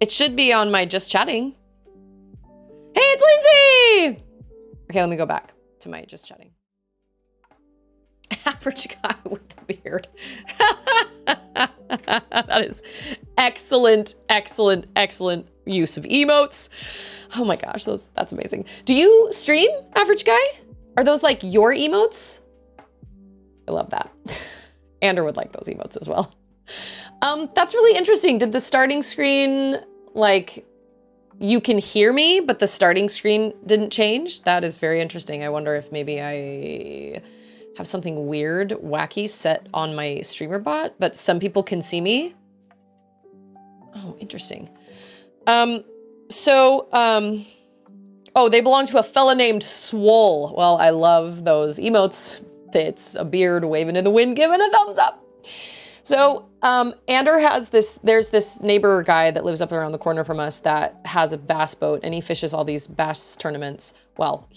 It should be on my just chatting. Hey, it's Lindsay! Okay, let me go back to my just chatting. Average guy with the beard. That is excellent, excellent, excellent use of emotes. Oh my gosh, that's amazing. Do you stream, average guy? Are those like your emotes? I love that. Ander would like those emotes as well. That's really interesting. Did the starting screen, like, you can hear me, but the starting screen didn't change? That is very interesting. I wonder if maybe I have something weird, wacky set on my streamer bot, but some people can see me. Oh, interesting. Oh, they belong to a fella named Swole. Well, I love those emotes. It's a beard waving in the wind, giving a thumbs up. So, Ander has there's this neighbor guy that lives up around the corner from us that has a bass boat, and he fishes all these bass tournaments. Well,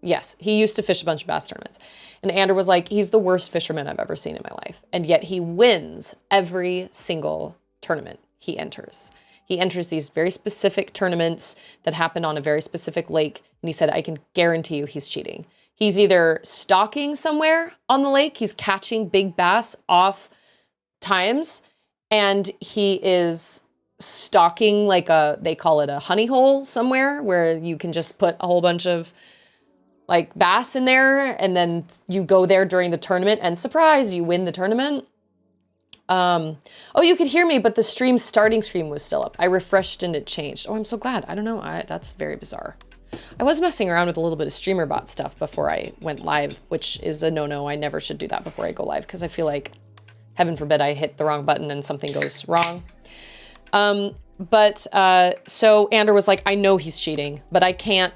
yes, he used to fish a bunch of bass tournaments. And Ander was like, he's the worst fisherman I've ever seen in my life. And yet he wins every single tournament he enters. He enters these very specific tournaments that happen on a very specific lake. And he said, I can guarantee you he's cheating. He's either stalking somewhere on the lake, he's catching big bass off times, and he is stalking like they call it a honey hole somewhere where you can just put a whole bunch of like bass in there, and then you go there during the tournament and surprise, you win the tournament. Oh, you could hear me, but the starting screen was still up. I refreshed and it changed. Oh, I'm so glad. I don't know. That's very bizarre. I was messing around with a little bit of streamer bot stuff before I went live, which is a no-no. I never should do that before I go live because I feel like, heaven forbid, I hit the wrong button and something goes wrong. So Ander was like, I know he's cheating, but I can't.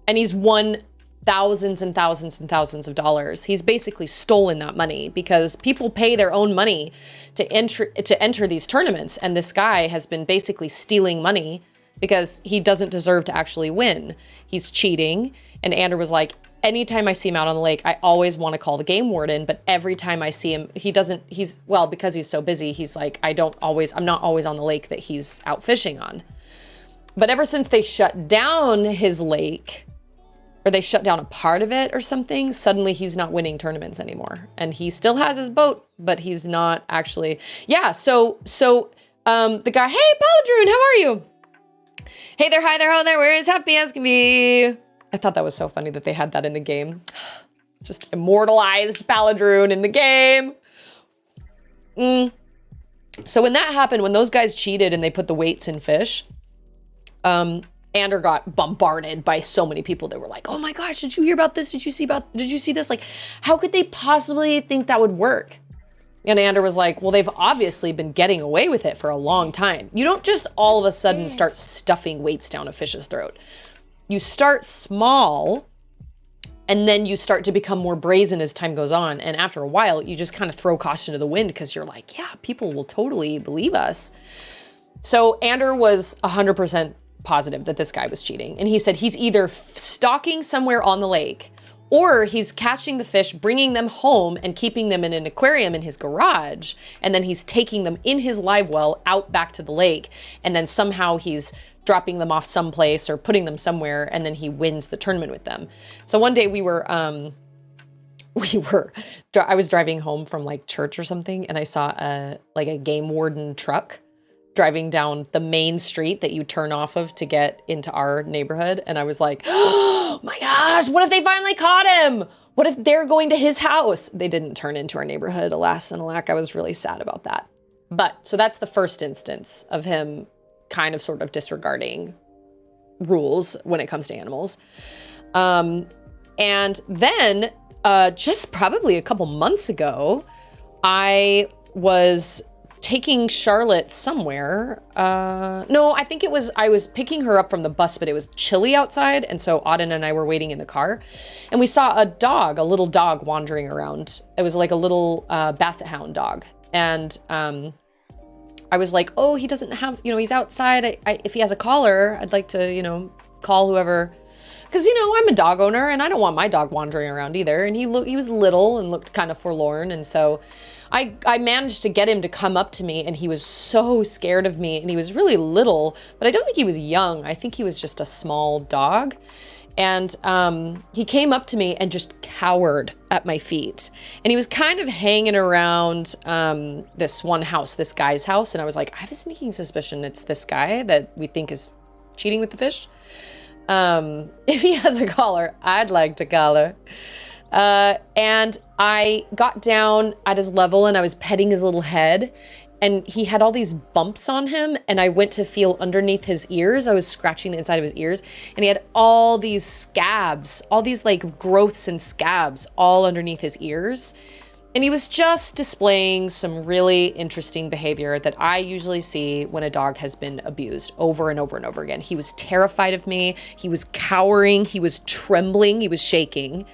And he's won thousands and thousands and thousands of dollars. He's basically stolen that money because people pay their own money to enter these tournaments. And this guy has been basically stealing money because he doesn't deserve to actually win. He's cheating. And Ander was like, anytime I see him out on the lake, I always want to call the game warden, but every time I see him, because he's so busy, he's like, I'm not always on the lake that he's out fishing on. But ever since they shut down his lake, or they shut down a part of it or something, suddenly he's not winning tournaments anymore. And he still has his boat, but he's not actually, yeah. So the guy, hey, Paladroon, how are you? Hey there, hi there, ho there, we're as happy as can be. I thought that was so funny that they had that in the game. Just immortalized Paladroon in the game. So when that happened, when those guys cheated and they put the weights in fish, Ander got bombarded by so many people that were like, oh my gosh, did you hear about this? Did you see this? Like, how could they possibly think that would work? And Ander was like, well, they've obviously been getting away with it for a long time. You don't just all of a sudden start stuffing weights down a fish's throat. You start small, and then you start to become more brazen as time goes on. And after a while, you just kind of throw caution to the wind because you're like, yeah, people will totally believe us. So Ander was 100% positive that this guy was cheating. And he said he's either stalking somewhere on the lake, or he's catching the fish, bringing them home and keeping them in an aquarium in his garage. And then he's taking them in his live well out back to the lake. And then somehow he's dropping them off someplace or putting them somewhere. And then he wins the tournament with them. So one day I was driving home from like church or something. And I saw a game warden truck driving down the main street that you turn off of to get into our neighborhood. And I was like, oh my gosh, what if they finally caught him? What if they're going to his house? They didn't turn into our neighborhood, alas and alack. I was really sad about that. But so that's the first instance of him kind of sort of disregarding rules when it comes to animals. And then just probably a couple months ago, I was taking Charlotte somewhere. No, I think I was picking her up from the bus, but it was chilly outside. And so Auden and I were waiting in the car, and we saw a little dog wandering around. It was like a little basset hound dog. And I was like, oh, he doesn't have, he's outside. If he has a collar, I'd like to, call whoever, because, I'm a dog owner and I don't want my dog wandering around either. And he was little and looked kind of forlorn. And so I managed to get him to come up to me, and he was so scared of me, and he was really little, but I don't think he was young. I think he was just a small dog. And he came up to me and just cowered at my feet. And he was kind of hanging around this one house, this guy's house. And I was like, I have a sneaking suspicion it's this guy that we think is cheating with the fish. If he has a collar, I'd like to collar. And I got down at his level and I was petting his little head. And he had all these bumps on him, and I went to feel underneath his ears. I was scratching the inside of his ears, and he had all these scabs, all these like growths and scabs all underneath his ears. And he was just displaying some really interesting behavior that I usually see when a dog has been abused over and over and over again. He was terrified of me. He was cowering. He was trembling. He was shaking.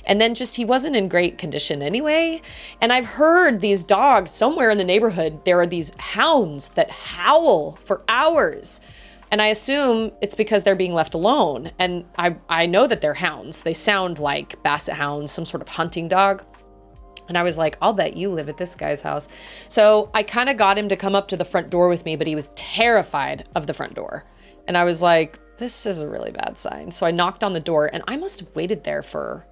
And then just, he wasn't in great condition anyway. And I've heard these dogs somewhere in the neighborhood, there are these hounds that howl for hours. And I assume it's because they're being left alone. And I know that they're hounds. They sound like basset hounds, some sort of hunting dog. And I was like, I'll bet you live at this guy's house. So I kind of got him to come up to the front door with me, but he was terrified of the front door. And I was like, this is a really bad sign. So I knocked on the door, and I must have waited there for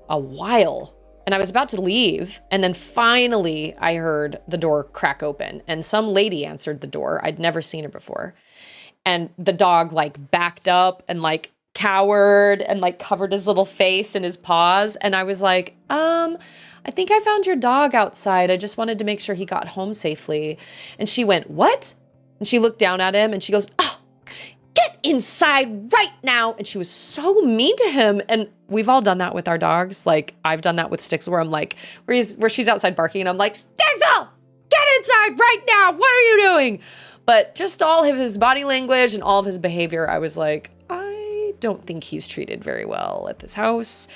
a while. And I was about to leave. And then finally I heard the door crack open, and some lady answered the door. I'd never seen her before. And the dog like backed up and like cowered and like covered his little face in his paws. And I was like, I think I found your dog outside. I just wanted to make sure he got home safely. And she went, what? And she looked down at him and she goes, oh, get inside right now. And she was so mean to him. And we've all done that with our dogs. Like I've done that with Stix, where I'm like, where she's outside barking and I'm like, Stixel, get inside right now. What are you doing? But just all of his body language and all of his behavior, I was like, I don't think he's treated very well at this house.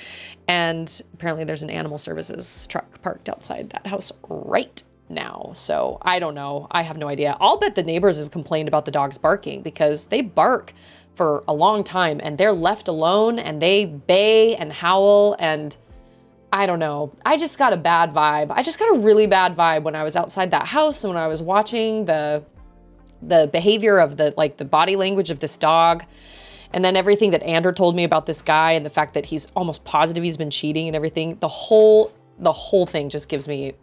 And apparently there's an animal services truck parked outside that house right now. So I don't know. I have no idea. I'll bet the neighbors have complained about the dogs barking, because they bark for a long time and they're left alone and they bay and howl, and I don't know. I just got a bad vibe. I just got a really bad vibe when I was outside that house and when I was watching the behavior of the body language of this dog. And then everything that Ander told me about this guy and the fact that he's almost positive he's been cheating and everything, the whole thing just gives me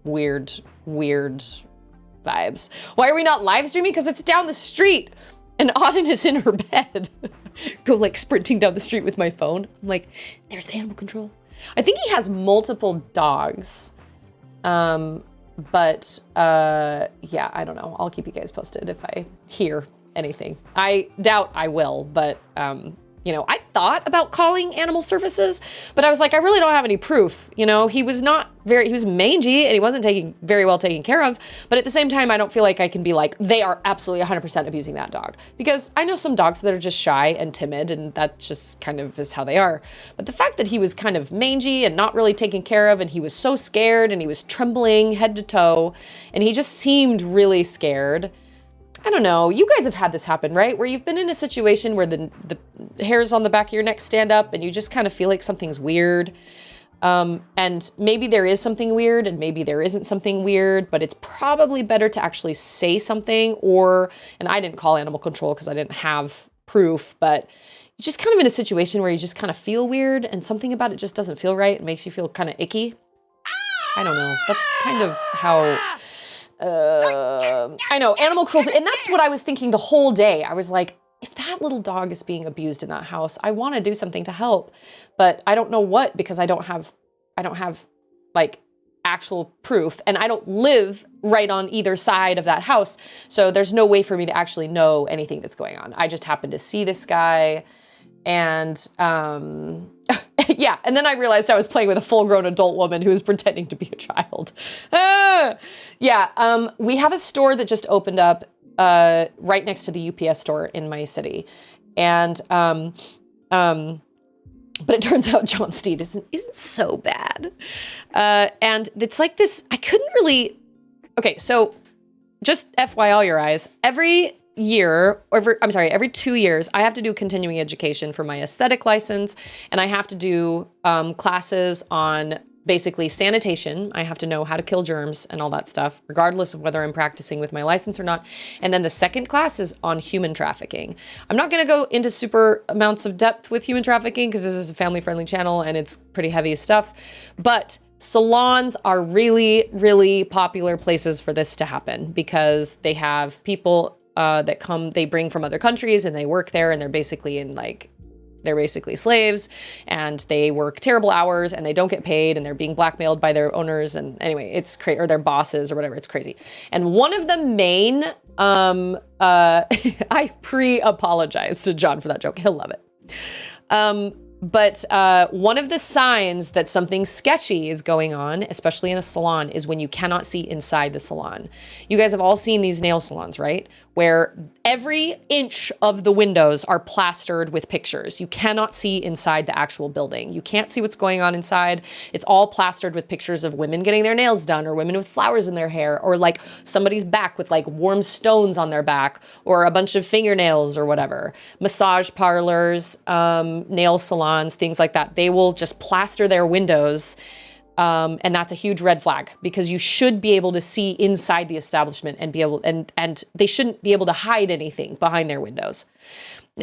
weird vibes. Why are we not live streaming? Because it's down the street and Auden is in her bed. Go like sprinting down the street with my phone. I'm like, there's the animal control. I think he has multiple dogs. But yeah, I don't know. I'll keep you guys posted if I hear anything. I doubt I will, but you know, I thought about calling animal services, but I was like, I really don't have any proof. You know, he was mangy and he wasn't very well taken care of. But at the same time, I don't feel like I can be like, they are absolutely 100% abusing that dog, because I know some dogs that are just shy and timid, and that just kind of is how they are. But the fact that he was kind of mangy and not really taken care of, and he was so scared and he was trembling head to toe, and he just seemed really scared. I don't know. You guys have had this happen, right? Where you've been in a situation where the hairs on the back of your neck stand up and you just kind of feel like something's weird. And maybe there is something weird and maybe there isn't something weird, but it's probably better to actually say something, and I didn't call animal control because I didn't have proof, but you're just kind of in a situation where you just kind of feel weird and something about it just doesn't feel right. It makes you feel kind of icky. I don't know. That's kind of how... I know, animal cruelty. And that's what I was thinking the whole day. I was like, if that little dog is being abused in that house, I want to do something to help, but I don't know what, because I don't have like actual proof, and I don't live right on either side of that house. So there's no way for me to actually know anything that's going on. I just happened to see this guy, and yeah. And then I realized I was playing with a full-grown adult woman who was pretending to be a child. Yeah. We have a store that just opened up right next to the UPS store in my city. And but it turns out John Steed isn't so bad. And it's like this, I couldn't really... Okay, so just FYI all your eyes, every 2 years, I have to do continuing education for my aesthetic license, and I have to do classes on basically sanitation. I have to know how to kill germs and all that stuff, regardless of whether I'm practicing with my license or not. And then the second class is on human trafficking. I'm not going to go into super amounts of depth with human trafficking because this is a family-friendly channel and it's pretty heavy stuff. But salons are really, really popular places for this to happen because they have people that come, they bring from other countries and they work there, and they're basically slaves, and they work terrible hours and they don't get paid, and they're being blackmailed by their owners. And anyway, it's crazy, or their bosses or whatever. It's crazy. And one of the main, I pre-apologize to John for that joke. He'll love it. But one of the signs that something sketchy is going on, especially in a salon, is when you cannot see inside the salon. You guys have all seen these nail salons, right? Where every inch of the windows are plastered with pictures. You cannot see inside the actual building. You can't see what's going on inside. It's all plastered with pictures of women getting their nails done, or women with flowers in their hair, or like somebody's back with like warm stones on their back, or a bunch of fingernails or whatever. Massage parlors, nail salons, things like that. They will just plaster their windows. And that's a huge red flag, because you should be able to see inside the establishment and be able, and they shouldn't be able to hide anything behind their windows.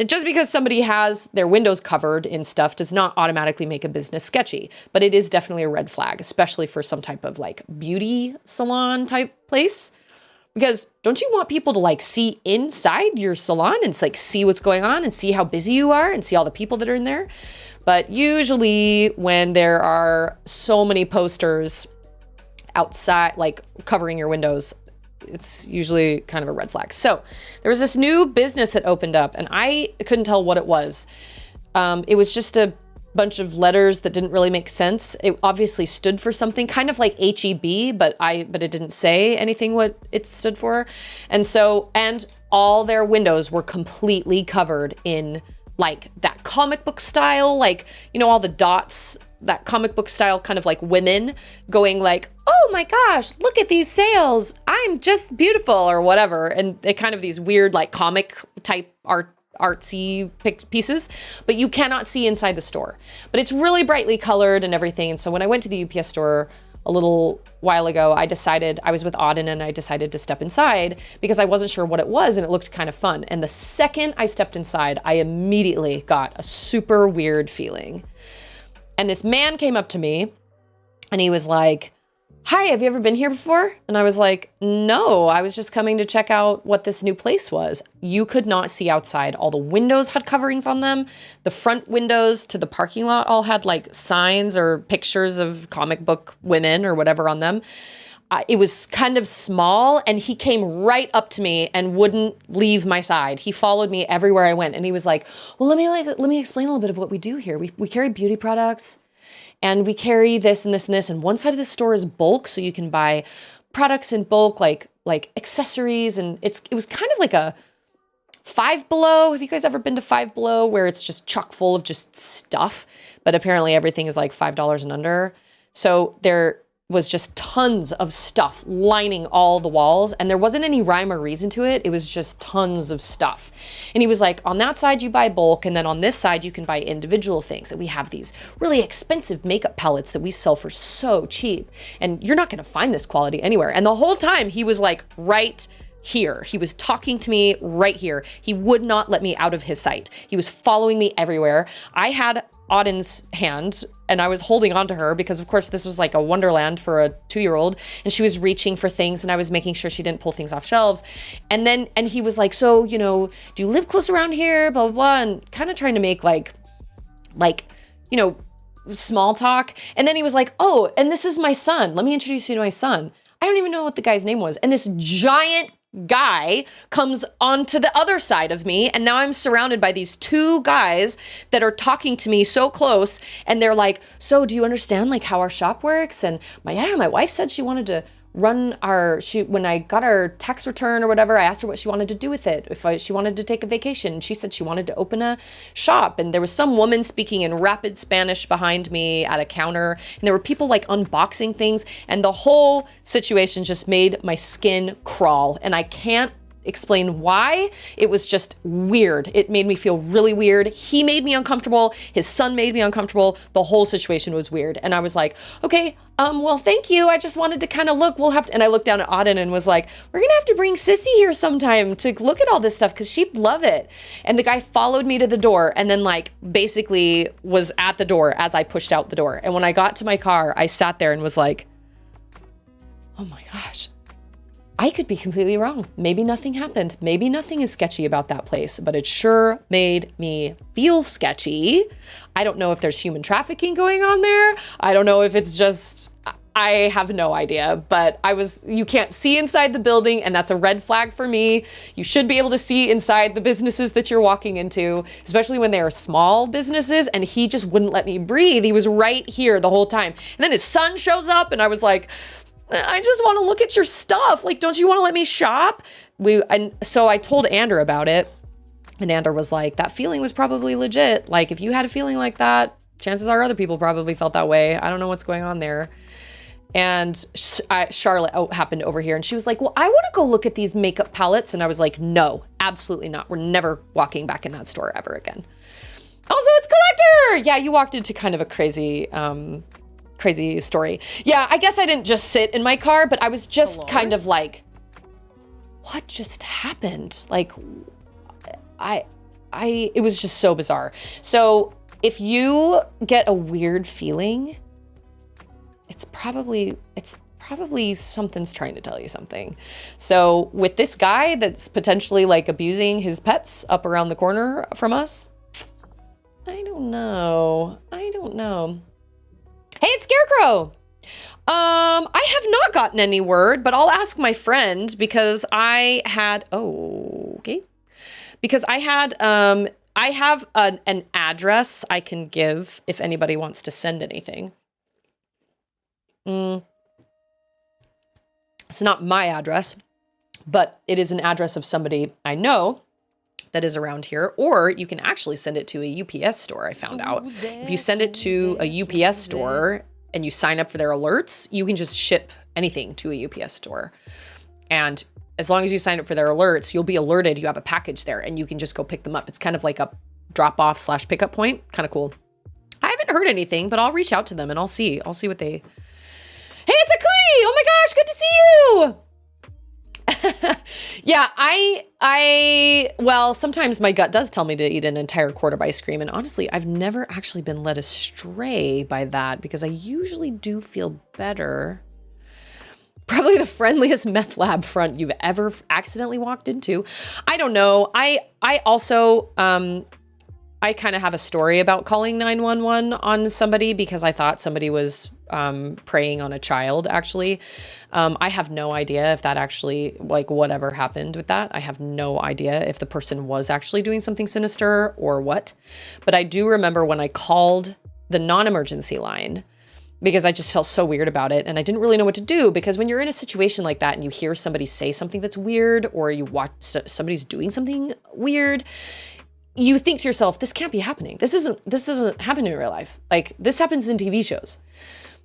Just because somebody has their windows covered in stuff does not automatically make a business sketchy, but it is definitely a red flag, especially for some type of like beauty salon type place. Because don't you want people to like see inside your salon and like see what's going on and see how busy you are and see all the people that are in there? But usually when there are so many posters outside, like covering your windows, it's usually kind of a red flag. So there was this new business that opened up, and I couldn't tell what it was. It was just a bunch of letters that didn't really make sense. It obviously stood for something kind of like HEB, but it didn't say anything what it stood for. And all their windows were completely covered in like that comic book style, like, you know, all the dots, that comic book style kind of like women going like, oh my gosh, look at these sales, I'm just beautiful, or whatever. And they kind of these weird like comic type artsy pieces, but you cannot see inside the store. But it's really brightly colored and everything. And so when I went to the UPS store a little while ago, I was with Auden, and I decided to step inside because I wasn't sure what it was, and it looked kind of fun. And the second I stepped inside, I immediately got a super weird feeling. And this man came up to me and he was like, hi, have you ever been here before? And I was like, no, I was just coming to check out what this new place was. You could not see outside. All the windows had coverings on them. The front windows to the parking lot all had like signs or pictures of comic book women or whatever on them. It was kind of small, and he came right up to me and wouldn't leave my side. He followed me everywhere I went, and he was like, well, let me explain a little bit of what we do here. We carry beauty products, and we carry this and this and this. And one side of the store is bulk, so you can buy products in bulk, like accessories. And it was kind of like a Five Below. Have you guys ever been to Five Below, where it's just chock full of just stuff, but apparently everything is like $5 and under. So there was just tons of stuff lining all the walls, and there wasn't any rhyme or reason to it. It was just tons of stuff. And he was like, on that side you buy bulk, and then on this side you can buy individual things. And we have these really expensive makeup palettes that we sell for so cheap, and you're not gonna find this quality anywhere. And the whole time he was like right here. He was talking to me right here. He would not let me out of his sight. He was following me everywhere. I had Auden's hand, and I was holding on to her because, of course, this was like a wonderland for a 2-year-old, and she was reaching for things, and I was making sure she didn't pull things off shelves. And he was like, so, you know, do you live close around here? Blah, blah, blah, and kind of trying to make like, you know, small talk. And then he was like, oh, and this is my son. Let me introduce you to my son. I don't even know what the guy's name was. And this giant guy comes onto the other side of me, and now I'm surrounded by these two guys that are talking to me so close, and they're like, so do you understand like how our shop works? And my wife said she wanted to run when I got our tax return or whatever, I asked her what she wanted to do with it, if she wanted to take a vacation. She said she wanted to open a shop, and there was some woman speaking in rapid Spanish behind me at a counter, and there were people like unboxing things, and the whole situation just made my skin crawl. And I can't explain why. It was just weird. It made me feel really weird. He made me uncomfortable. His son made me uncomfortable. The whole situation was weird. And I was like, okay, well, thank you. I just wanted to kind of look. We'll have to, and I looked down at Auden and was like, we're going to have to bring Sissy here sometime to look at all this stuff because she'd love it. And the guy followed me to the door and then like basically was at the door as I pushed out the door. And when I got to my car, I sat there and was like, oh my gosh, I could be completely wrong. Maybe nothing happened. Maybe nothing is sketchy about that place, but it sure made me feel sketchy. I don't know if there's human trafficking going on there. I don't know if it's just, I have no idea, but you can't see inside the building and that's a red flag for me. You should be able to see inside the businesses that you're walking into, especially when they are small businesses, and he just wouldn't let me breathe. He was right here the whole time. And then his son shows up and I was like, I just want to look at your stuff. Like, don't you want to let me shop? So I told Ander about it, and Ander was like, that feeling was probably legit. Like, if you had a feeling like that, chances are other people probably felt that way. I don't know what's going on there. And Charlotte happened over here, and she was like, well, I want to go look at these makeup palettes. And I was like, no, absolutely not. We're never walking back in that store ever again. Also, it's Collector. Yeah, you walked into kind of a crazy story. Yeah, I guess I didn't just sit in my car, but I was just kind of like, what just happened? Like, it was just so bizarre. So if you get a weird feeling, it's probably something's trying to tell you something. So with this guy that's potentially like abusing his pets up around the corner from us, I don't know. Hey, it's Scarecrow. I have not gotten any word, but I'll ask my friend because I have an address I can give if anybody wants to send anything. It's not my address, but it is an address of somebody I know that is around here, or you can actually send it to a UPS store, I found out. If you send it to a UPS store and you sign up for their alerts, you can just ship anything to a UPS store. And as long as you sign up for their alerts, you'll be alerted you have a package there and you can just go pick them up. It's kind of like a drop-off / pickup point. Kind of cool. I haven't heard anything, but I'll reach out to them and I'll see what they... Hey, it's a cootie! Oh my gosh, good to see you! Yeah, well, sometimes my gut does tell me to eat an entire quart of ice cream. And honestly, I've never actually been led astray by that because I usually do feel better. Probably the friendliest meth lab front you've ever accidentally walked into. I don't know. I also, I kind of have a story about calling 911 on somebody because I thought somebody was preying on a child, actually. I have no idea if that actually, like, whatever happened with that. I have no idea if the person was actually doing something sinister or what. But I do remember when I called the non-emergency line because I just felt so weird about it. And I didn't really know what to do because when you're in a situation like that and you hear somebody say something that's weird or you watch somebody's doing something weird, you think to yourself, this can't be happening. This doesn't happen in real life. Like, this happens in TV shows.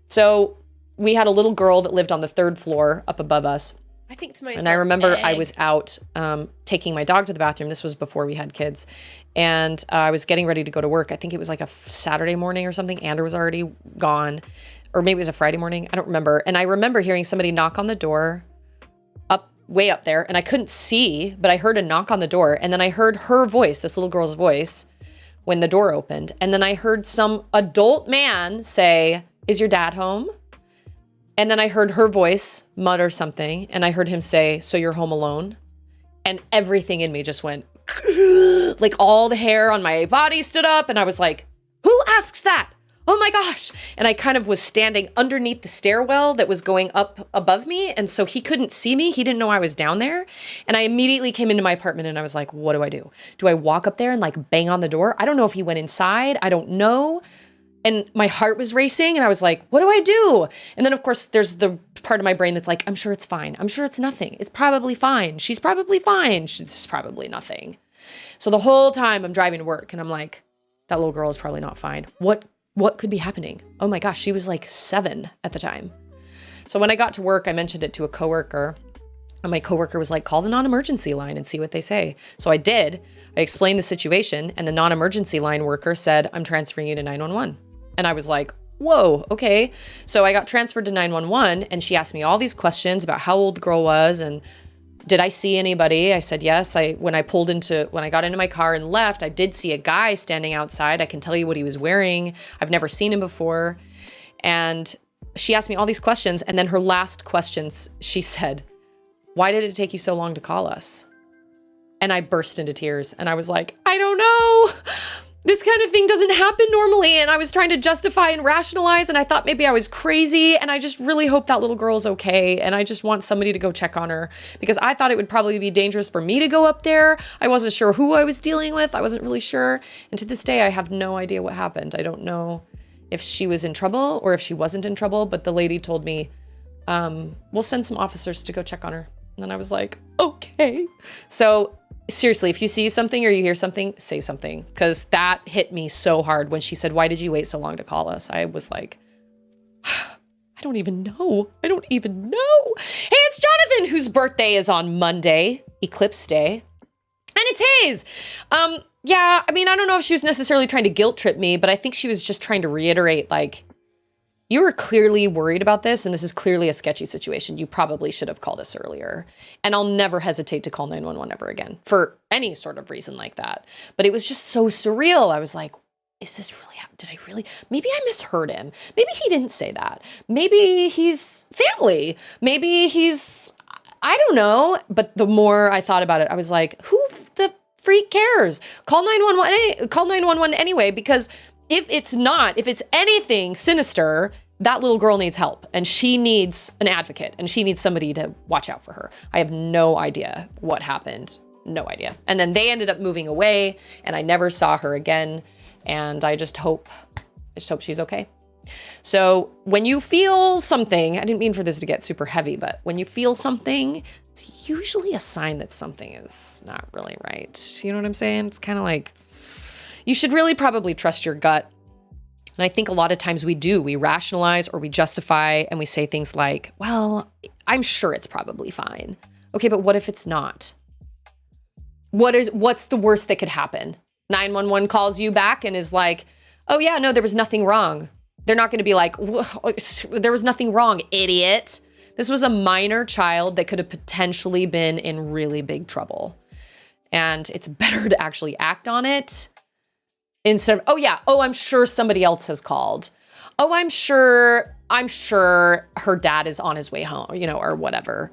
So we had a little girl that lived on the 3rd floor up above us. I think to myself, and I remember I was out taking my dog to the bathroom. This was before we had kids. And I was getting ready to go to work. I think it was like a Saturday morning or something. Ander was already gone. Or maybe it was a Friday morning. I don't remember. And I remember hearing somebody knock on the door way up there. And I couldn't see, but I heard a knock on the door. And then I heard her voice, this little girl's voice, when the door opened. And then I heard some adult man say, "Is your dad home?" And then I heard her voice mutter something, and I heard him say, "So you're home alone?" And everything in me just went, like all the hair on my body stood up, and I was like, who asks that? Oh my gosh. And I kind of was standing underneath the stairwell that was going up above me, and so he couldn't see me. He didn't know I was down there. And I immediately came into my apartment, and I was like, what do I do? Do I walk up there and like bang on the door? I don't know if he went inside. I don't know. And my heart was racing and I was like, what do I do? And then of course there's the part of my brain that's like, I'm sure it's fine. I'm sure it's nothing. It's probably fine. She's probably fine. She's probably nothing. So the whole time I'm driving to work and I'm like, that little girl is probably not fine. What could be happening? Oh my gosh, she was like 7 at the time. So when I got to work, I mentioned it to a coworker And my coworker was like, call the non-emergency line and see what they say. So I did. I explained the situation, and the non-emergency line worker said, I'm transferring you to 911. And I was like, whoa, okay. So I got transferred to 911, and she asked me all these questions about how old the girl was and did I see anybody? I said yes. When I got into my car and left, I did see a guy standing outside. I can tell you what he was wearing. I've never seen him before. And she asked me all these questions, and then her last questions, she said, why did it take you so long to call us? And I burst into tears, and I was like, I don't know. This kind of thing doesn't happen normally. And I was trying to justify and rationalize, and I thought maybe I was crazy. And I just really hope that little girl's okay. And I just want somebody to go check on her, because I thought it would probably be dangerous for me to go up there. I wasn't sure who I was dealing with. I wasn't really sure. And to this day, I have no idea what happened. I don't know if she was in trouble or if she wasn't in trouble, but the lady told me, we'll send some officers to go check on her. And then I was like, okay. So seriously, if you see something or you hear something, say something, because that hit me so hard when she said, why did you wait so long to call us? I was like, I don't even know. I don't even know. Hey, it's Jonathan, whose birthday is on Monday, Eclipse Day. And it's Hayes. Yeah, I mean, I don't know if she was necessarily trying to guilt trip me, but I think she was just trying to reiterate, like, you were clearly worried about this, and this is clearly a sketchy situation. You probably should have called us earlier. And I'll never hesitate to call 911 ever again for any sort of reason like that. But it was just so surreal. I was like, is this really, maybe I misheard him. Maybe he didn't say that. Maybe he's family. Maybe he's, I don't know. But the more I thought about it, I was like, who the freak cares? Call 911 anyway, because if it's anything sinister, that little girl needs help, and she needs an advocate, and she needs somebody to watch out for her. I have no idea what happened. No idea. And then they ended up moving away, and I never saw her again. And I just hope she's okay. So when you feel something, I didn't mean for this to get super heavy, but when you feel something, it's usually a sign that something is not really right. You know what I'm saying? It's kind of like, you should really probably trust your gut. And I think a lot of times we rationalize or we justify, and we say things like, well, I'm sure it's probably fine. Okay, but what if it's not? What's the worst that could happen? 911 calls you back and is like, oh yeah, no, there was nothing wrong. They're not going to be like, there was nothing wrong, idiot. This was a minor child that could have potentially been in really big trouble. And it's better to actually act on it instead of, I'm sure somebody else has called. Oh, I'm sure her dad is on his way home, or whatever.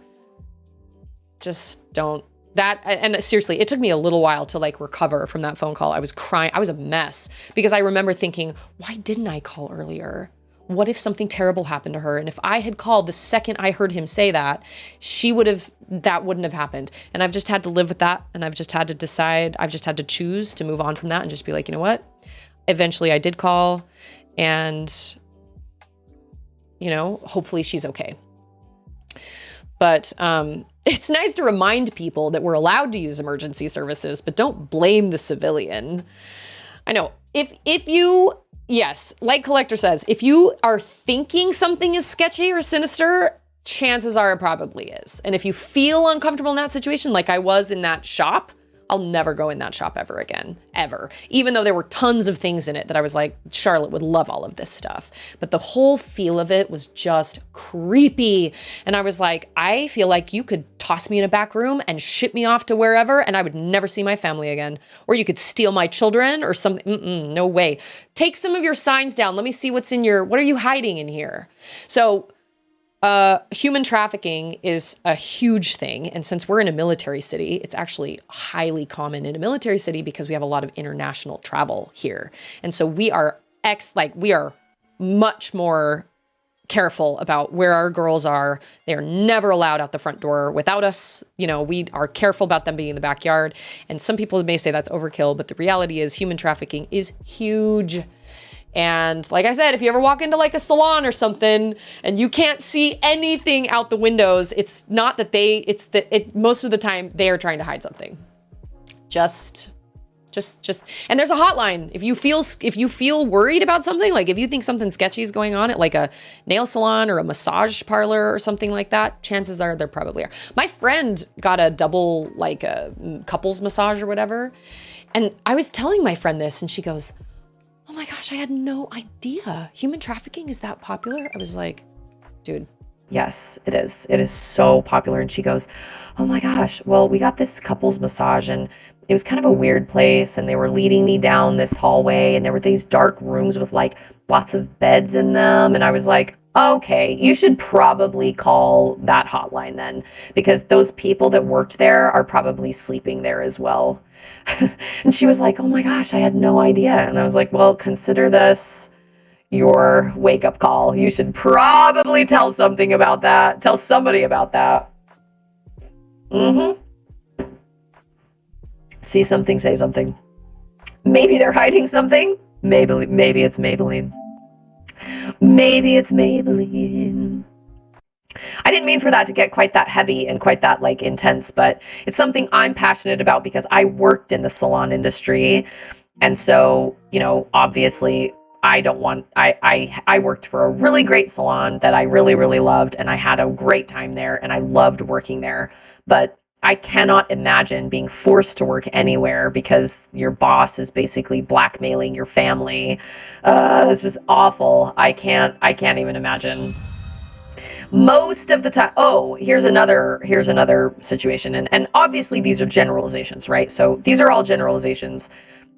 Just don't. That, and seriously, it took me a little while to like recover from that phone call. I was crying. I was a mess because I remember thinking, why didn't I call earlier? What if something terrible happened to her? And if I had called the second I heard him say that, that wouldn't have happened. And I've just had to live with that. And I've just had to decide, I've just had to choose to move on from that and just be like, you know what? Eventually I did call, and, hopefully she's okay. But it's nice to remind people that we're allowed to use emergency services, but don't blame the civilian. I know, yes, like Collector says, if you are thinking something is sketchy or sinister, chances are it probably is. And if you feel uncomfortable in that situation, like I was in that shop, I'll never go in that shop ever again, ever. Even though there were tons of things in it that I was like, Charlotte would love all of this stuff. But the whole feel of it was just creepy. And I was like, I feel like you could toss me in a back room and ship me off to wherever, and I would never see my family again. Or you could steal my children or something. No way. Take some of your signs down. Let me see what are you hiding in here? So human trafficking is a huge thing. And since we're in a military city, it's actually highly common in a military city because we have a lot of international travel here. And so we are much more careful about where our girls are. They're never allowed out the front door without us. We are careful about them being in the backyard. And some people may say that's overkill, but the reality is human trafficking is huge. And like I said, if you ever walk into like a salon or something and you can't see anything out the windows, it's not that most of the time they are trying to hide something. Just And there's a hotline. If you feel worried about something, like if you think something sketchy is going on at like a nail salon or a massage parlor or something like that, chances are there probably are. My friend got a double, like a couples massage or whatever. And I was telling my friend this and she goes, oh my gosh, I had no idea. Human trafficking is that popular? I was like, dude, yes, it is. It is so popular. And she goes, oh my gosh, well, we got this couples massage and it was kind of a weird place and they were leading me down this hallway and there were these dark rooms with like lots of beds in them. And I was like, okay, you should probably call that hotline then, because those people that worked there are probably sleeping there as well. And she was like, oh my gosh, I had no idea. And I was like, well, consider this your wake-up call. You should probably tell something about that. Tell somebody about that. See something, say something. Maybe they're hiding something. Maybe it's Maybelline. Maybe it's Maybelline. I didn't mean for that to get quite that heavy and quite that like intense, but it's something I'm passionate about because I worked in the salon industry. And so, you know, obviously I worked for a really great salon that I really, really loved. And I had a great time there and I loved working there. But I cannot imagine being forced to work anywhere because your boss is basically blackmailing your family. It's just awful. I can't even imagine. Most of the time, here's another situation. And obviously these are generalizations, right? So these are all generalizations.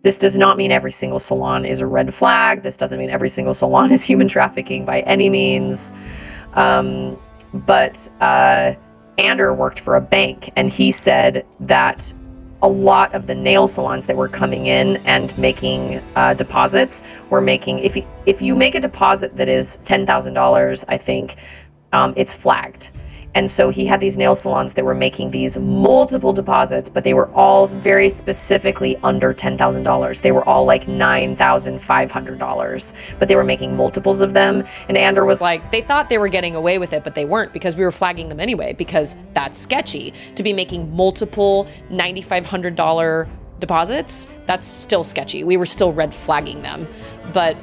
This does not mean every single salon is a red flag. This doesn't mean every single salon is human trafficking by any means. But Ander worked for a bank and he said that a lot of the nail salons that were coming in and making deposits were making, if you make a deposit that is $10,000, I think, it's flagged. And so he had these nail salons that were making these multiple deposits, but they were all very specifically under $10,000. They were all like $9,500, but they were making multiples of them. And Ander was like, they thought they were getting away with it, but they weren't, because we were flagging them anyway, because that's sketchy. To be making multiple $9,500 deposits, that's still sketchy. We were still red flagging them. But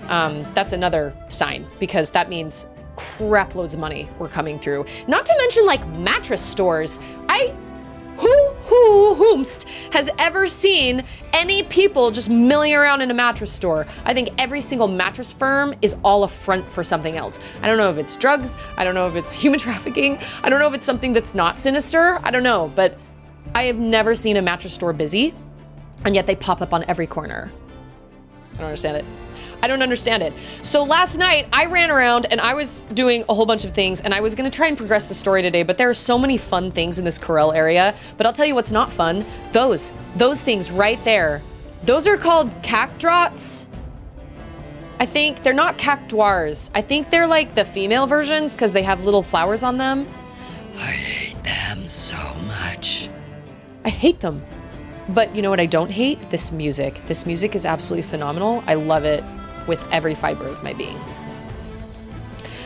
that's another sign, because that means crap loads of money were coming through. Not to mention like mattress stores. Whomst has ever seen any people just milling around in a mattress store? I think every single mattress firm is all a front for something else. I don't know if it's drugs. I don't know if it's human trafficking. I don't know if it's something that's not sinister. I don't know, but I have never seen a mattress store busy, and yet they pop up on every corner. I don't understand it. I don't understand it. So last night I ran around and I was doing a whole bunch of things, and I was gonna try and progress the story today, but there are so many fun things in this Corel area. But I'll tell you what's not fun. Those things right there. Those are called cactrots. I think they're not cactuars. I think they're like the female versions because they have little flowers on them. I hate them so much. I hate them. But you know what I don't hate? This music. This music is absolutely phenomenal. I love it with every fiber of my being.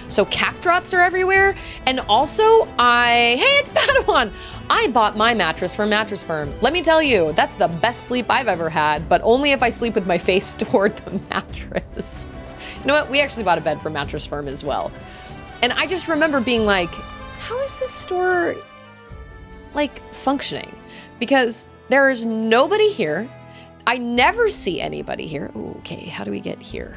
So cactrots are everywhere. And also hey, it's Padawan. I bought my mattress from Mattress Firm. Let me tell you, that's the best sleep I've ever had, but only if I sleep with my face toward the mattress. You know what? We actually bought a bed from Mattress Firm as well. And I just remember being like, how is this store like functioning? Because there is nobody here. I never see anybody here. Ooh, okay, how do we get here?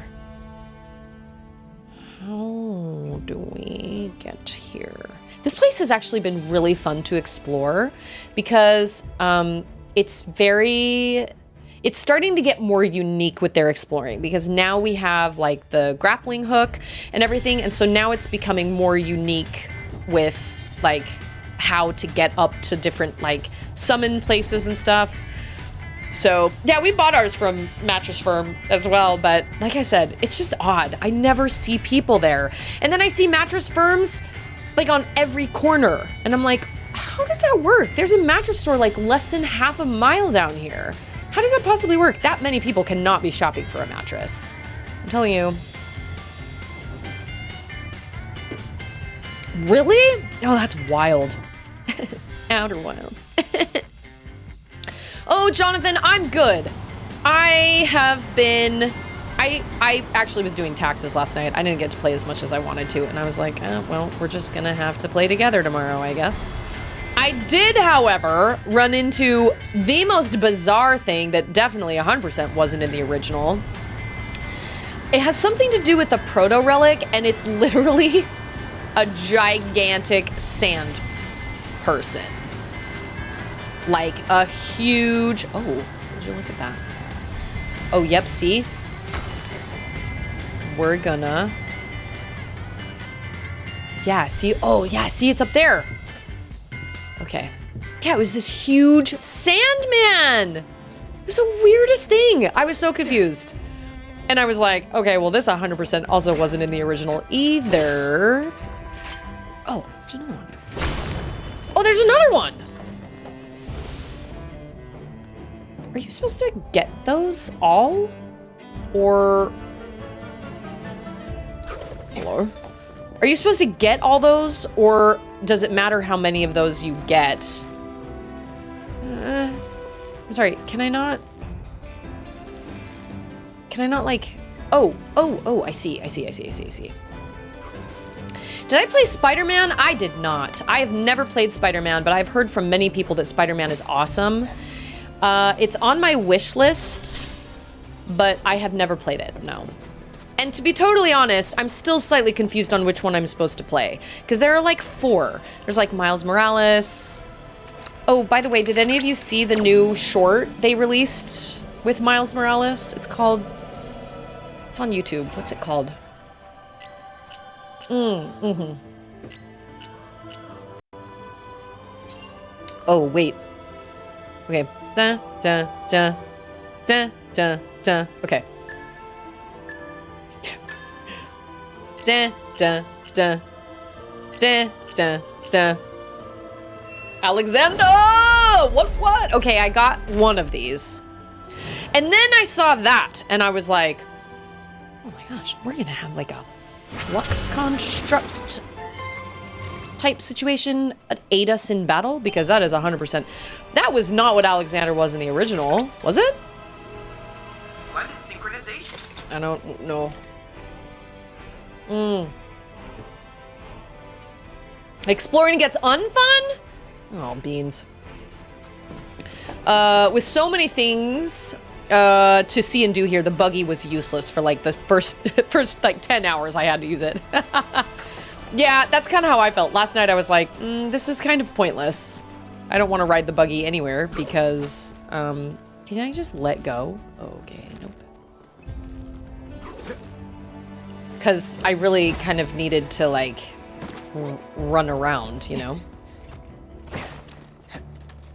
How do we get here? This place has actually been really fun to explore because it's starting to get more unique with their exploring, because now we have like the grappling hook and everything. And so now it's becoming more unique with like how to get up to different like summon places and stuff. So yeah, we bought ours from Mattress Firm as well, but like I said, it's just odd. I never see people there. And then I see mattress firms like on every corner, and I'm like, how does that work? There's a mattress store like less than half a mile down here. How does that possibly work? That many people cannot be shopping for a mattress. I'm telling you. Really? Oh, that's wild. Outer wild. Oh, Jonathan, I'm good. I have been... I actually was doing taxes last night. I didn't get to play as much as I wanted to, and I was like, well, we're just gonna have to play together tomorrow, I guess. I did, however, run into the most bizarre thing that definitely 100% wasn't in the original. It has something to do with a proto-relic, and it's literally a gigantic sand person. Like a huge... Oh, would you look at that? Oh, yep, see? We're gonna... Yeah, see? Oh, yeah, see? It's up there. Okay. Yeah, it was this huge Sandman. It was the weirdest thing. I was so confused. And I was like, okay, well, this 100% also wasn't in the original either. Oh, there's another one. Oh, there's another one. Are you supposed to get those all? Or... Hello? Are you supposed to get all those, or does it matter how many of those you get? I'm sorry, can I not like... Oh, I see. Did I play Spider-Man? I did not. I have never played Spider-Man, but I've heard from many people that Spider-Man is awesome. It's on my wish list, but I have never played it, no. And to be totally honest, I'm still slightly confused on which one I'm supposed to play. Because there are like 4. There's like Miles Morales. Oh, by the way, did any of you see the new short they released with Miles Morales? It's called... It's on YouTube. What's it called? Oh, wait. Okay. Okay. Alexander! What? Okay, I got one of these. And then I saw that, and I was like, oh my gosh, we're gonna have like a flux construct type situation aid us in battle? Because that is 100%. That was not what Alexander was in the original, was it? Splendid synchronization. I don't know. Exploring gets unfun? Oh, beans. With so many things to see and do here, the buggy was useless for like the first like 10 hours I had to use it. Yeah, that's kind of how I felt. Last night I was like, this is kind of pointless. I don't want to ride the buggy anywhere because, can I just let go? Okay, nope. Because I really kind of needed to, like, run around, you know?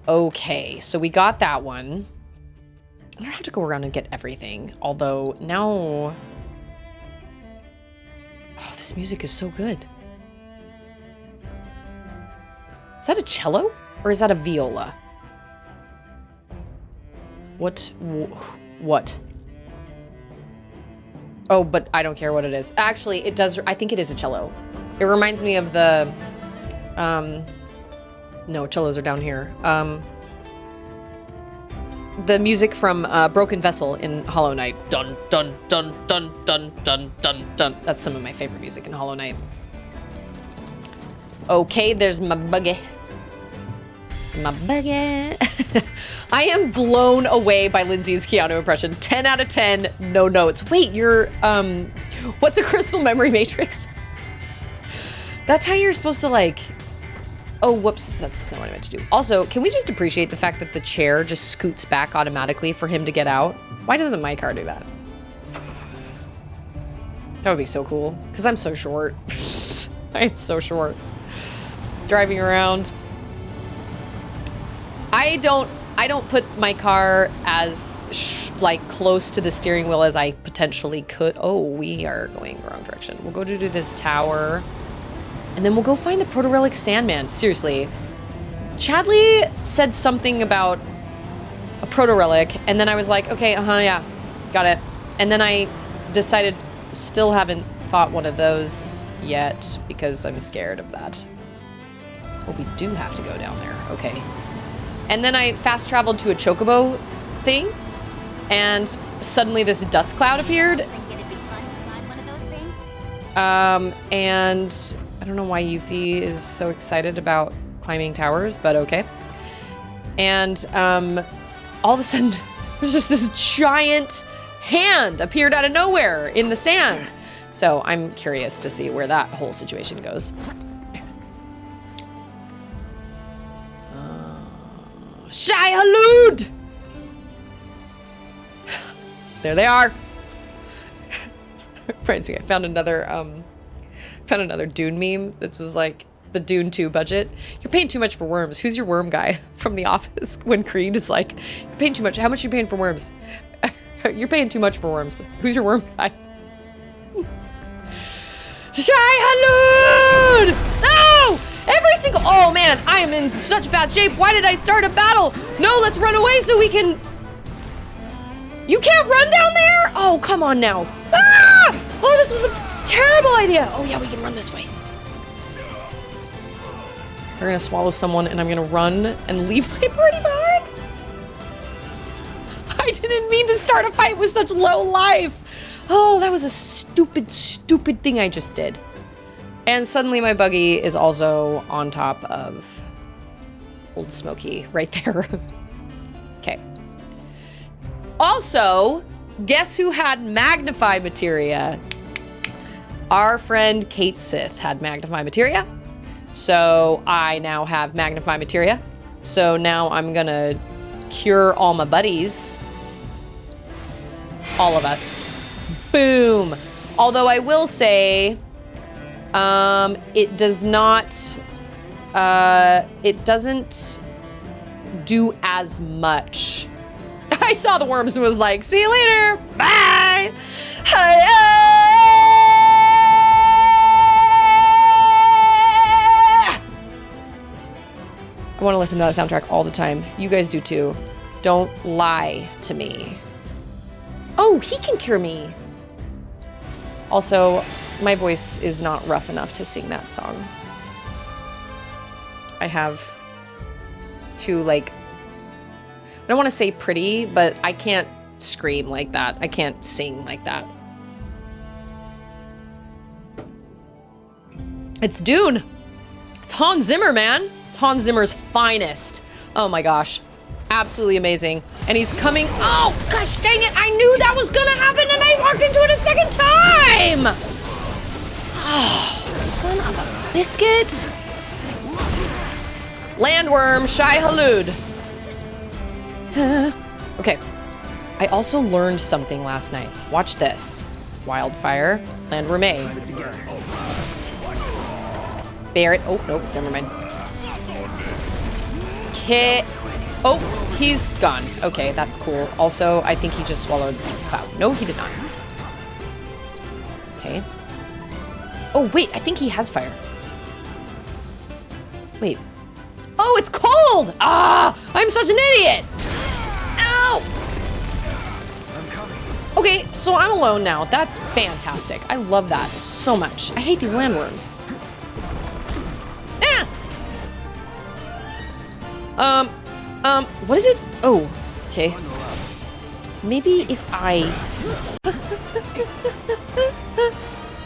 Okay, so we got that one. I don't have to go around and get everything. Although, now... Oh, this music is so good. Is that a cello? Or is that a viola? What? Oh, but I don't care what it is. Actually, it does. I think it is a cello. It reminds me of the, no, cellos are down here. The music from Broken Vessel in Hollow Knight. Dun, dun, dun, dun, dun, dun, dun, dun. That's some of my favorite music in Hollow Knight. Okay, there's my buggy. There's my buggy. I am blown away by Lindsay's Keanu impression. 10 out of 10, no notes. Wait, you're, what's a crystal memory matrix? That's how you're supposed to, like... Oh, whoops, that's not what I meant to do. Also, can we just appreciate the fact that the chair just scoots back automatically for him to get out? Why doesn't my car do that? That would be so cool, because I'm so short. I am so short. Driving around. I don't put my car as like close to the steering wheel as I potentially could. Oh, we are going the wrong direction. We'll go to do this tower, and then we'll go find the proto-relic Sandman. Seriously, Chadley said something about a proto-relic, and then I was like, okay, yeah, got it. And then I decided, still haven't fought one of those yet because I'm scared of that. Well, we do have to go down there. Okay. And then I fast traveled to a chocobo thing. And suddenly this dust cloud appeared. And I don't know why Yuffie is so excited about climbing towers, but okay. And all of a sudden, there's just this giant hand appeared out of nowhere in the sand. So I'm curious to see where that whole situation goes. SHAI-HULUD! There they are. Friends, I found another Dune meme that was like the Dune 2 budget. You're paying too much for worms. Who's your worm guy from The Office? When Creed is like, you're paying too much. How much are you paying for worms? You're paying too much for worms. Who's your worm guy? SHAI-HULUD! No! Every single... Oh, man. I am in such bad shape. Why did I start a battle? No, let's run away so we can... You can't run down there? Oh, come on now. Ah! Oh, this was a terrible idea. Oh, yeah, we can run this way. We're going to swallow someone, and I'm going to run and leave my party behind. I didn't mean to start a fight with such low life. Oh, that was a stupid, stupid thing I just did. And suddenly my buggy is also on top of Old Smoky right there. Okay. Also, guess who had Magnify Materia? Our friend Kate Sith had Magnify Materia. So I now have Magnify Materia. So now I'm gonna cure all my buddies. All of us. Boom. Although I will say, it does not, it doesn't do as much. I saw the worms and was like, see you later. Bye. I want to listen to that soundtrack all the time. You guys do too. Don't lie to me. Oh, he can cure me. Also, my voice is not rough enough to sing that song. I have to, like, I don't want to say pretty, but I can't scream like that. I can't sing like that. It's Dune. It's Hans Zimmer, man. It's Hans Zimmer's finest. Oh my gosh. Absolutely amazing. And he's coming. Oh, gosh dang it. I knew that was gonna happen and I walked into it a second time. Oh, son of a biscuit. Landworm, SHAI-HULUD. Okay. I also learned something last night. Watch this. Wildfire, Landworm A. Barret. Oh, nope, never mind. Kit. Oh, he's gone. Okay, that's cool. Also, I think he just swallowed Cloud. No, he did not. Okay. Oh, wait, I think he has fire. Wait. Oh, it's cold! Ah, I'm such an idiot! Ow! Okay, so I'm alone now. That's fantastic. I love that so much. I hate these landworms. What is it? Oh, okay. Maybe if I...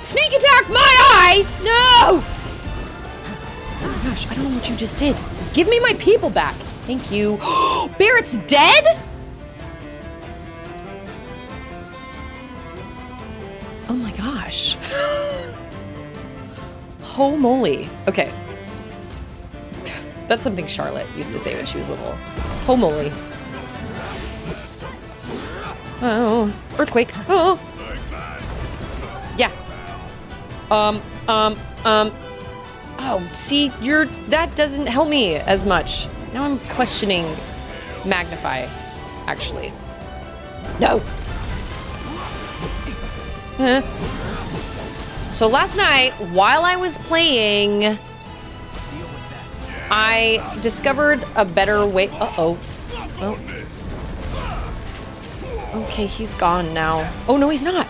Sneak attack my eye! No! Oh my gosh, I don't know what you just did. Give me my people back. Thank you. Barret's dead? Oh my gosh. Oh moly. Okay. That's something Charlotte used to say when she was little. Oh moly. Oh, earthquake. Oh. Yeah. Oh, see, that doesn't help me as much. Now I'm questioning Magnify, actually. No. So last night, while I was playing, I discovered a better way. Uh-oh. Oh. Okay, he's gone now. Oh, no, he's not.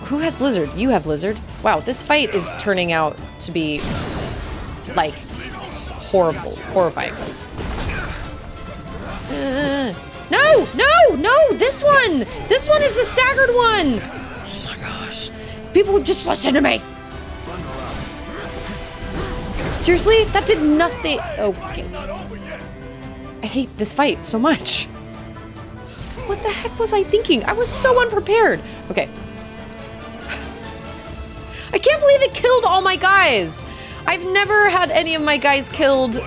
Who has Blizzard? You have Blizzard. Wow, this fight is turning out to be, like, horrible. Horrifying. No, no, no, this one! This one is the staggered one! Oh my gosh. People just listen to me! Seriously? That did nothing. Okay. I hate this fight so much. What the heck was I thinking? I was so unprepared. Okay. I can't believe it killed all my guys. I've never had any of my guys killed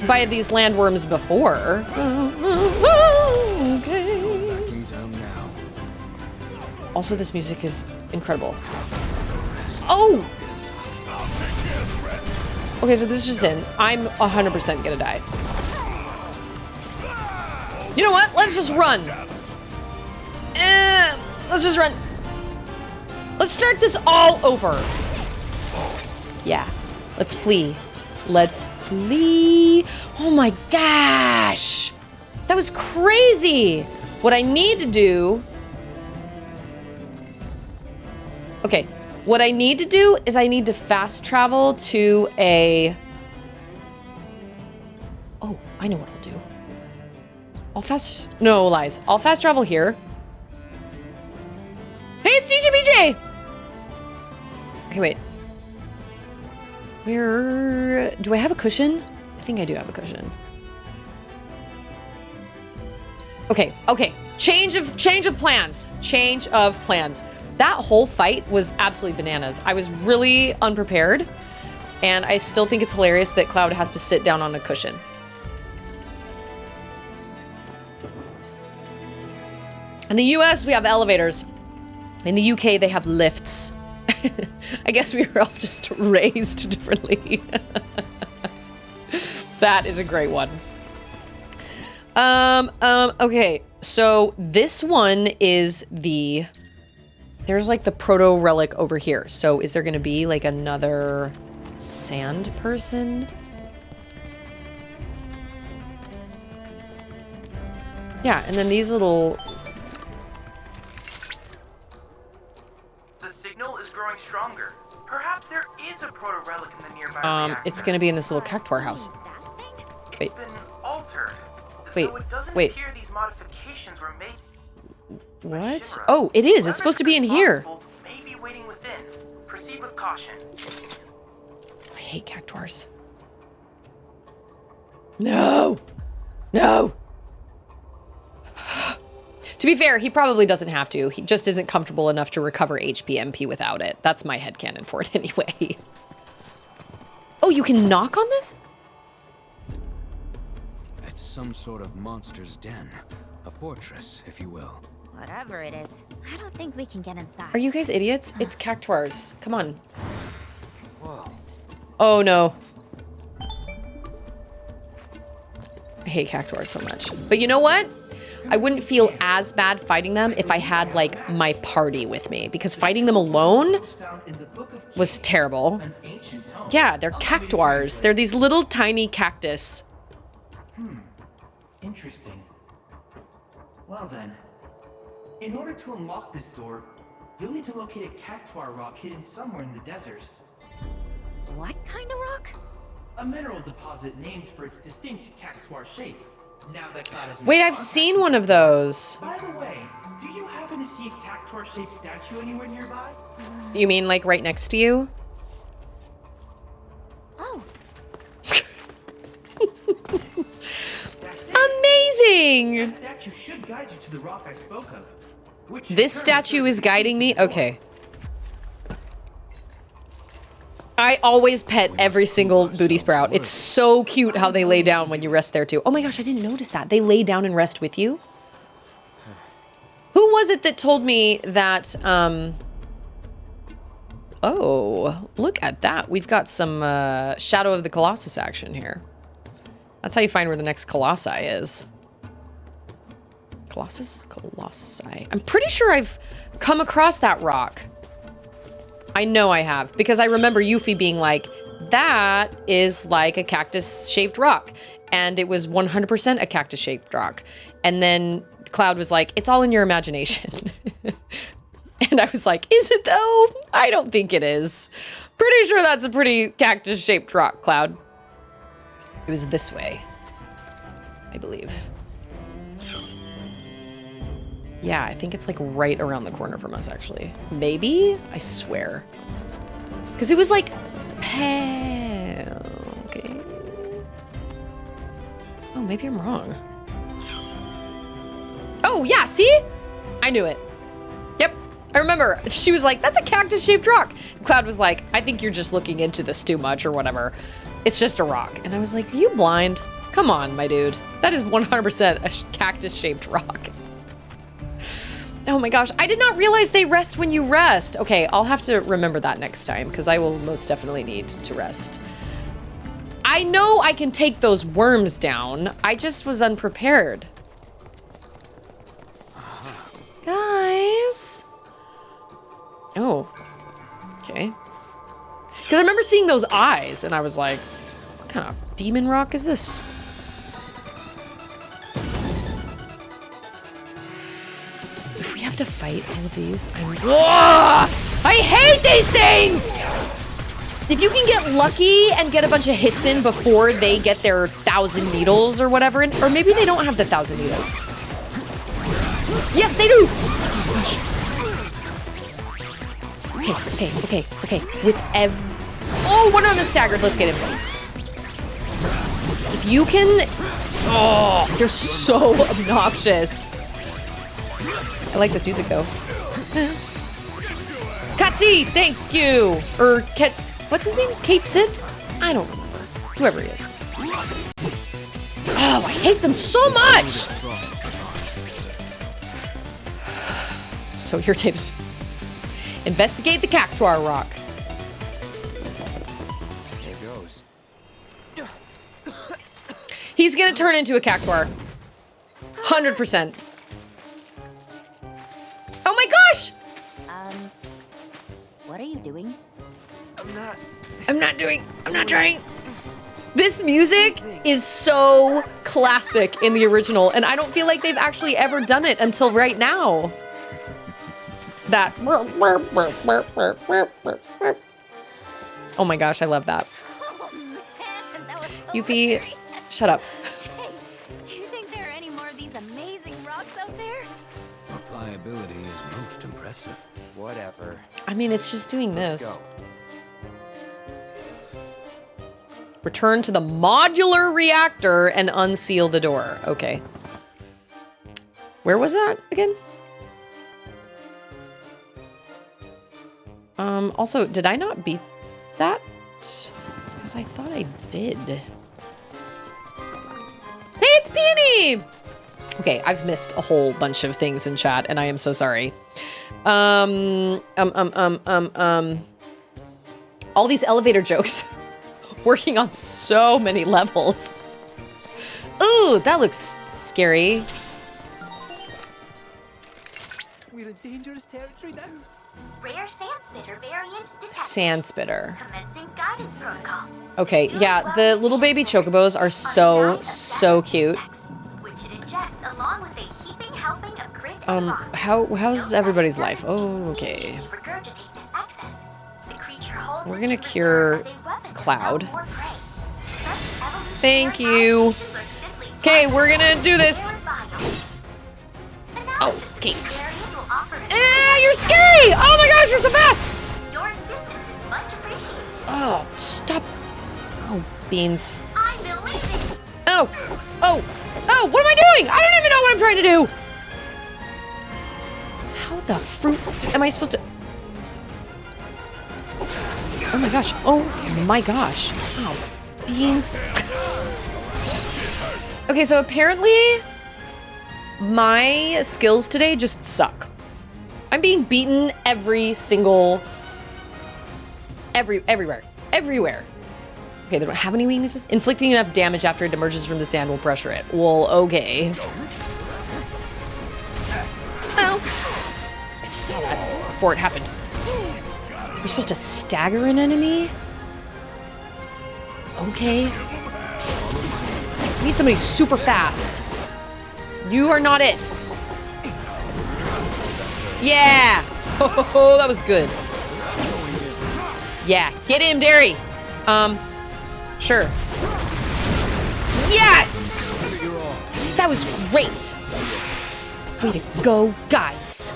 by these landworms before. Okay. Also, this music is incredible. Oh! Okay, so this just in. I'm 100% gonna die. You know what? Let's just run. Let's just run. Let's start this all over. Yeah. Let's flee. Let's flee. Oh my gosh. That was crazy. What I need to do... Okay. What I need to do is I need to fast travel to a... Oh, I know what I'll do. I'll fast... No, lies. I'll fast travel here. Hey, it's DJBJ! Okay, wait. Where... Do I have a cushion? I think I do have a cushion. Okay, okay. Change of plans. Change of plans. That whole fight was absolutely bananas. I was really unprepared, and I still think it's hilarious that Cloud has to sit down on a cushion. In the US, we have elevators. In the UK, they have lifts. I guess we were all just raised differently. That is a great one. Okay, so this one is the... There's like the proto relic over here. So is there gonna be like another sand person? Yeah, and then these little... The signal is growing stronger. Perhaps there is a proto relic in the nearby reactor. It's gonna be in this little cactuar house. Wait. It's been altered. Wait, Though it doesn't wait. appear these modifications were made. What? Oh, it is. It's supposed to be in here. Maybe waiting within. Proceed with caution. I hate cactuars. No! No! To be fair, he probably doesn't have to. He just isn't comfortable enough to recover HP MP without it. That's my headcanon for it anyway. Oh, you can knock on this? It's some sort of monster's den. A fortress, if you will. Whatever it is, I don't think we can get inside. Are you guys idiots? It's cactuars. Come on. Whoa. Oh, no. I hate cactuars so much. But you know what? I wouldn't feel as bad fighting them if I had, like, my party with me. Because fighting them alone was terrible. Yeah, they're cactuars. They're these little tiny cactus. Interesting. Well then, in order to unlock this door, you'll need to locate a cactuar rock hidden somewhere in the desert. What kind of rock? A mineral deposit named for its distinct cactuar shape. Now that Cloud has Wait, I've seen one of those. By the way, do you happen to see a cactuar-shaped statue anywhere nearby? You mean like right next to you? Oh, That's it. Amazing! That statue should guide you to the rock I spoke of. Which in This turn statue serves is as the key guiding to me? the door. Okay. I always pet every single booty sprout. It's so cute how they lay down when you rest there too. Oh my gosh, I didn't notice that. They lay down and rest with you? Who was it that told me that, Oh, look at that. We've got some, Shadow of the Colossus action here. That's how you find where the next Colossi is. Colossus? Colossi. I'm pretty sure I've come across that rock. I know I have, because I remember Yuffie being like, that is like a cactus-shaped rock. And it was 100% a cactus-shaped rock. And then Cloud was like, it's all in your imagination. And I was like, is it though? I don't think it is. Pretty sure that's a pretty cactus-shaped rock, Cloud. It was this way, I believe. Yeah, I think it's like right around the corner from us, actually. Maybe? I swear. Because it was like, okay. Oh, maybe I'm wrong. Oh, yeah, see? I knew it. Yep, I remember. She was like, that's a cactus-shaped rock. Cloud was like, I think you're just looking into this too much or whatever. It's just a rock. And I was like, are you blind? Come on, my dude. That is 100% a cactus-shaped rock. Oh my gosh, I did not realize they rest when you rest. Okay, I'll have to remember that next time because I will most definitely need to rest. I know I can take those worms down. I just was unprepared. Guys. Oh, okay. Because I remember seeing those eyes and I was like, what kind of demon rock is this? If we have to fight all of these, I hate these things! If you can get lucky and get a bunch of hits in before they get their 1,000 needles or whatever, or maybe they don't have the 1,000 needles. Yes, they do! Oh okay. With oh, one of them is staggered. Let's get him. If you can... Oh, they're so obnoxious. I like this music though. Katsi, thank you. Or what's his name? Kate Sith? I don't remember. Whoever he is. Oh, I hate them so much. So irritated. Investigate the cactuar rock. Here goes. He's gonna turn into a cactuar. 100%. Oh my gosh! What are you doing? I'm not trying. This music is so classic in the original, and I don't feel like they've actually ever done it until right now. That. Oh my gosh, I love that. Oh man, that was so Yuffie, scary. shut up. Hey, do you think there are any more of these amazing rocks out there? Pliability is most impressive. Whatever. I mean, it's just doing Let's this. go. Return to the modular reactor and unseal the door. Okay. Where was that again? Also, did I not beat that? Because I thought I did. Hey, it's Peony! Okay, I've missed a whole bunch of things in chat, and I am so sorry. All these elevator jokes. Working on so many levels. Ooh, that looks scary. We're in dangerous territory now. Rare Sandspitter variant detected. Sandspitter. Commencing guidance protocol. Okay, yeah, the little baby chocobos are so cute. Which it ingests along with a heaping helping of grit and rock. How's everybody's life? Oh, okay. Regurgitate this excess. The creature holds We're it gonna in cure reserve as a weapon to Cloud. mount more prey. Such evolutionary Thank you. adaptations are simply Okay, we're gonna do this. Oh, okay. Ah, you're scary! Oh my gosh, you're so fast! Your assistance is much appreciated. Oh, stop. Oh, beans. I believe it. Oh, what am I doing? I don't even know what I'm trying to do. How the fruit am I supposed to? Oh my gosh. Oh my gosh. Oh, beans. Okay, so apparently my skills today just suck. I'm being beaten everywhere. Okay, they don't have any weaknesses. Inflicting enough damage after it emerges from the sand will pressure it. Well, okay. Oh. I saw that before it happened. You're supposed to stagger an enemy? Okay. I need somebody super fast. You are not it. Yeah. Oh, that was good. Yeah, get him, Derry. Sure. Yes! That was great. Way to go, guys.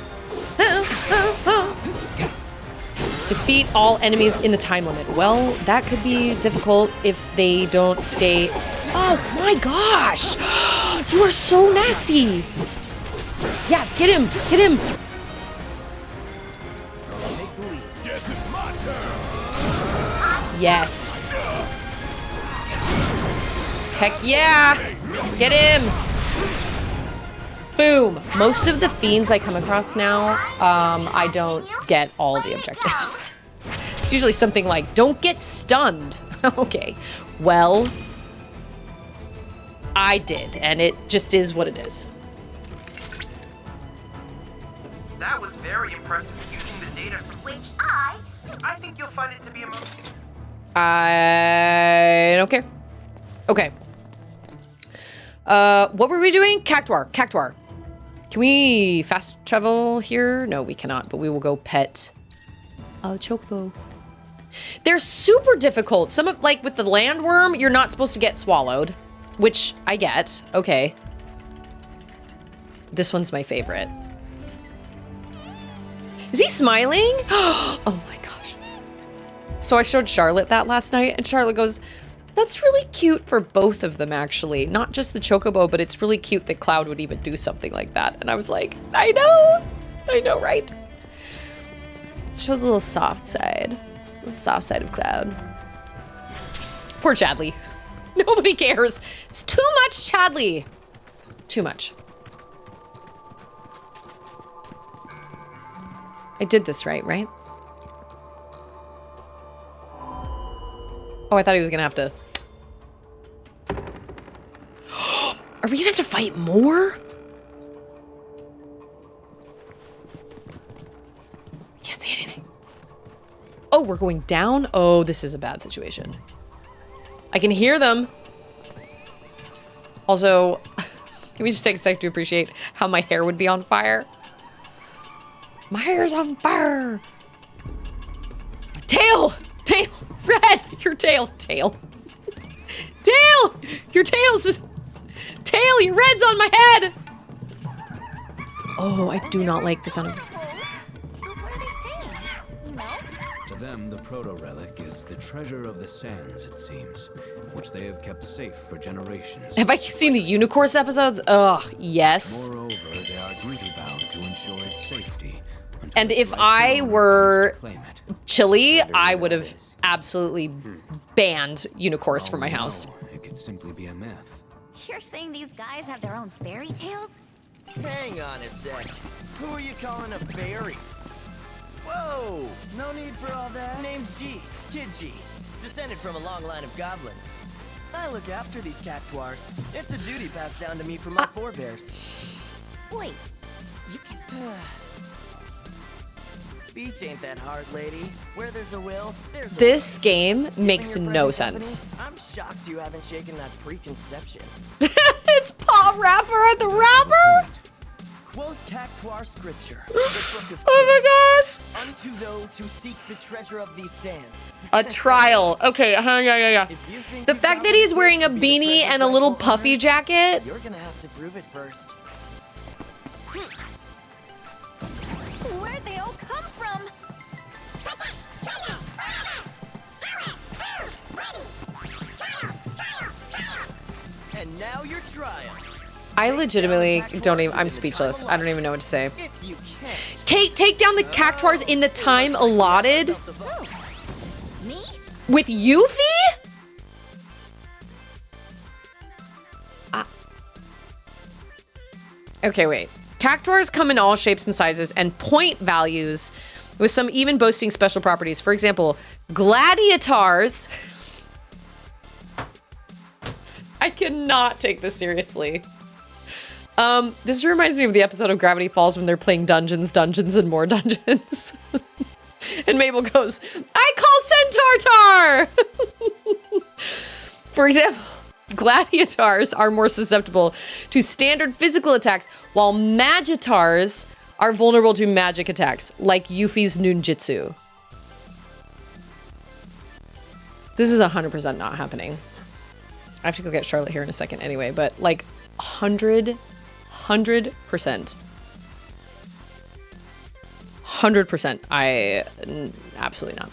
Defeat all enemies in the time limit. Well, that could be difficult if they don't stay... Oh my gosh! You are so nasty! Yeah, get him! Get him! Yes. Heck yeah! Get him! Boom! Most of the fiends I come across now, I don't get all the objectives. It's usually something like, don't get stunned. Okay, well, I did, and it just is what it is. That was very impressive using the data. Which I think you'll find it to be a movie. I don't care. Okay. What were we doing? Cactuar. Cactuar. Can we fast travel here? No, we cannot, but we will go pet a chocobo. They're super difficult. Some of, like with the landworm, you're not supposed to get swallowed, which I get. Okay. This one's my favorite. Is he smiling? Oh my gosh. So I showed Charlotte that last night, and Charlotte goes, that's really cute for both of them, actually. Not just the chocobo, but it's really cute that Cloud would even do something like that. And I was like, I know, right? Shows a little soft side. The soft side of Cloud. Poor Chadley. Nobody cares. It's too much, Chadley. Too much. I did this right? Oh, I thought he was gonna have to... Are we gonna have to fight more? Can't see anything. Oh, we're going down? Oh, this is a bad situation. I can hear them. Also, can we just take a sec to appreciate how my hair would be on fire? My hair's on fire. Tail! Tail! Red! Your tail! Tail! Tail! Your tail's... Tail, your red's on my head! Oh, I do not like the sound of this. What are they saying? You know? To them, the proto-relic is the treasure of the sands, it seems, which they have kept safe for generations. Have I seen the Unicorse episodes? Ugh, yes. Moreover, they are duty-bound to ensure its safety. And if I were Chile, I would have absolutely banned Unicorse from my house. It could simply be a myth. You're saying these guys have their own fairy tales? Hang on a sec. Who are you calling a fairy? Whoa! No need for all that. Name's G. Kid G. Descended from a long line of goblins. I look after these cactuars. It's a duty passed down to me from my forebears. Wait, you can... Speech ain't that hard, lady. Where there's a will, there's a This game Given makes your no present sense. company, I'm shocked you haven't shaken that preconception. It's Paw Rapper at the rapper? Quote Cactuar scripture. The book of Oh Kings. my gosh. Unto those who seek the treasure of these sands. A trial. Okay, yeah. If you think The you fact found that he's the wearing a source to be the beanie treasure's and a little rightful puffy owner, jacket. You're gonna have to prove it first. Where'd they all come from? And now your trial. I legitimately don't even, I'm speechless. I don't even know what to say. If you can. Kate, take down the cactuars in the time allotted Me? with Yuffie? Okay, wait. Cactuars come in all shapes and sizes and point values with some even boasting special properties. For example, gladiators. I cannot take this seriously. This reminds me of the episode of Gravity Falls when they're playing Dungeons, and more Dungeons. And Mabel goes, I call Centaur Tar! For example, gladiators are more susceptible to standard physical attacks, while magitars are vulnerable to magic attacks, like Yuffie's ninjutsu. This is 100% not happening. I have to go get Charlotte here in a second anyway, but like 100% 100%. 100%. Absolutely not.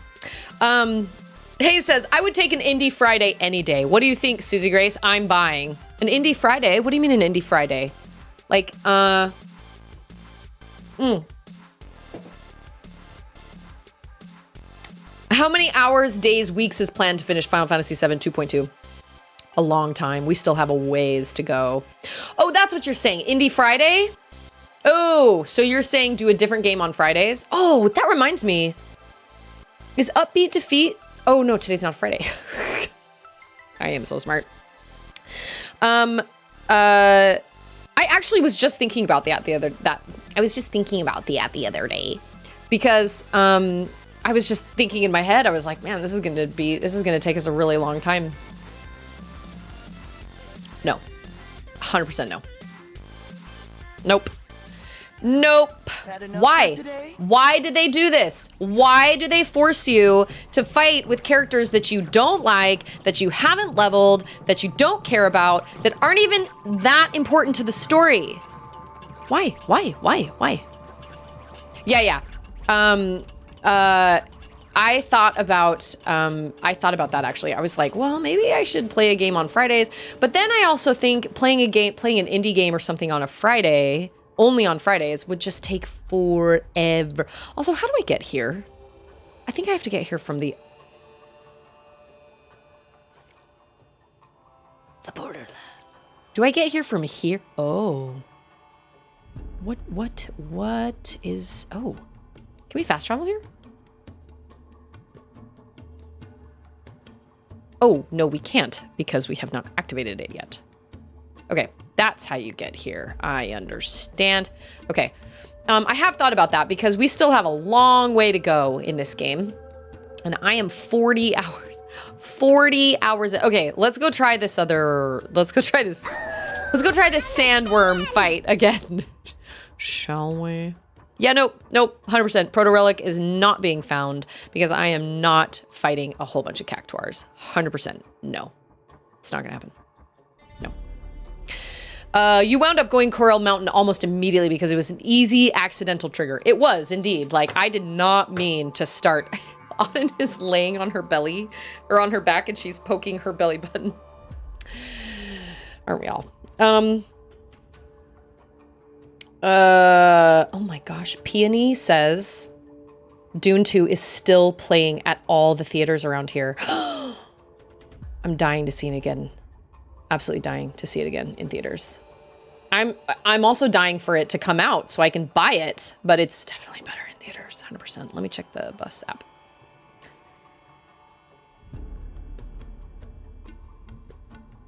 Hayes says, I would take an Indie Friday any day. What do you think, Susie Grace? I'm buying. An Indie Friday? What do you mean an Indie Friday? Like, How many hours, days, weeks is planned to finish Final Fantasy VII 2.2? A long time. We still have a ways to go. Oh, that's what you're saying. Indie Friday? Oh, so you're saying do a different game on Fridays? Oh, that reminds me. Is Upbeat Defeat? Oh no, today's not Friday. I am so smart. I actually was just thinking about the other day because I was just thinking in my head, I was like, man, this is gonna take us a really long time. No. 100% no. Nope. Nope. Why? Why did they do this? Why do they force you to fight with characters that you don't like, that you haven't leveled, that you don't care about, that aren't even that important to the story? Why? Yeah. I thought about that actually. I was like, well, maybe I should play a game on Fridays. But then I also think playing an indie game or something on a Friday, only on Fridays, would just take forever. Also, how do I get here? I think I have to get here from the borderland. Do I get here from here? Oh. What is, oh. Can we fast travel here? Oh, no, we can't because we have not activated it yet. Okay, that's how you get here. I understand. Okay, I have thought about that because we still have a long way to go in this game. And I am 40 hours. 40 hours. Okay, let's go try this sandworm fight again. Shall we? Yeah, nope, 100%. Proto-Relic is not being found because I am not fighting a whole bunch of Cactuars. 100%, no. It's not gonna happen. No. You wound up going Corel Mountain almost immediately because it was an easy accidental trigger. It was, indeed. Like, I did not mean to start. Autumn is laying on her belly, or on her back, and she's poking her belly button. Aren't we all? Oh my gosh. Peony says Dune 2 is still playing at all the theaters around here. I'm dying to see it again. Absolutely dying to see it again in theaters. I'm also dying for it to come out so I can buy it, but it's definitely better in theaters, 100%. Let me check the bus app.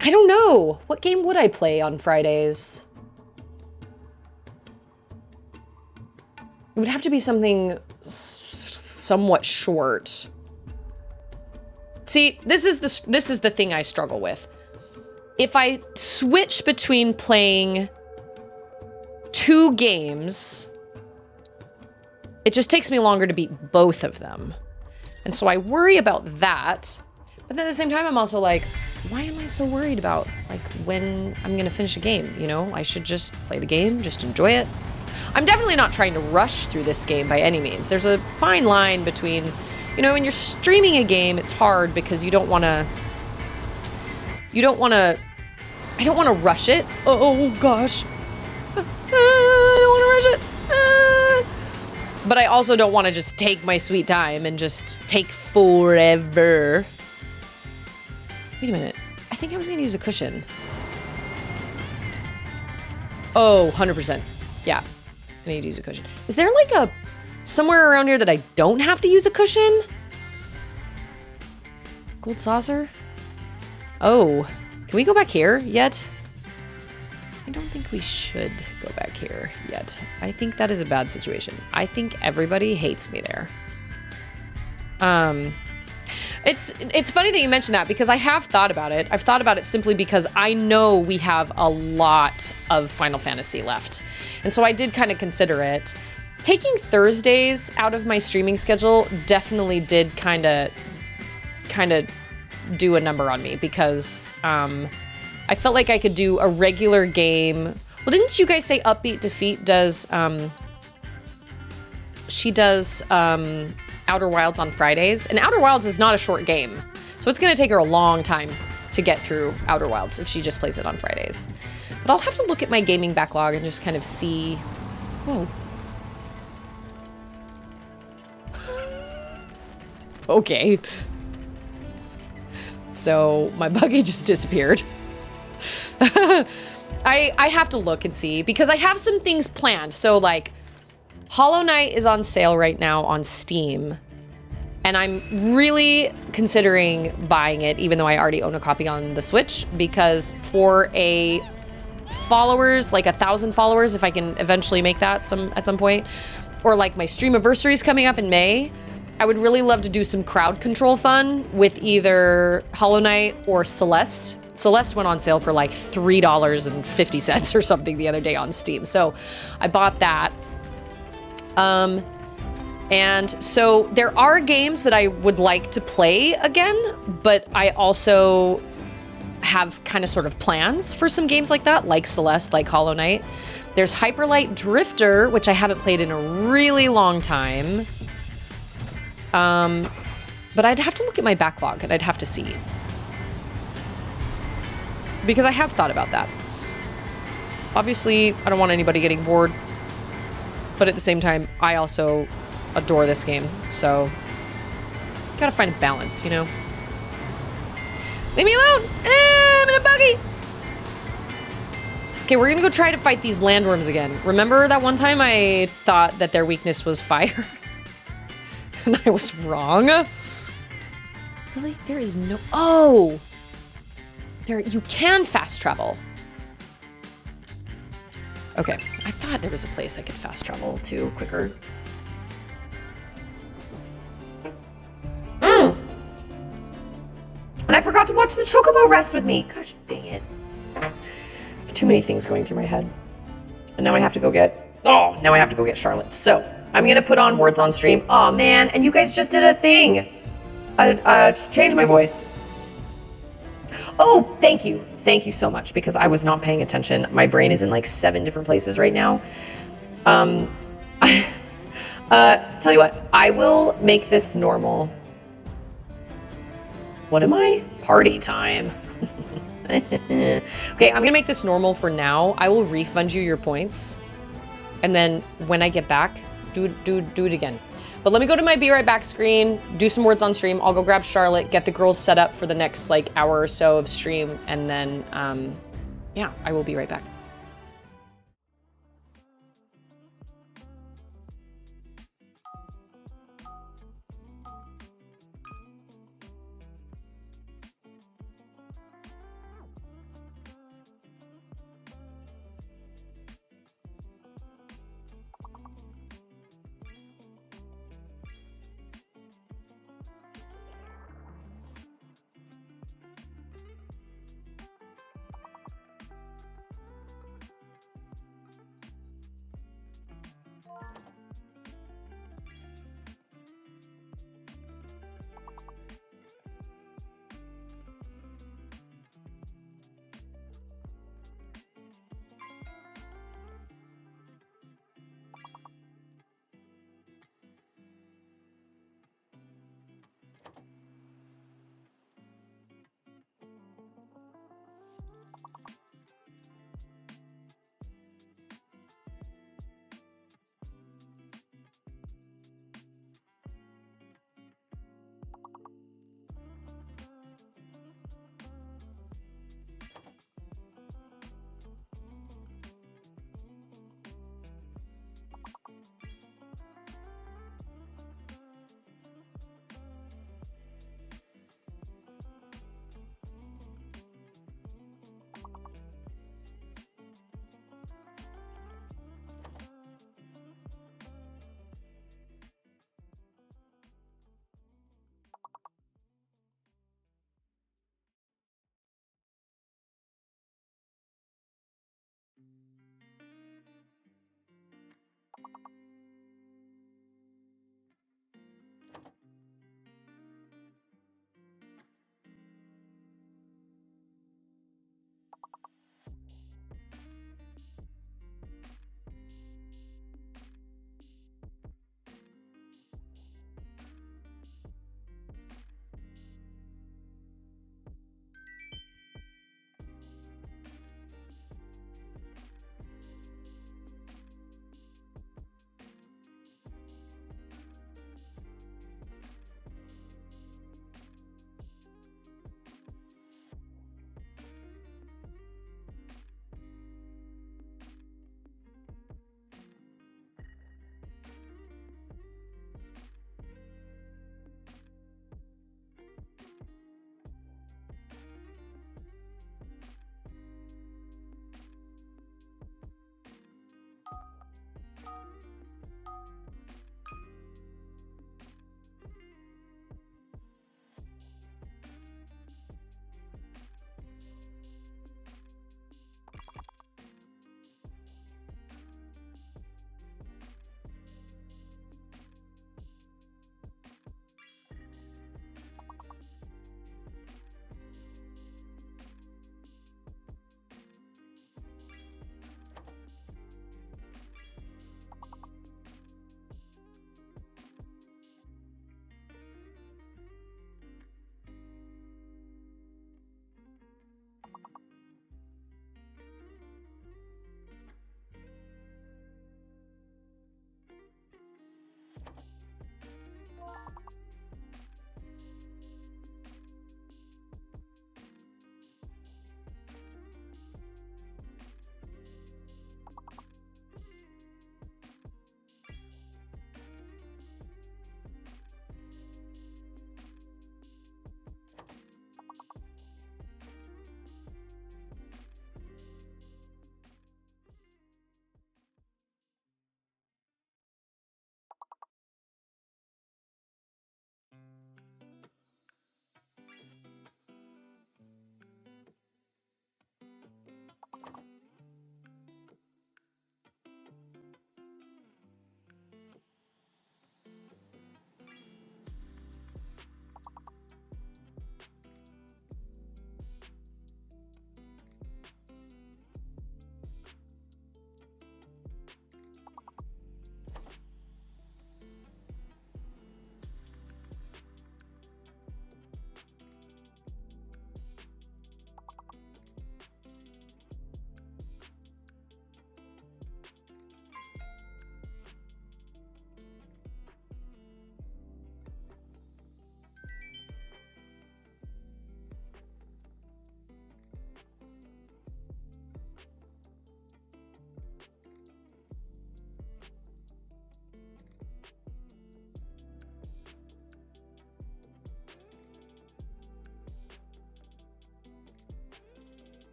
I don't know. What game would I play on Fridays? It would have to be something somewhat short. See, this is the thing I struggle with. If I switch between playing 2 games, it just takes me longer to beat both of them. And so I worry about that. But then at the same time, I'm also like, why am I so worried about like when I'm gonna finish a game? You know, I should just play the game, just enjoy it. I'm definitely not trying to rush through this game by any means. There's a fine line between, you know, when you're streaming a game, it's hard because I don't want to rush it. Oh gosh. I don't want to rush it. But I also don't want to just take my sweet time and just take forever. Wait a minute. I think I was going to use a cushion. Oh, 100%. Yeah. I need to use a cushion. Is there like somewhere around here that I don't have to use a cushion? Gold saucer? Oh, can we go back here yet? I don't think we should go back here yet. I think that is a bad situation. I think everybody hates me there. It's funny that you mentioned that because I have thought about it. I've thought about it simply because I know we have a lot of Final Fantasy left. And so I did kind of consider it. Taking Thursdays out of my streaming schedule definitely did kind of do a number on me because I felt like I could do a regular game. Well, didn't you guys say Upbeat Defeat does, she does Outer Wilds on Fridays? And Outer Wilds is not a short game. So it's going to take her a long time to get through Outer Wilds if she just plays it on Fridays. But I'll have to look at my gaming backlog and just kind of see... Whoa. Okay. So my buggy just disappeared. I have to look and see because I have some things planned. So like Hollow Knight is on sale right now on Steam. And I'm really considering buying it, even though I already own a copy on the Switch, because for a followers, like 1,000 followers, if I can eventually make that at some point, or like my stream anniversary is coming up in May, I would really love to do some crowd control fun with either Hollow Knight or Celeste. Celeste went on sale for like $3.50 or something the other day on Steam. So I bought that. And so there are games that I would like to play again, but I also have kind of sort of plans for some games like that, like Celeste, like Hollow Knight. There's Hyperlight Drifter, which I haven't played in a really long time. But I'd have to look at my backlog and I'd have to see. Because I have thought about that. Obviously, I don't want anybody getting bored. But at the same time, I also adore this game. So, gotta find a balance, you know? Leave me alone! I'm in a buggy! Okay, we're gonna go try to fight these landworms again. Remember that one time I thought that their weakness was fire? And I was wrong. Really? There is no... Oh! There, you can fast travel. Okay, I thought there was a place I could fast travel to quicker. And I forgot to watch the Chocobo rest with me. Gosh dang it. I have too many things going through my head. And now I have to go get... Oh, now I have to go get Charlotte. So, I'm gonna put on words on stream. Oh man, and you guys just did a thing. Change my voice. Oh, thank you. Thank you so much, because I was not paying attention. My brain is in like 7 different places right now. Tell you what, I will make this normal. What am I? Party time. Okay, I'm gonna make this normal for now. I will refund you your points. And then when I get back, do it again. But let me go to my be right back screen, do some words on stream. I'll go grab Charlotte, get the girls set up for the next like hour or so of stream. And then, yeah, I will be right back.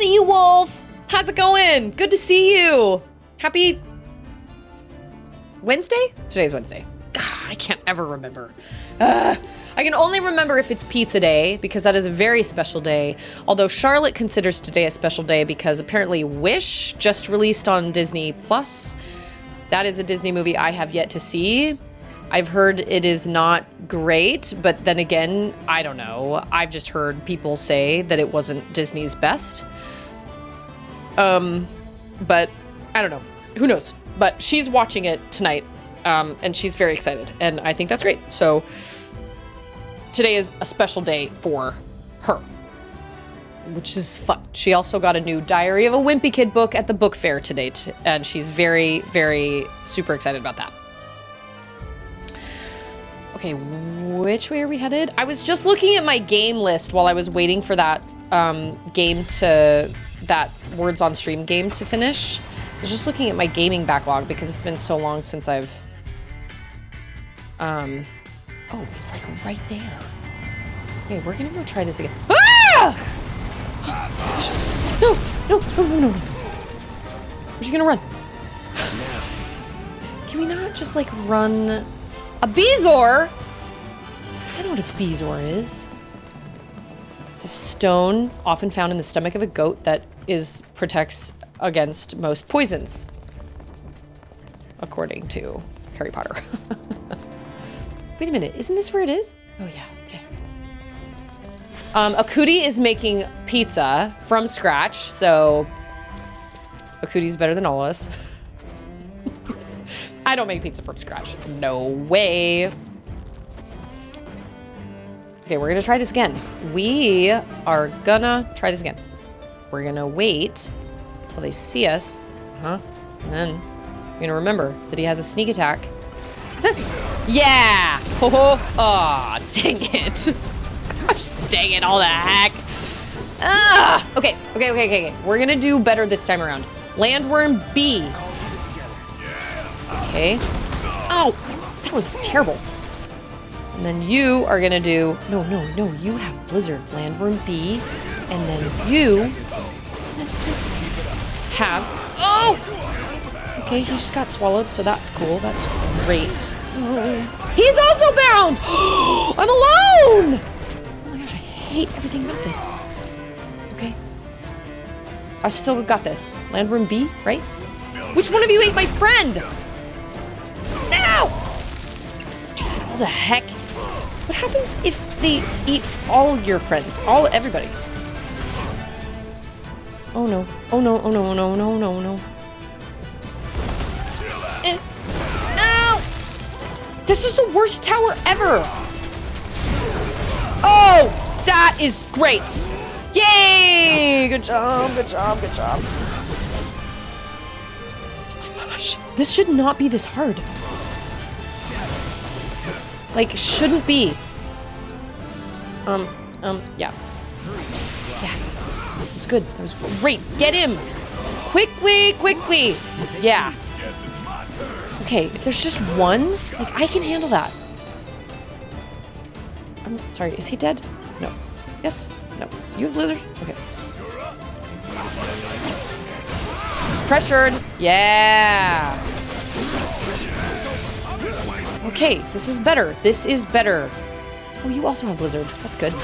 see you, Wolf. How's it going? Good to see you. Happy Wednesday? Today's Wednesday. God, I can't ever remember. I can only remember if it's pizza day because that is a very special day. Although Charlotte considers today a special day because apparently Wish just released on Disney Plus. That is a Disney movie I have yet to see. I've heard it is not great, but then again, I don't know. I've just heard people say that it wasn't Disney's best. But I don't know. Who knows? But she's watching it tonight, and she's very excited, and I think that's great. So today is a special day for her, which is fun. She also got a new Diary of a Wimpy Kid book at the book fair today, and she's very, very super excited about that. Okay, which way are we headed? I was just looking at my game list while I was waiting for that that Words on Stream game to finish. I was just looking at my gaming backlog because it's been so long since I've... Oh, it's like right there. Okay, we're gonna go try this again. Ah! No. Where's she gonna run? Can we not just like run... A Bezoar? I know what a Bezoar is. It's a stone often found in the stomach of a goat that protects against most poisons, according to Harry Potter. Wait a minute, isn't this where it is? Oh yeah, okay. Akuti is making pizza from scratch, so Akuti's better than all of us. I don't make pizza from scratch. No way. Okay, we're gonna try this again. We are gonna try this again. We're gonna wait till they see us. And then we're gonna remember that he has a sneak attack. Yeah! Oh, dang it. Gosh, dang it, all the heck. Okay. We're gonna do better this time around. Landworm B. Okay. Oh, that was terrible. And then you are gonna do, no, you have Blizzard, Landworm B, and then you have, oh! Okay, he just got swallowed, so that's cool, that's great. Oh. He's also bound! I'm alone! Oh my gosh, I hate everything about this. Okay. I've still got this. Landworm B, right? Which one of you ate my friend? No! What the heck? What happens if they eat all your friends? Everybody. Oh no. Oh no. Ow! This is the worst tower ever! Oh! That is great! Yay! Good job. Gosh, this should not be this hard. Like, shouldn't be. Yeah. It was good. That was great. Get him! Quickly! Yeah. Okay, if there's just one, like, I can handle that. I'm sorry, is he dead? No. Yes? No. You have Blizzard? Okay. He's pressured. Yeah. Okay, this is better. Oh, you also have Blizzard. That's good.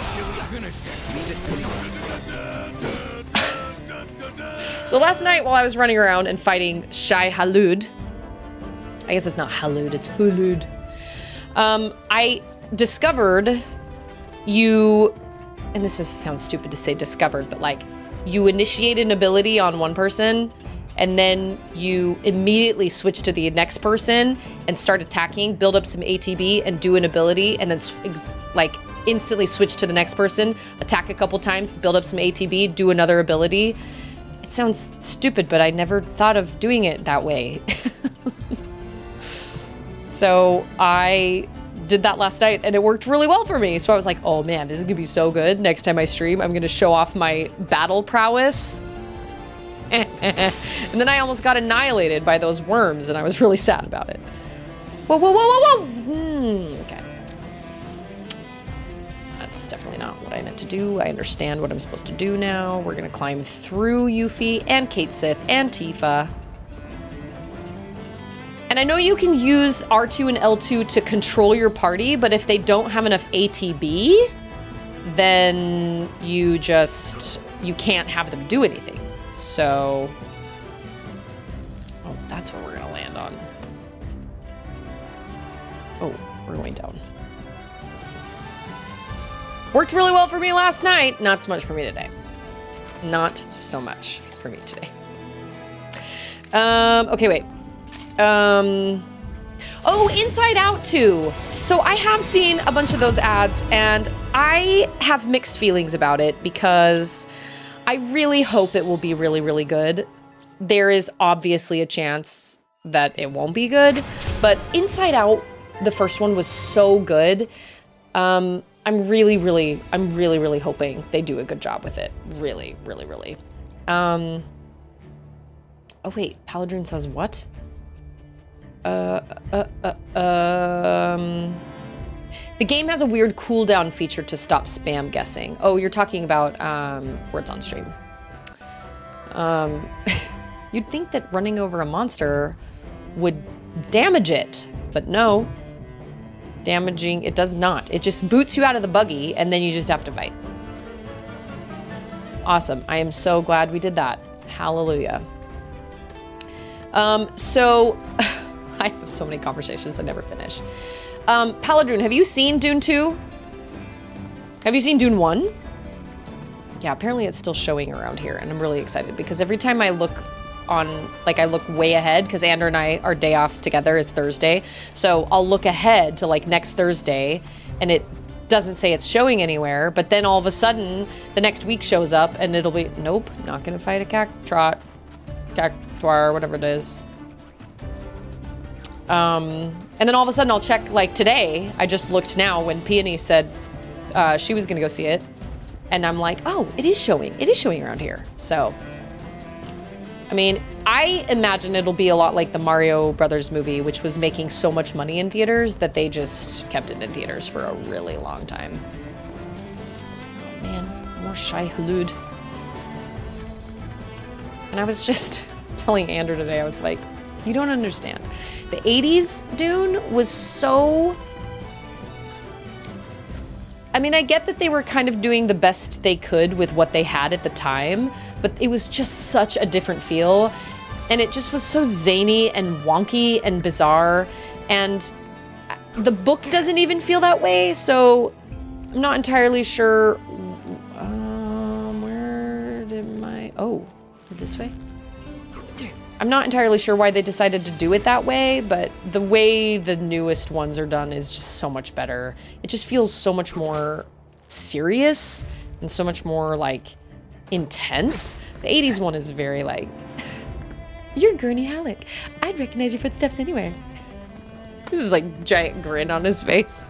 So last night while I was running around and fighting SHAI-HULUD, I guess it's not Halud, it's Hulud. I discovered you, and this sounds stupid to say discovered, but like you initiate an ability on one person and then you immediately switch to the next person and start attacking, build up some ATB and do an ability, and then like instantly switch to the next person, attack a couple times, build up some ATB, do another ability. It sounds stupid, but I never thought of doing it that way. So I did that last night and it worked really well for me. So I was like, oh man, this is gonna be so good. Next time I stream, I'm gonna show off my battle prowess. And then I almost got annihilated by those worms and I was really sad about it. Whoa. Okay. That's definitely not what I meant to do. I understand what I'm supposed to do now. We're gonna climb through Yuffie and Kate Sith and Tifa. And I know you can use R2 and L2 to control your party, but if they don't have enough ATB, then you can't have them do anything. So, oh, that's what we're gonna land on. Oh, we're going down. Worked really well for me last night. Not so much for me today. Not so much for me today. Okay, wait. Oh, Inside Out 2. So I have seen a bunch of those ads and I have mixed feelings about it because I really hope it will be really, really good. There is obviously a chance that it won't be good, but Inside Out, the first one, was so good. I'm really, really hoping they do a good job with it. Really. Oh wait, Paladrin says what? The game has a weird cooldown feature to stop spam guessing. Oh, you're talking about words on stream. You'd think that running over a monster would damage it, but no. Damaging, it does not. It just boots you out of the buggy and then you just have to fight. Awesome. I am so glad we did that. Hallelujah. So I have so many conversations I never finish. Paladrin, have you seen Dune 2? Have you seen Dune 1? Yeah, apparently it's still showing around here and I'm really excited because every time I look on, like I look way ahead because Andrew and I, our day off together is Thursday. So I'll look ahead to like next Thursday and it doesn't say it's showing anywhere, but then all of a sudden the next week shows up and it'll be, nope, not gonna fight a cactuar, whatever it is. And then all of a sudden I'll check like today, I just looked now when Peony said she was gonna go see it. And I'm like, oh, it is showing around here. So, I mean, I imagine it'll be a lot like the Mario Brothers movie, which was making so much money in theaters that they just kept it in theaters for a really long time. Oh, man, more SHAI-HULUD. And I was just telling Andrew today, I was like, you don't understand. The 80s Dune was so... I mean, I get that they were kind of doing the best they could with what they had at the time, but it was just such a different feel. And it just was so zany and wonky and bizarre. And the book doesn't even feel that way, so I'm not entirely sure. Where did my... Oh, this way? I'm not entirely sure why they decided to do it that way, but the way the newest ones are done is just so much better. It just feels so much more serious and so much more, like, intense. The 80s one is very, like, you're Gurney Halleck. I'd recognize your footsteps anywhere. This is, like, giant grin on his face.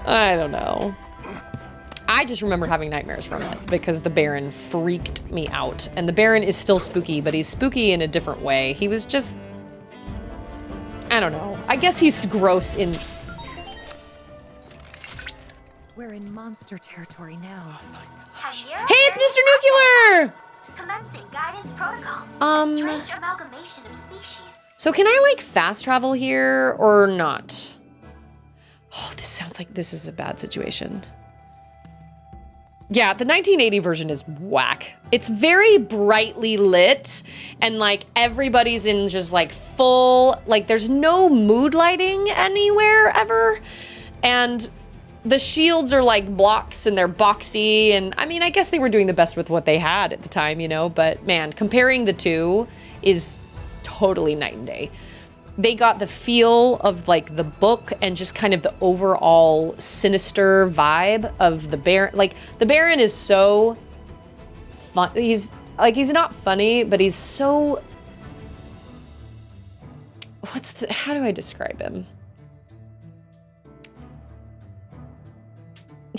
I don't know. I just remember having nightmares from it because the Baron freaked me out. And the Baron is still spooky, but he's spooky in a different way. He was just... I don't know. I guess he's gross in... We're in monster territory now. Hey, it's Mr. Nuclear! Commencing guidance protocol. A strange amalgamation of species. So can I, like, fast travel here or not? Oh, this sounds like this is a bad situation. Yeah, the 1980 version is whack. It's very brightly lit and like everybody's in just like full, like there's no mood lighting anywhere ever. And the shields are like blocks and they're boxy. And I mean, I guess they were doing the best with what they had at the time, you know, but man, comparing the two is totally night and day. They got the feel of like the book and just kind of the overall sinister vibe of the Baron. Like the Baron is so fun. He's not funny, but he's so, how do I describe him?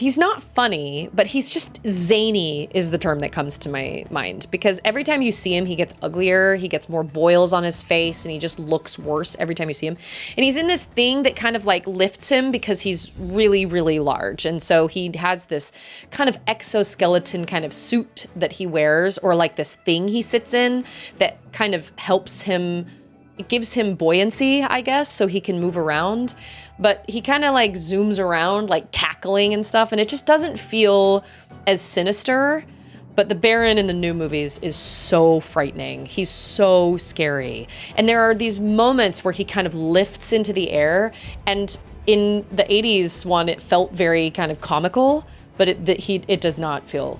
he's not funny, but he's just zany is the term that comes to my mind, because every time you see him, he gets uglier, he gets more boils on his face, and he just looks worse every time you see him. And he's in this thing that kind of like lifts him because he's really, really large. And so he has this kind of exoskeleton kind of suit that he wears, or like this thing he sits in that kind of helps him, it gives him buoyancy, I guess, so he can move around. But he kind of like zooms around like cackling and stuff, and it just doesn't feel as sinister. But the Baron in the new movies is so frightening. He's so scary. And there are these moments where he kind of lifts into the air, and in the 80s one, it felt very kind of comical, but it does not feel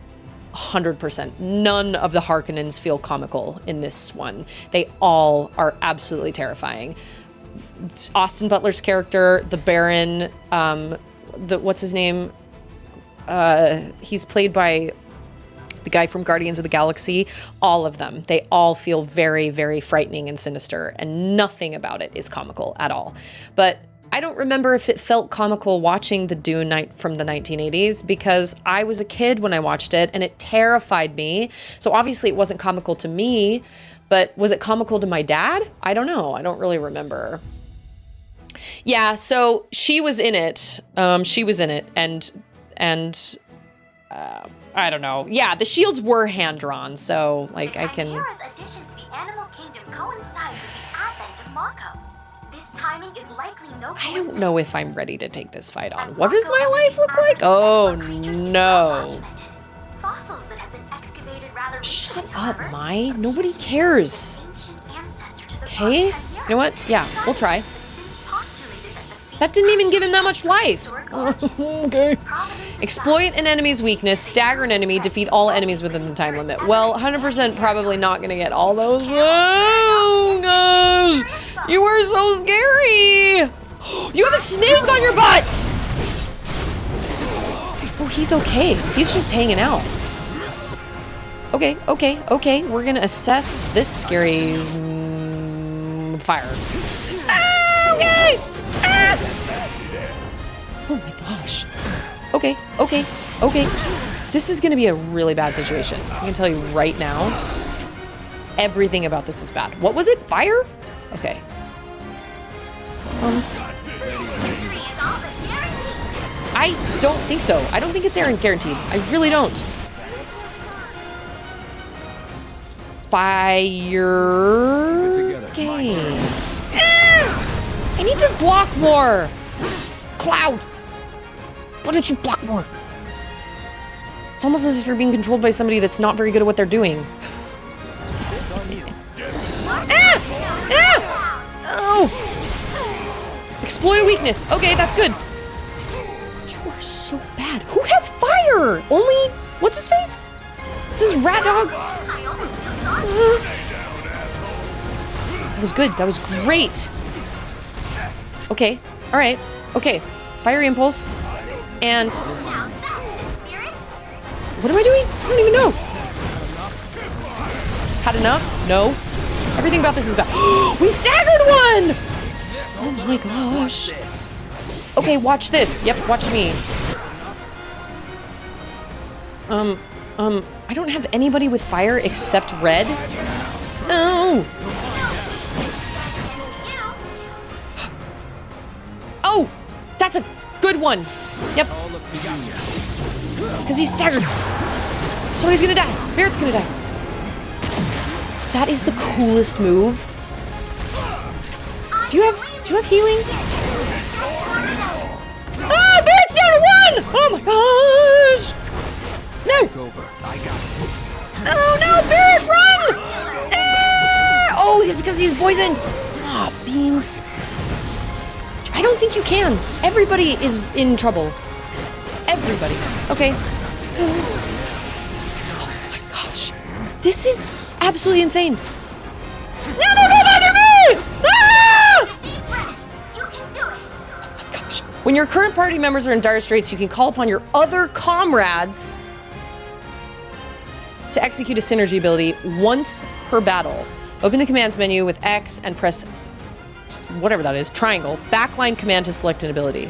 100%. None of the Harkonnens feel comical in this one. They all are absolutely terrifying. Austin Butler's character, the Baron, what's his name? He's played by the guy from Guardians of the Galaxy. All of them, they all feel very, very frightening and sinister, and nothing about it is comical at all. But I don't remember if it felt comical watching the Dune night from the 1980s, because I was a kid when I watched it and it terrified me. So obviously it wasn't comical to me, but was it comical to my dad? I don't know. I don't really remember. Yeah, so she was in it. And I don't know. Yeah, the shields were hand-drawn, so like I can... Amira's addition to the animal kingdom coincides with the advent of Mako. This timing is likely no I don't know if I'm ready to take this fight on. What does my life look like? Oh, no. Fossils that have been excavated rather Shut up, Mai. Nobody cares. Okay? You know what? Yeah, we'll try. That didn't even give him that much life. Okay. Exploit an enemy's weakness, stagger an enemy, defeat all enemies within the time limit. Well, 100% probably not gonna get all those. Oh, gosh. You are so scary. You have a snake on your butt. Oh, he's okay. He's just hanging out. Okay. We're gonna assess this scary fire. Okay. Oh my gosh. Okay. This is gonna be a really bad situation. I can tell you right now. Everything about this is bad. What was it? Fire? Okay. I don't think so. I don't think it's Aaron guaranteed. I really don't. Fire. Okay. I need to block more. Cloud. Why don't you block more? It's almost as if you're being controlled by somebody that's not very good at what they're doing. Oh! Exploit a weakness. Okay, that's good. You are so bad. Who has fire? Only... What's his face? What's his rat dog? That was good. That was great. Okay. All right. Okay. Fire impulse. And... What am I doing? I don't even know. Had enough? No. Everything about this is bad. We staggered one! Oh my gosh. Okay, watch this. Yep, watch me. I don't have anybody with fire except red. No! Oh! That's a good one. Yep. Because he's staggered. Somebody's gonna die. Barrett's gonna die. That is the coolest move. Do you have healing? Oh, Barrett's down to one! Oh my gosh! No! Oh no, Barrett, run! Oh, it's because he's poisoned. Ah, beans. I don't think you can. Everybody is in trouble. Everybody. Okay. Oh my gosh. This is absolutely insane. No, not under me! Ah! You can do it. Oh my gosh. When your current party members are in dire straits, you can call upon your other comrades to execute a synergy ability once per battle. Open the commands menu with X and press whatever that is, triangle, backline command to select an ability.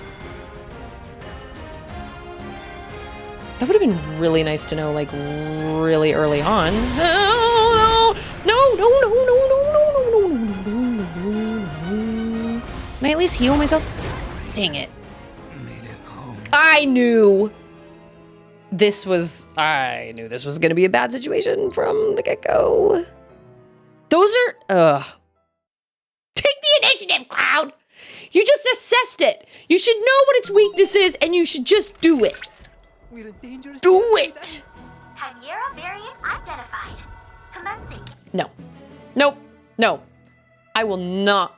That would have been really nice to know, like, really early on. No, no, no, no, no, no, no, no, no, no, no, no. Can I at least heal myself? Dang it. I knew this was gonna be a bad situation from the get-go. Those are, Take the initiative, Cloud! You just assessed it! You should know what its weakness is, and you should just do it! We're in dangerous Do territory it! Chimera variant identified. Commencing. No. Nope. No. I will not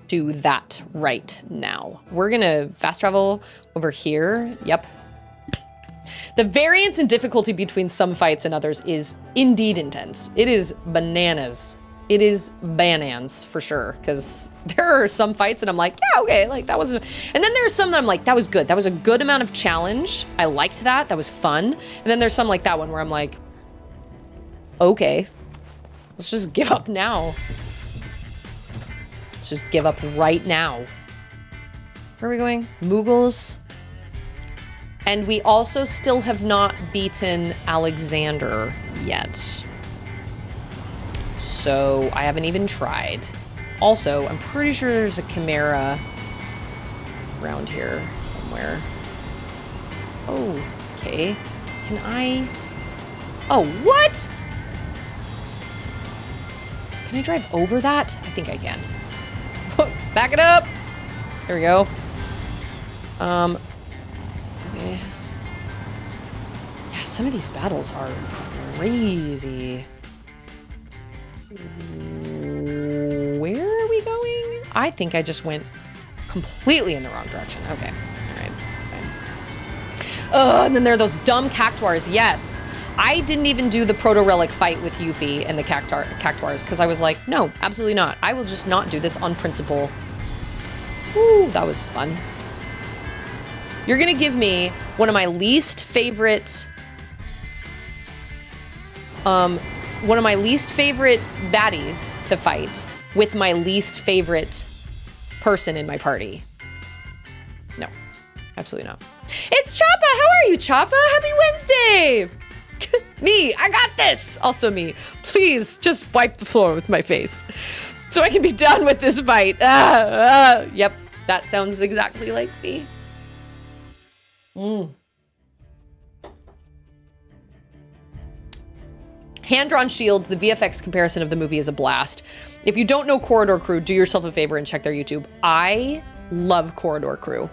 do that right now. We're gonna fast travel over here. Yep. The variance in difficulty between some fights and others is indeed intense. It is bananas. It is bananas for sure, because there are some fights and I'm like, yeah, okay, like that was, and then there's some that I'm like, that was good. That was a good amount of challenge. I liked that. That was fun. And then there's some like that one where I'm like, okay, let's just give up now. Let's just give up right now. Where are we going? Moogles. And we also still have not beaten Alexander yet. So I haven't even tried. Also, I'm pretty sure there's a Chimera around here somewhere. Oh, okay. Can I? Oh, what? Can I drive over that? I think I can. Back it up. There we go. Okay. Yeah, some of these battles are crazy. Where are we going? I think I just went completely in the wrong direction. Okay. All right. Fine. And then there are those dumb cactuars. Yes. I didn't even do the proto-relic fight with Yuffie and the cactuars because I was like, no, absolutely not. I will just not do this on principle. Ooh, that was fun. You're gonna give me one of my least favorite baddies to fight with my least favorite person in my party. No, absolutely not. It's Choppa! How are you, Choppa? Happy Wednesday! Me, I got this! Also me. Please, just wipe the floor with my face so I can be done with this fight. Yep, that sounds exactly like me. Hand-drawn shields, the VFX comparison of the movie is a blast. If you don't know Corridor Crew, do yourself a favor and check their YouTube. I love Corridor Crew.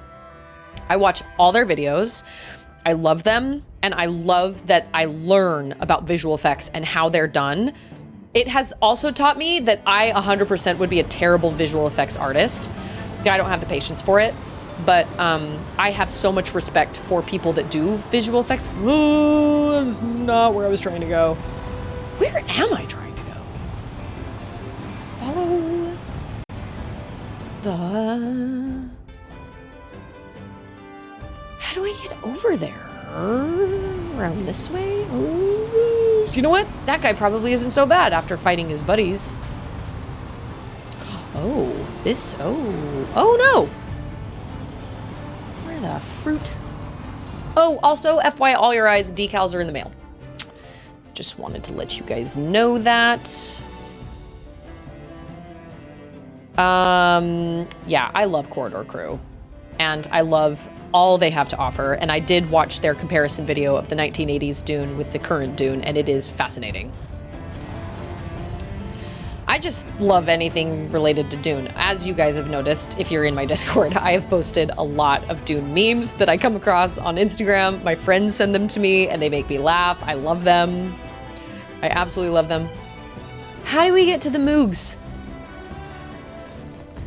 I watch all their videos. I love them, and I love that I learn about visual effects and how they're done. It has also taught me that I 100% would be a terrible visual effects artist. I don't have the patience for it, but I have so much respect for people that do visual effects. Oh, that is not where I was trying to go. Where am I trying to go? Follow the... How do I get over there? Around this way? Ooh. You know what? That guy probably isn't so bad after fighting his buddies. Oh, this... Oh no! Where the fruit? Oh, also, FYI, all your eyes, decals are in the mail. Just wanted to let you guys know that. Yeah, I love Corridor Crew. And I love all they have to offer. And I did watch their comparison video of the 1980s Dune with the current Dune, and it is fascinating. I just love anything related to Dune. As you guys have noticed, if you're in my Discord, I have posted a lot of Dune memes that I come across on Instagram. My friends send them to me and they make me laugh. I love them. I absolutely love them. How do we get to the Moogs?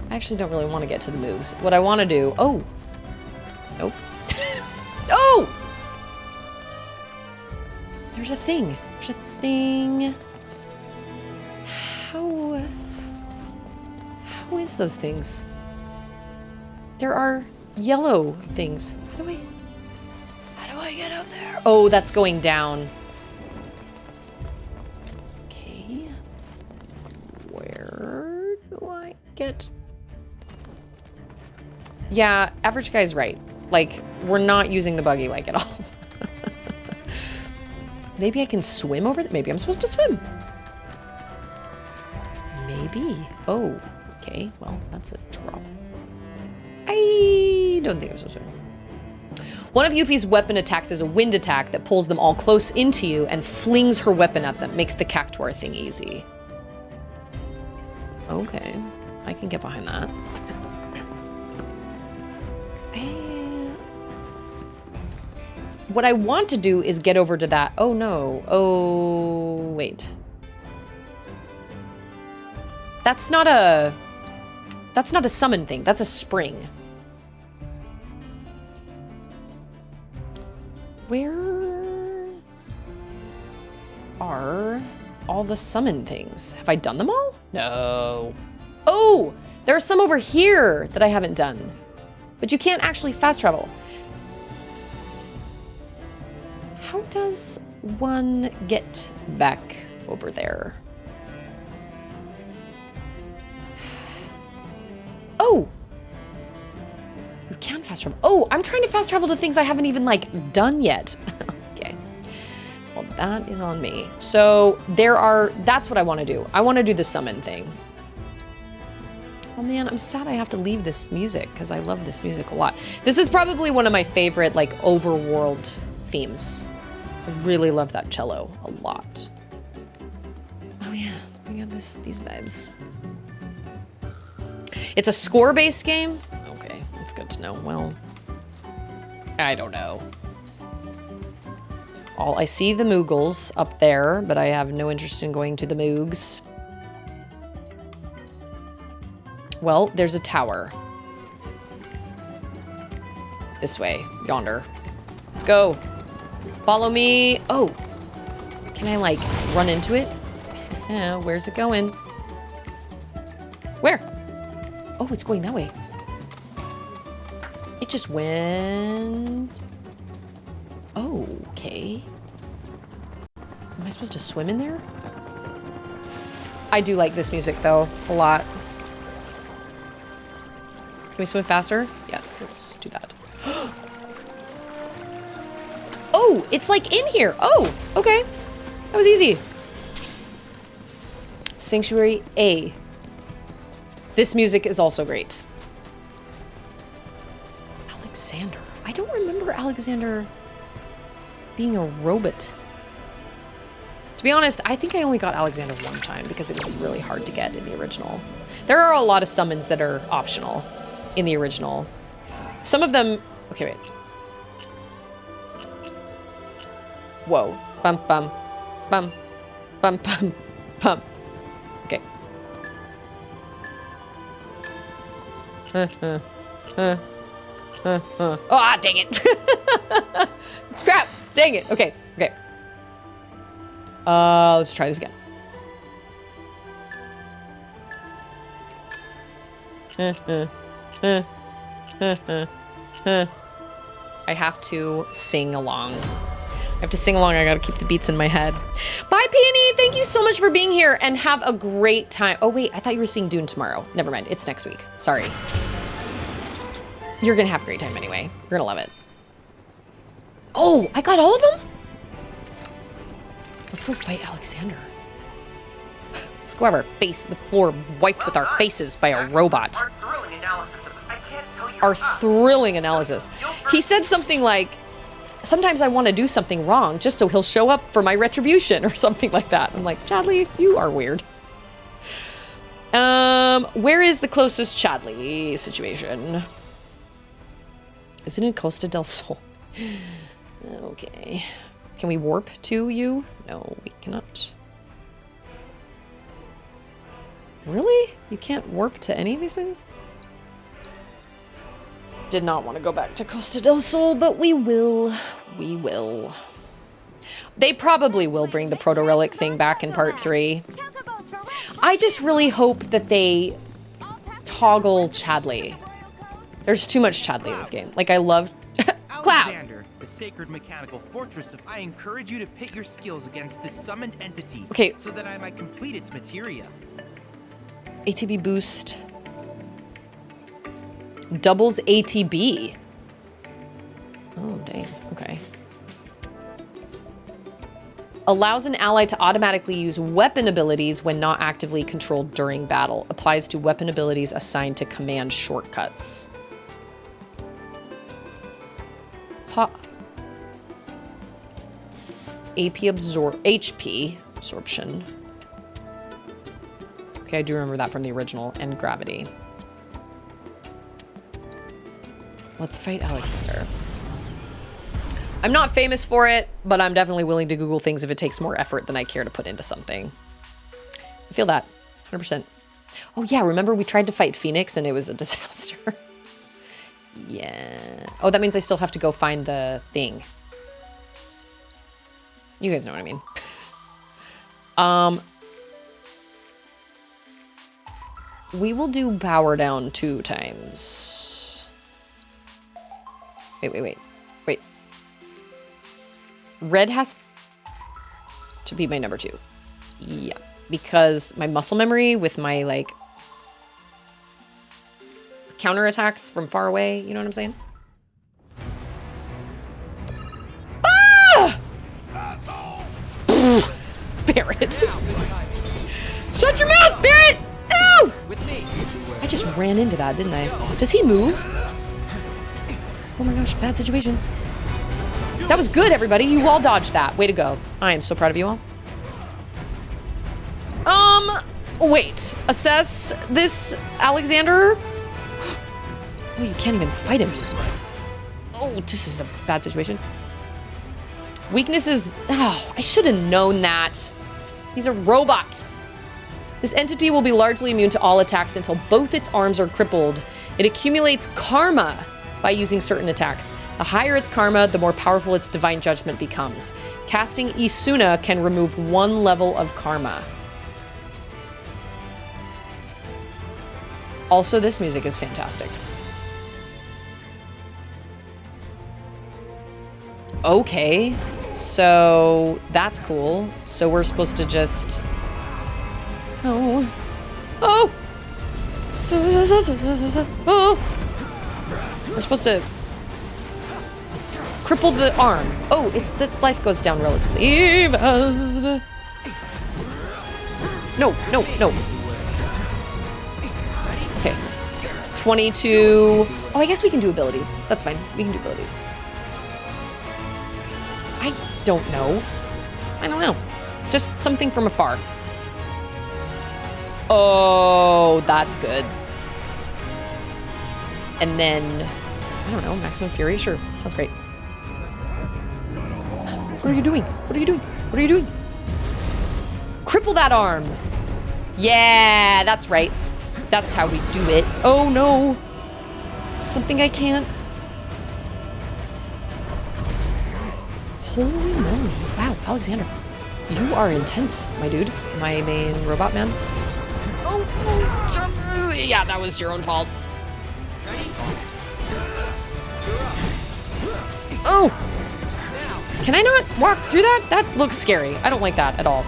I actually don't really want to get to the Moogs. What I want to do... Oh. Nope. Oh! There's a thing. There's a thing. How is those things? There are yellow things. How do I get up there? Oh, that's going down. Okay. Where do I get? Yeah, average guy's right. Like, we're not using the buggy like at all. Maybe I can swim over Maybe I'm supposed to swim. Maybe. Oh, okay. Well, that's a drop. I don't think I'm supposed to swim. One of Yuffie's weapon attacks is a wind attack that pulls them all close into you and flings her weapon at them. Makes the cactuar thing easy. Okay. I can get behind that. What I want to do is get over to that. Oh, no. Oh, wait. That's not a summon thing. That's a spring. Where are all the summon things? Have I done them all? No. Oh, there are some over here that I haven't done. But you can't actually fast travel. How does one get back over there? Oh! You can fast travel. Oh, I'm trying to fast travel to things I haven't even, like, done yet. Okay. Well, that is on me. So, that's what I want to do. I want to do the summon thing. Oh man, I'm sad I have to leave this music, because I love this music a lot. This is probably one of my favorite, like, overworld themes. I really love that cello a lot. Oh yeah, we got these vibes. It's a score-based game? Okay, that's good to know. Well, I don't know. I see the Moogles up there, but I have no interest in going to the Moogs. Well, there's a tower. This way, yonder. Let's go. Follow me. Oh, can I like run into it? Yeah, where's it going? Where? Oh, it's going that way. It just went. Oh, okay. Am I supposed to swim in there? I do like this music though, a lot. Can we swim faster? Yes, let's do that. Oh, it's like in here. Oh, okay. That was easy. Sanctuary A. This music is also great. Alexander. I don't remember Alexander being a robot. To be honest, I think I only got Alexander one time because it was really hard to get in the original. There are a lot of summons that are optional in the original. Some of them... Okay, wait. Whoa. Bum, bum. Bum. Bum, bum. Bum. Okay. Ah, dang it. Crap. Dang it. Okay. Okay. Let's try this again. I have to sing along. I have to sing along. I gotta keep the beats in my head. Bye, Peony. Thank you so much for being here and have a great time. Oh, wait. I thought you were seeing Dune tomorrow. Never mind. It's next week. Sorry. You're gonna have a great time anyway. You're gonna love it. Oh, I got all of them? Let's go fight Alexander. Let's go have our face, the floor wiped with our faces by a robot. Our thrilling analysis of I can't tell you Our thrilling analysis. He said something like, sometimes I want to do something wrong just so he'll show up for my retribution or something like that. I'm like, Chadley, you are weird. Where is the closest Chadley situation? Is it in Costa del Sol? Okay. Can we warp to you? No, we cannot. Really? You can't warp to any of these places? Did not want to go back to Costa del Sol, but we will. We will. They probably will bring the proto-relic thing back in part 3. I just really hope that they toggle Chadley. There's too much Chadley in this game. Like, I love... Cloud! Alexander, the sacred mechanical fortress of... I encourage you to pit your skills against this summoned entity. Okay. So that I might complete its materia. ATB boost. Doubles ATB. Oh, dang. Okay. Allows an ally to automatically use weapon abilities when not actively controlled during battle. Applies to weapon abilities assigned to command shortcuts. HP absorption. Okay, I do remember that from the original. And gravity. Let's fight Alexander. I'm not famous for it, but I'm definitely willing to Google things if it takes more effort than I care to put into something. I feel that, 100%. Oh yeah, remember we tried to fight Phoenix and it was a disaster. Yeah. Oh, that means I still have to go find the thing. You guys know what I mean. We will do power down 2 times. Wait. Red has to be my number 2. Yeah, because my muscle memory with my, like, counterattacks from far away, you know what I'm saying? Ah! Barrett. Shut your mouth, Barrett! Ow! I just ran into that, didn't I? Does he move? Oh my gosh, bad situation. That was good, everybody. You all dodged that. Way to go. I am so proud of you all. Wait. Assess this Alexander. Oh, you can't even fight him. Oh, this is a bad situation. Weaknesses. Oh, I should have known that. He's a robot. This entity will be largely immune to all attacks until both its arms are crippled. It accumulates karma by using certain attacks. The higher its karma, the more powerful its divine judgment becomes. Casting Isuna can remove 1 level of karma. Also, this music is fantastic. Okay, so that's cool. So we're supposed to just... Oh. We're supposed to cripple the arm. Oh, its life goes down relatively fast. No. Okay. 22. Oh, I guess we can do abilities. That's fine. We can do abilities. I don't know. Just something from afar. Oh, that's good. And then, I don't know, maximum fury? Sure, sounds great. What are you doing? Cripple that arm. Yeah, that's right. That's how we do it. Oh no. Something I can't. Holy moly. Wow, Alexander. You are intense, my dude. My main robot man. Oh, yeah, that was your own fault. Oh! Can I not walk through that? That looks scary. I don't like that at all.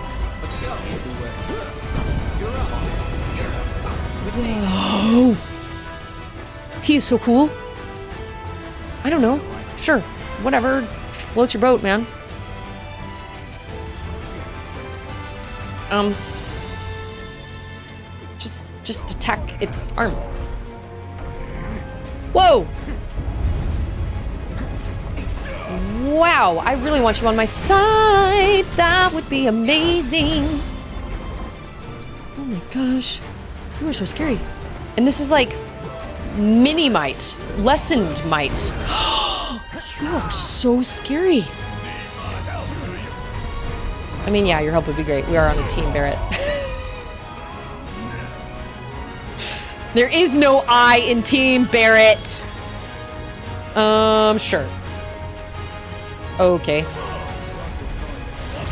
Whoa! He is so cool. I don't know. Sure. Whatever. Floats your boat, man. Just attack its arm. Whoa! Wow, I really want you on my side. That would be amazing. Oh my gosh. You are so scary. And this is like mini might, lessened might. You are so scary. I mean, yeah, your help would be great. We are on a team, Barrett. There is no I in Team Barrett. Sure. Okay.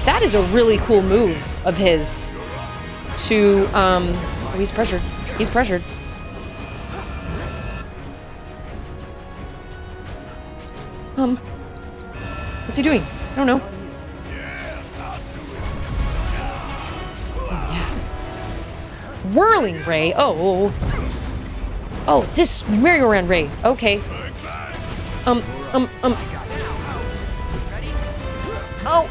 That is a really cool move of his to, oh, he's pressured. He's pressured. What's he doing? I don't know. Oh, yeah. Whirling ray. Oh, this merry-go-round ray. Okay. Oh.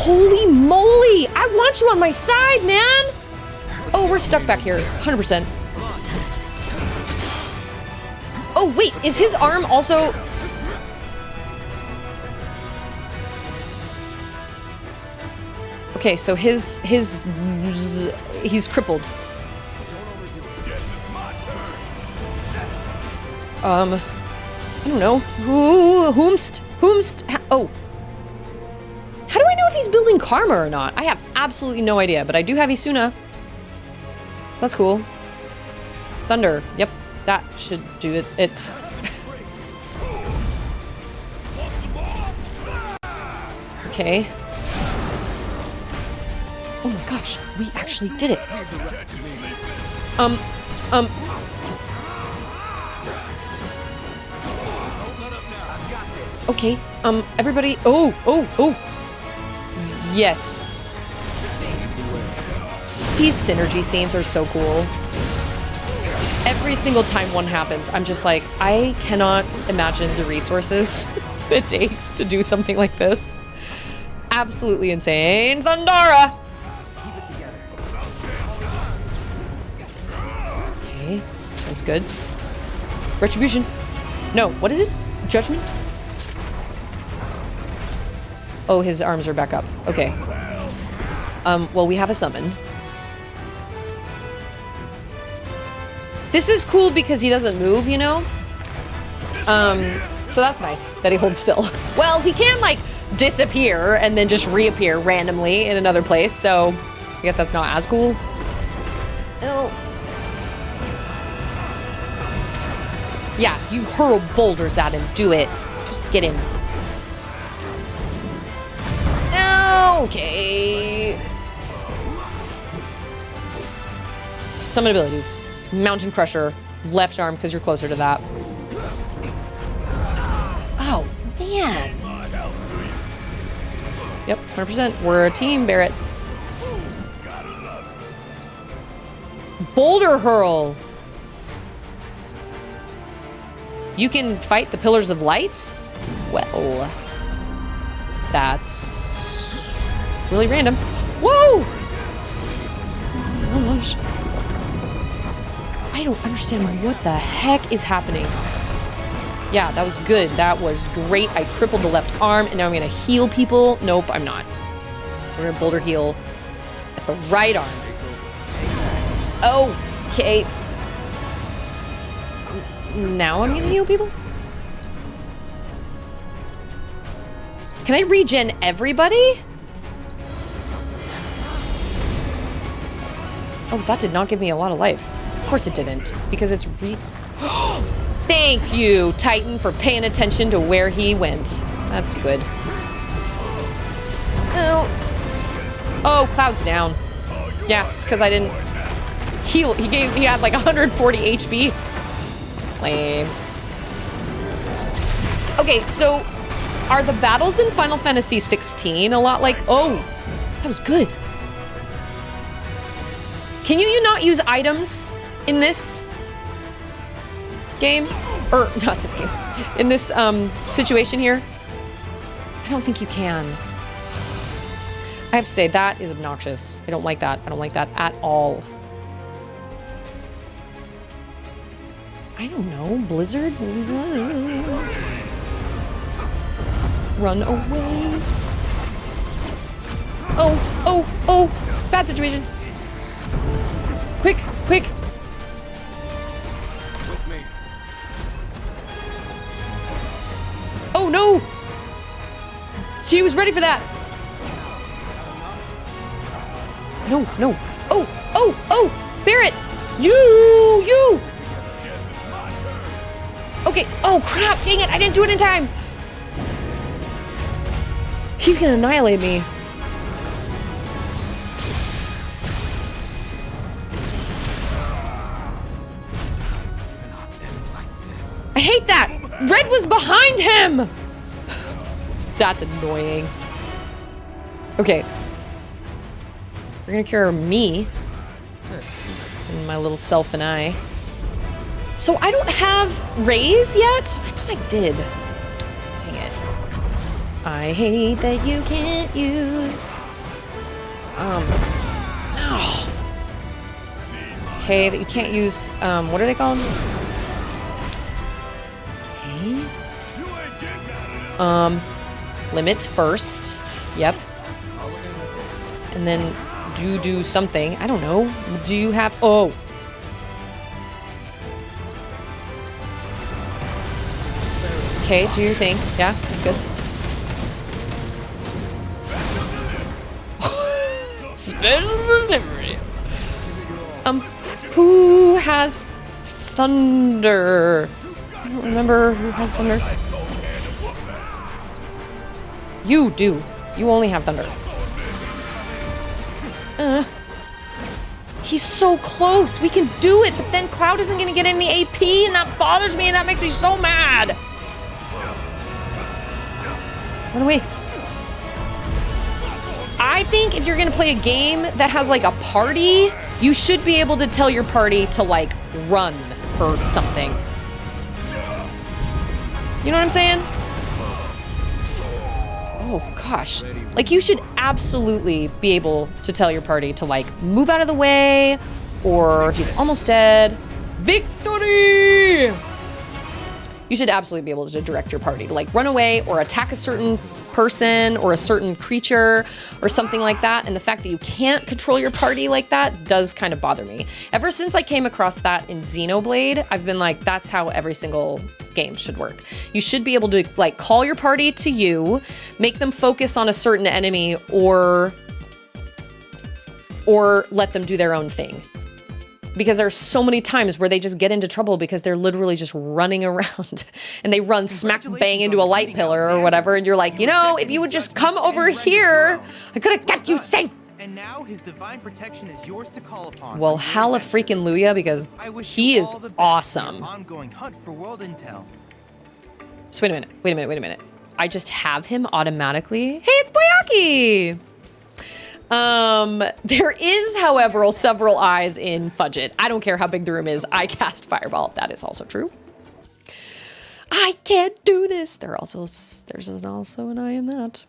Holy moly! I want you on my side, man! Oh, we're stuck back here. 100%. Oh, wait. Is his arm also... Okay, so he's crippled. I don't know. Whomst? Oh. How do I know if he's building karma or not? I have absolutely no idea, but I do have Isuna. So that's cool. Thunder. Yep, that should do it. Okay. Oh my gosh, we actually did it. Okay, everybody. Oh. Yes. These synergy scenes are so cool. Every single time one happens, I'm just like, I cannot imagine the resources it takes to do something like this. Absolutely insane. Thundara! Okay, that was good. Retribution. No, what is it? Judgment? Oh, his arms are back up. Okay. Well, we have a summon. This is cool because he doesn't move, you know? So that's nice that he holds still. Well, he can, like, disappear and then just reappear randomly in another place, so I guess that's not as cool. Oh. Yeah, you hurl boulders at him. Do it. Just get him. Okay. Summon abilities. Mountain Crusher. Left arm, because you're closer to that. Oh, man. Yep, 100%. We're a team, Barrett. Boulder Hurl. You can fight the Pillars of Light? Well, that's really random. Whoa! Oh gosh. I don't understand what the heck is happening. Yeah, that was good. That was great. I crippled the left arm, and now I'm gonna heal people. Nope, I'm not. We're gonna boulder heal at the right arm. Okay. Now I'm gonna heal people? Can I regen everybody? Oh, that did not give me a lot of life. Of course it didn't, because it's Thank you, Titan, for paying attention to where he went. That's good. Oh, Cloud's down. Yeah, it's because I didn't heal. He had like 140 HP. Lame. Okay, so are the battles in Final Fantasy 16 a lot like... Oh, that was good. Can you not use items in this game? Or, not this game. In this situation here? I don't think you can. I have to say, that is obnoxious. I don't like that. I don't like that at all. I don't know. Blizzard? Run away. Oh, bad situation. Quick. With me. Oh no! She was ready for that. No. Oh, Barrett! You! Okay, oh crap, dang it, I didn't do it in time. He's gonna annihilate me. I hate that! Red was behind him! That's annoying. Okay. We're gonna cure me. And my little self and I. So I don't have raise yet? I thought I did. Dang it. I hate that you can't use. Okay, that you can't use. What are they called? Okay. Limit first. Yep. And then do something. I don't know. Do you have? Oh. Okay, do your thing. Yeah, that's good. Special delivery. Who has thunder? I don't remember who has thunder. You do. You only have thunder. He's so close. We can do it, but then Cloud isn't going to get any AP, and that bothers me, and that makes me so mad. Run away. I think if you're going to play a game that has like a party, you should be able to tell your party to like run or something. You know what I'm saying? Oh gosh. Like you should absolutely be able to tell your party to like move out of the way or he's almost dead. Victory! You should absolutely be able to direct your party to like run away or attack a certain person or a certain creature or something like that. And the fact that you can't control your party like that does kind of bother me. Ever since I came across that in Xenoblade, I've been like, that's how every single game should work. You should be able to like call your party to you, make them focus on a certain enemy or let them do their own thing. Because there's so many times where they just get into trouble because they're literally just running around and they run smack bang into a light pillar or whatever. And you're like, you know, if you would just come over here, I could have kept you safe. And now his divine protection is yours to call upon. Well, hallelujah, because he is awesome. Ongoing hunt for world intel. So wait a minute. I just have him automatically. Hey, it's Boyaki! There is, however, several eyes in Fudget. I don't care how big the room is. I cast Fireball. That is also true. I can't do this. There's also an eye in that.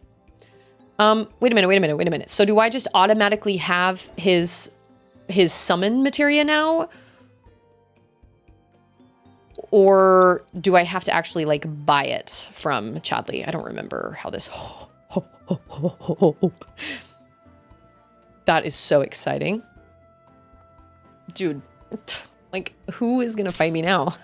Wait a minute. So do I just automatically have his summon materia now? Or do I have to actually like buy it from Chadley? I don't remember how this... That is so exciting. Dude, like, who is gonna fight me now?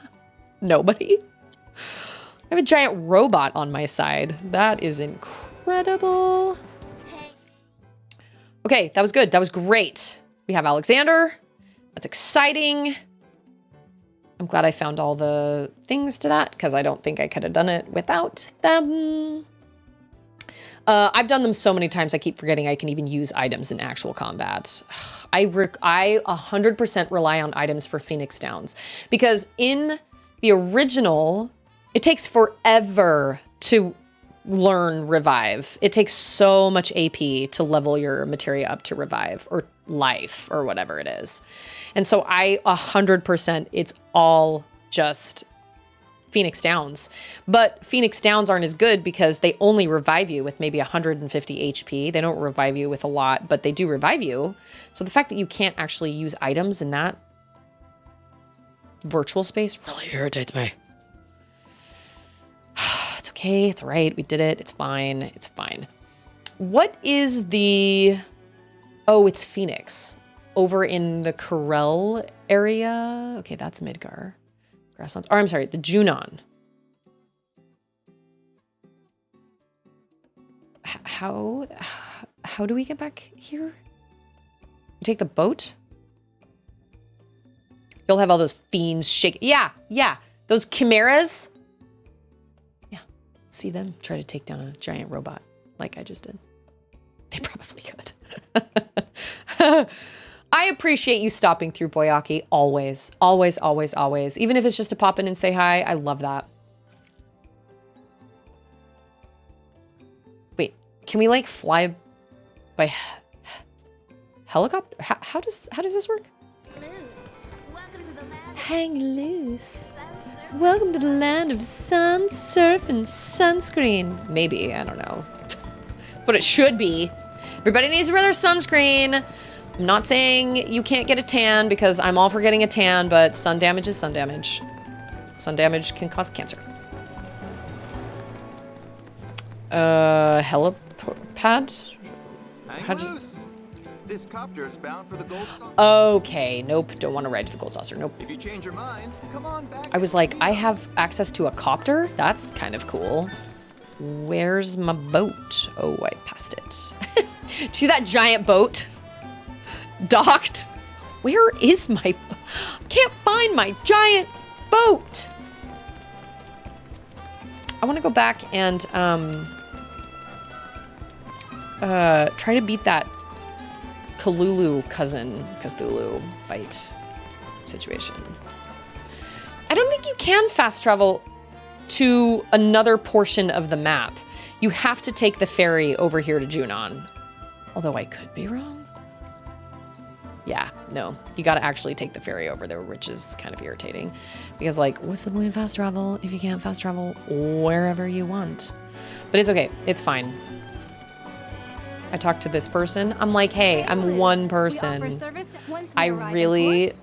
Nobody? I have a giant robot on my side. That is incredible. Okay, that was good. That was great. We have Alexander. That's exciting. I'm glad I found all the things to that, because I don't think I could have done it without them. I've done them so many times, I keep forgetting I can even use items in actual combat. I 100% rely on items for Phoenix Downs because in the original, it takes forever to learn Revive. It takes so much AP to level your materia up to Revive or Life or whatever it is. And so 100%, it's all just Phoenix Downs. But Phoenix Downs aren't as good because they only revive you with maybe 150 HP. They don't revive you with a lot, but they do revive you. So the fact that you can't actually use items in that virtual space really irritates me. It's okay. It's all right. We did it. It's fine. It's fine. What is the... Oh, it's Phoenix. Over in the Corel area. Okay, that's Midgar. Grasslands. Or I'm sorry, the Junon. How do we get back here? You take the boat? You'll have all those fiends shake. Yeah. Those chimeras. Yeah. See them try to take down a giant robot like I just did. They probably could. I appreciate you stopping through, Boyaki. Always. Even if it's just to pop in and say hi. I love that. Wait, can we like fly by helicopter? How does this work? Hang loose. Welcome to the land of sun, surf, and sunscreen. Maybe, I don't know. But it should be. Everybody needs to wear their sunscreen. I'm not saying you can't get a tan because I'm all for getting a tan, but sun damage is sun damage. Sun damage can cause cancer. Helipad? How'd you... This copter is bound for the gold saucer. Okay, nope, don't want to ride to the gold saucer, nope. If you change your mind, come on back. I was like, I have access to a copter? That's kind of cool. Where's my boat? Oh, I passed it. See that giant boat? Docked? Where is my... I can't find my giant boat. I want to go back and try to beat that cousin Cthulhu fight situation. I don't think you can fast travel to another portion of the map. You have to take the ferry over here to Junon. Although I could be wrong. Yeah, no, you gotta actually take the ferry over there, which is kind of irritating. Because like, what's the point of fast travel if you can't fast travel wherever you want? But it's okay, it's fine. I talked to this person. I'm like, hey, I'm one person. I really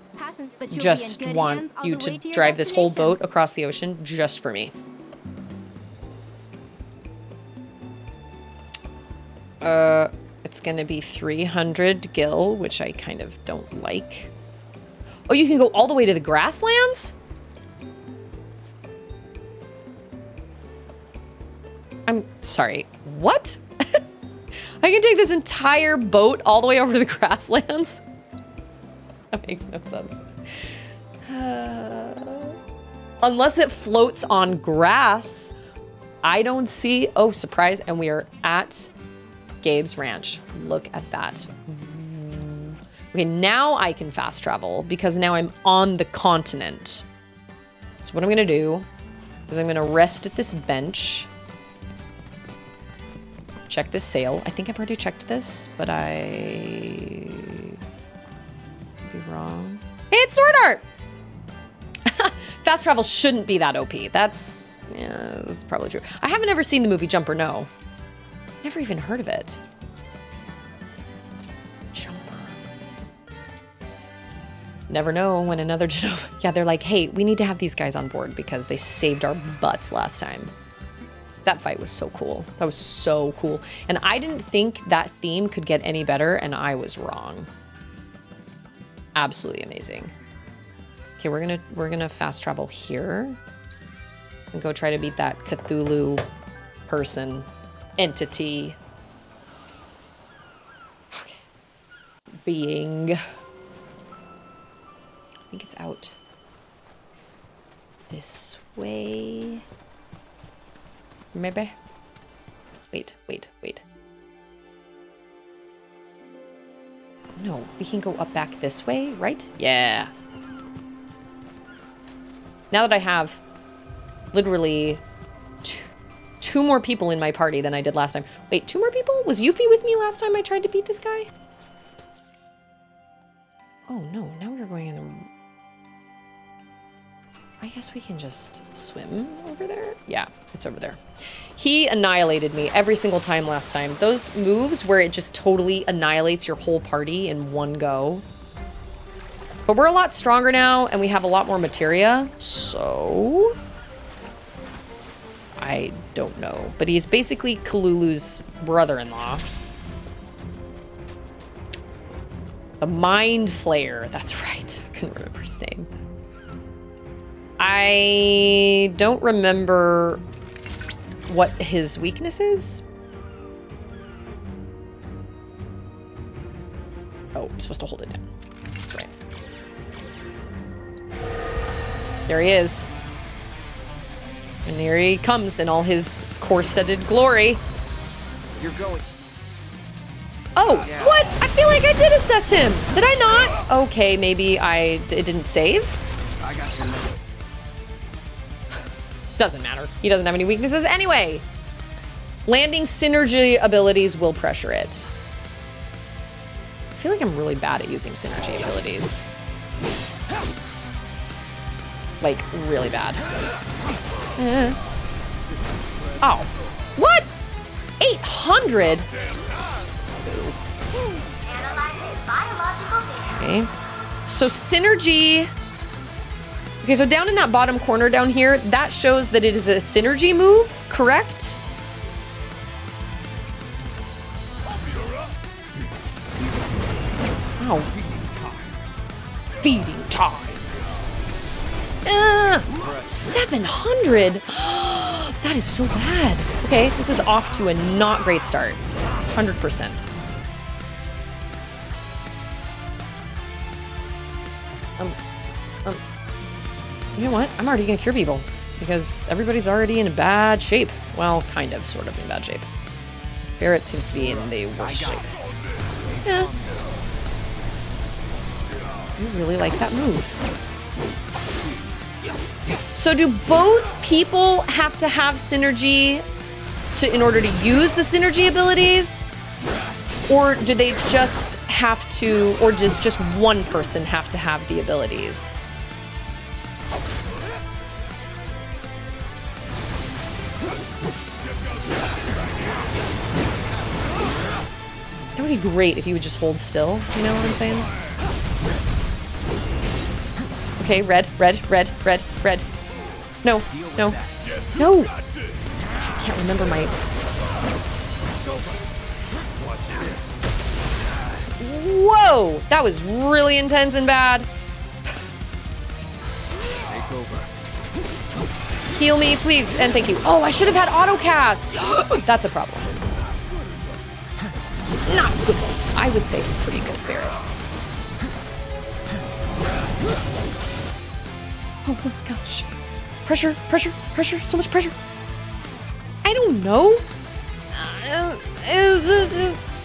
just want you to drive this whole boat across the ocean just for me. It's gonna be 300 gil, which I kind of don't like. Oh, you can go all the way to the grasslands? I'm sorry, what? I can take this entire boat all the way over to the grasslands? That makes no sense. Unless it floats on grass, I don't see... Oh, surprise. And we are at Gabe's Ranch. Look at that. Okay, now I can fast travel because now I'm on the continent. So what I'm going to do is I'm going to rest at this bench. Check this sail. I think I've already checked this, but I could be wrong. Hey, it's Sword Art! Fast travel shouldn't be that OP. That's, yeah, that's probably true. I haven't ever seen the movie Jumper, no. Never even heard of it. Jumper. Never know when another Genova... Yeah, they're like, hey, we need to have these guys on board because they saved our butts last time. That fight was so cool. That was so cool. And I didn't think that theme could get any better, and I was wrong. Absolutely amazing. Okay, we're gonna fast travel here and go try to beat that Cthulhu person, entity, okay. Being. I think it's out this way. Maybe. Wait. No, we can go up back this way, right? Yeah. Now that I have literally two more people in my party than I did last time. Wait, 2 more people? Was Yuffie with me last time I tried to beat this guy? Oh no, now we're going in the... I guess we can just swim over there? Yeah, it's over there. He annihilated me every single time last time. Those moves where it just totally annihilates your whole party in one go. But we're a lot stronger now, and we have a lot more materia, so... I don't know. But he's basically Kalulu's brother-in-law. The Mindflayer, that's right. I couldn't remember his name. I don't remember what his weakness is. Oh, I'm supposed to hold it down. That's right. There he is. And here he comes in all his corseted glory. You're going. Oh, yeah. What? I feel like I did assess him. Did I not? Okay, maybe it didn't save. I got your number. Doesn't matter. He doesn't have any weaknesses anyway. Landing synergy abilities will pressure it. I feel like I'm really bad at using synergy abilities. like really bad. Oh, what? 800? Analyzing biological data. Okay. So synergy. Okay, so down in that bottom corner down here, that shows that it is a synergy move, correct? Oh. Feeding time. 700? That is so bad. Okay, this is off to a not great start. 100%. You know what? I'm already gonna cure people because everybody's already in bad shape. Well, kind of, sort of in bad shape. Barrett seems to be in the worst shape. Yeah. I really like that move. So do both people have to have synergy in order to use the synergy abilities? Or do they just have to, or does just one person have to have the abilities? That would be great if you would just hold still, you know what I'm saying? Okay, red. No. Gosh, I can't remember my... Whoa! That was really intense and bad. Heal me, please, and thank you. Oh, I should have had autocast. That's a problem. Not good. I would say it's pretty good, Barrett. Oh my gosh. Pressure, so much pressure. I don't know.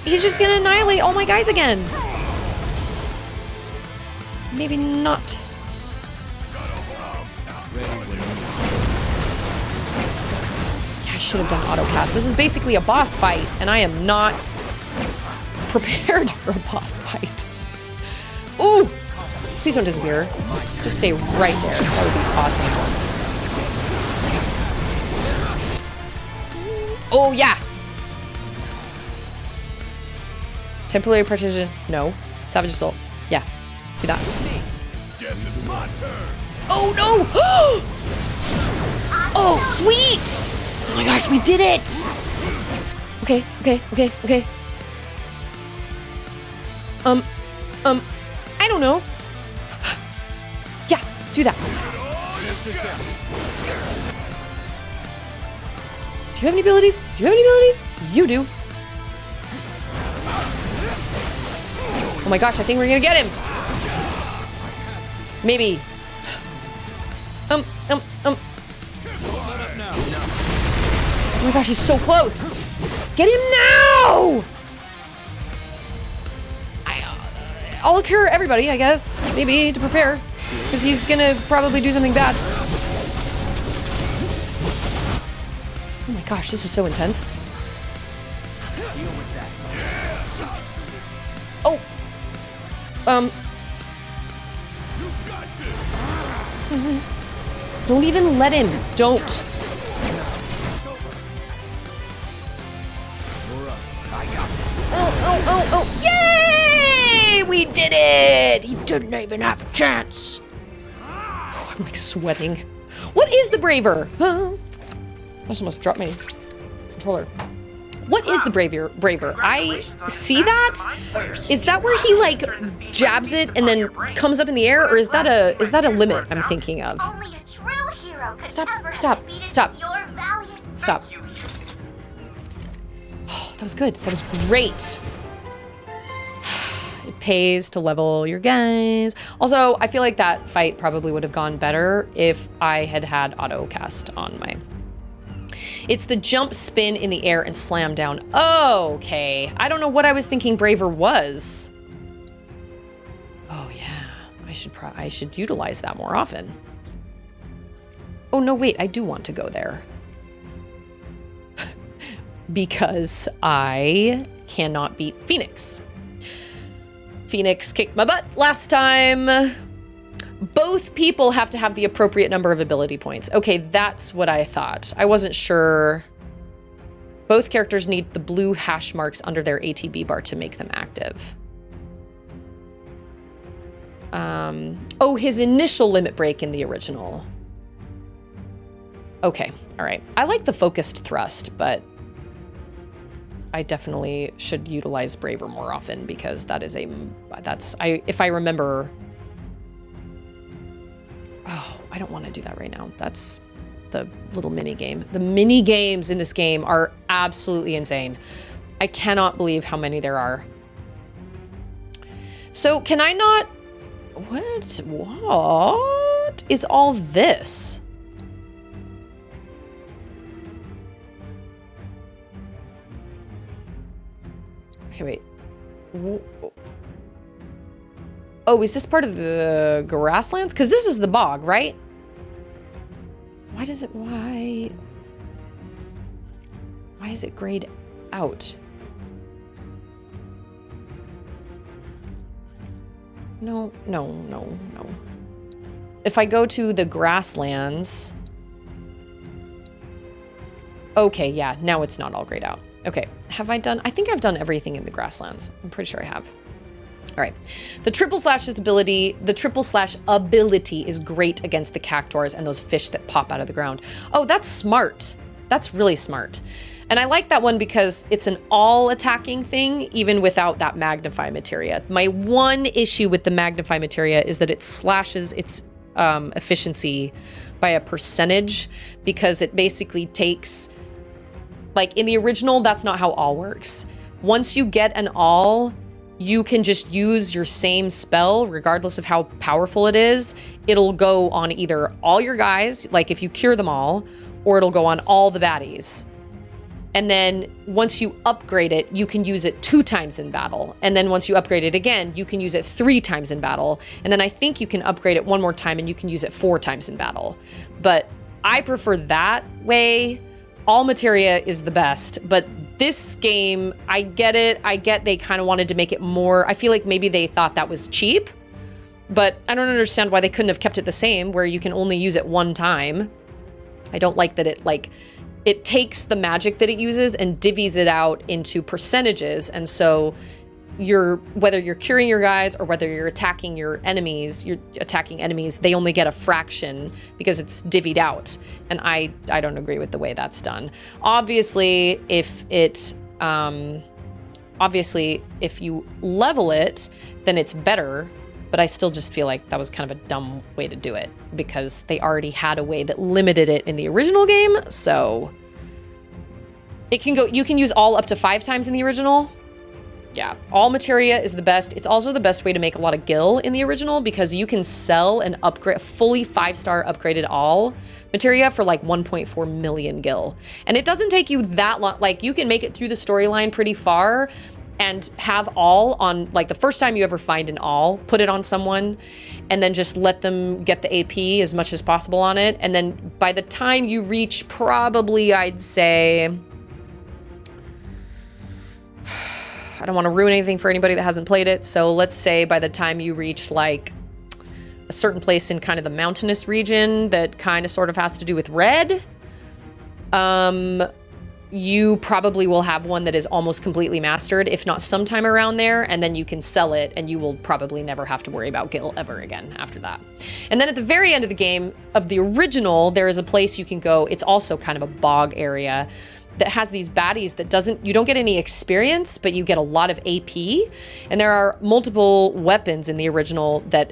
He's just gonna annihilate all my guys again. Maybe not. Yeah, I should have done autocast. This is basically a boss fight, and I am not prepared for a boss fight. Ooh! Please don't disappear. Just stay right there. That would be awesome. Oh, yeah! Temporary partition. No. Savage assault. Yeah. Do that. Oh, no! Oh, sweet! Oh my gosh, we did it! Okay. I don't know. Yeah, do that. Do you have any abilities? You do. Oh my gosh, I think we're gonna get him. Maybe. Oh my gosh, he's so close. Get him now! I'll cure everybody, I guess. Maybe, to prepare. Because he's gonna probably do something bad. Oh my gosh, this is so intense. Oh! Don't even let him. Don't. Oh! Yay! We did it! He didn't even have a chance. I'm like sweating. What is the Braver? I almost dropped my controller. What is the Braver? I see that. Is that where he like jabs it and then comes up in the air, or is that a limit I'm thinking of? Only a true hero could Stop. your valiant. Stop. Oh, that was good. That was great. It pays to level your guys. Also, I feel like that fight probably would have gone better if I had had auto cast on my... It's the jump, spin in the air, and slam down. Oh, okay. I don't know what I was thinking Braver was. Oh, yeah. I should utilize that more often. Oh, no, wait. I do want to go there. Because I cannot beat Phoenix. Phoenix kicked my butt last time. Both people have to have the appropriate number of ability points. Okay, that's what I thought. I wasn't sure. Both characters need the blue hash marks under their ATB bar to make them active. Oh, his initial limit break in the original. Okay, all right. I like the focused thrust, but I definitely should utilize Braver more often because that is if I remember. Oh, I don't want to do that right now. That's the little mini game. The mini games in this game are absolutely insane. I cannot believe how many there are. So can I not... What is all this? Okay, wait. Oh, is this part of the grasslands? Because this is the bog, right? Why is it grayed out? No. If I go to the grasslands... Okay, yeah, now it's not all grayed out. Okay, have I done... I think I've done everything in the grasslands. I'm pretty sure I have. All right. The triple slash ability is great against the cactuars and those fish that pop out of the ground. Oh, that's smart. That's really smart. And I like that one because it's an all attacking thing, even without that magnify materia. My one issue with the magnify materia is that it slashes its efficiency by a percentage because it basically takes, like in the original, that's not how all works. Once you get an all, you can just use your same spell, regardless of how powerful it is. It'll go on either all your guys, like if you cure them all, or it'll go on all the baddies. And then once you upgrade it, you can use it 2 times in battle. And then once you upgrade it again, you can use it 3 times in battle. And then I think you can upgrade it 1 more time and you can use it 4 times in battle. But I prefer that way. All materia is the best, but this game, I get it. I get they kind of wanted to make it more. I feel like maybe they thought that was cheap, but I don't understand why they couldn't have kept it the same where you can only use it 1 time. I don't like that it takes the magic that it uses and divvies it out into percentages. And so whether you're curing your guys or whether you're attacking enemies, they only get a fraction because it's divvied out. And I don't agree with the way that's done. Obviously, if you level it, then it's better. But I still just feel like that was kind of a dumb way to do it because they already had a way that limited it in the original game. So you can use all up to 5 times in the original. Yeah, all materia is the best. It's also the best way to make a lot of gil in the original because you can sell an upgrade, fully 5-star upgraded all materia for like 1.4 million gil. And it doesn't take you that long. Like you can make it through the storyline pretty far and have all on, like the first time you ever find an all, put it on someone and then just let them get the AP as much as possible on it. And then by the time you reach probably, I'd say, I don't want to ruin anything for anybody that hasn't played it. So let's say by the time you reach like a certain place in kind of the mountainous region that kind of sort of has to do with red, you probably will have one that is almost completely mastered, if not sometime around there, and then you can sell it and you will probably never have to worry about gil ever again after that. And then at the very end of the game, of the original, there is a place you can go. It's also kind of a bog area that has these baddies that you don't get any experience, but you get a lot of AP. And there are multiple weapons in the original that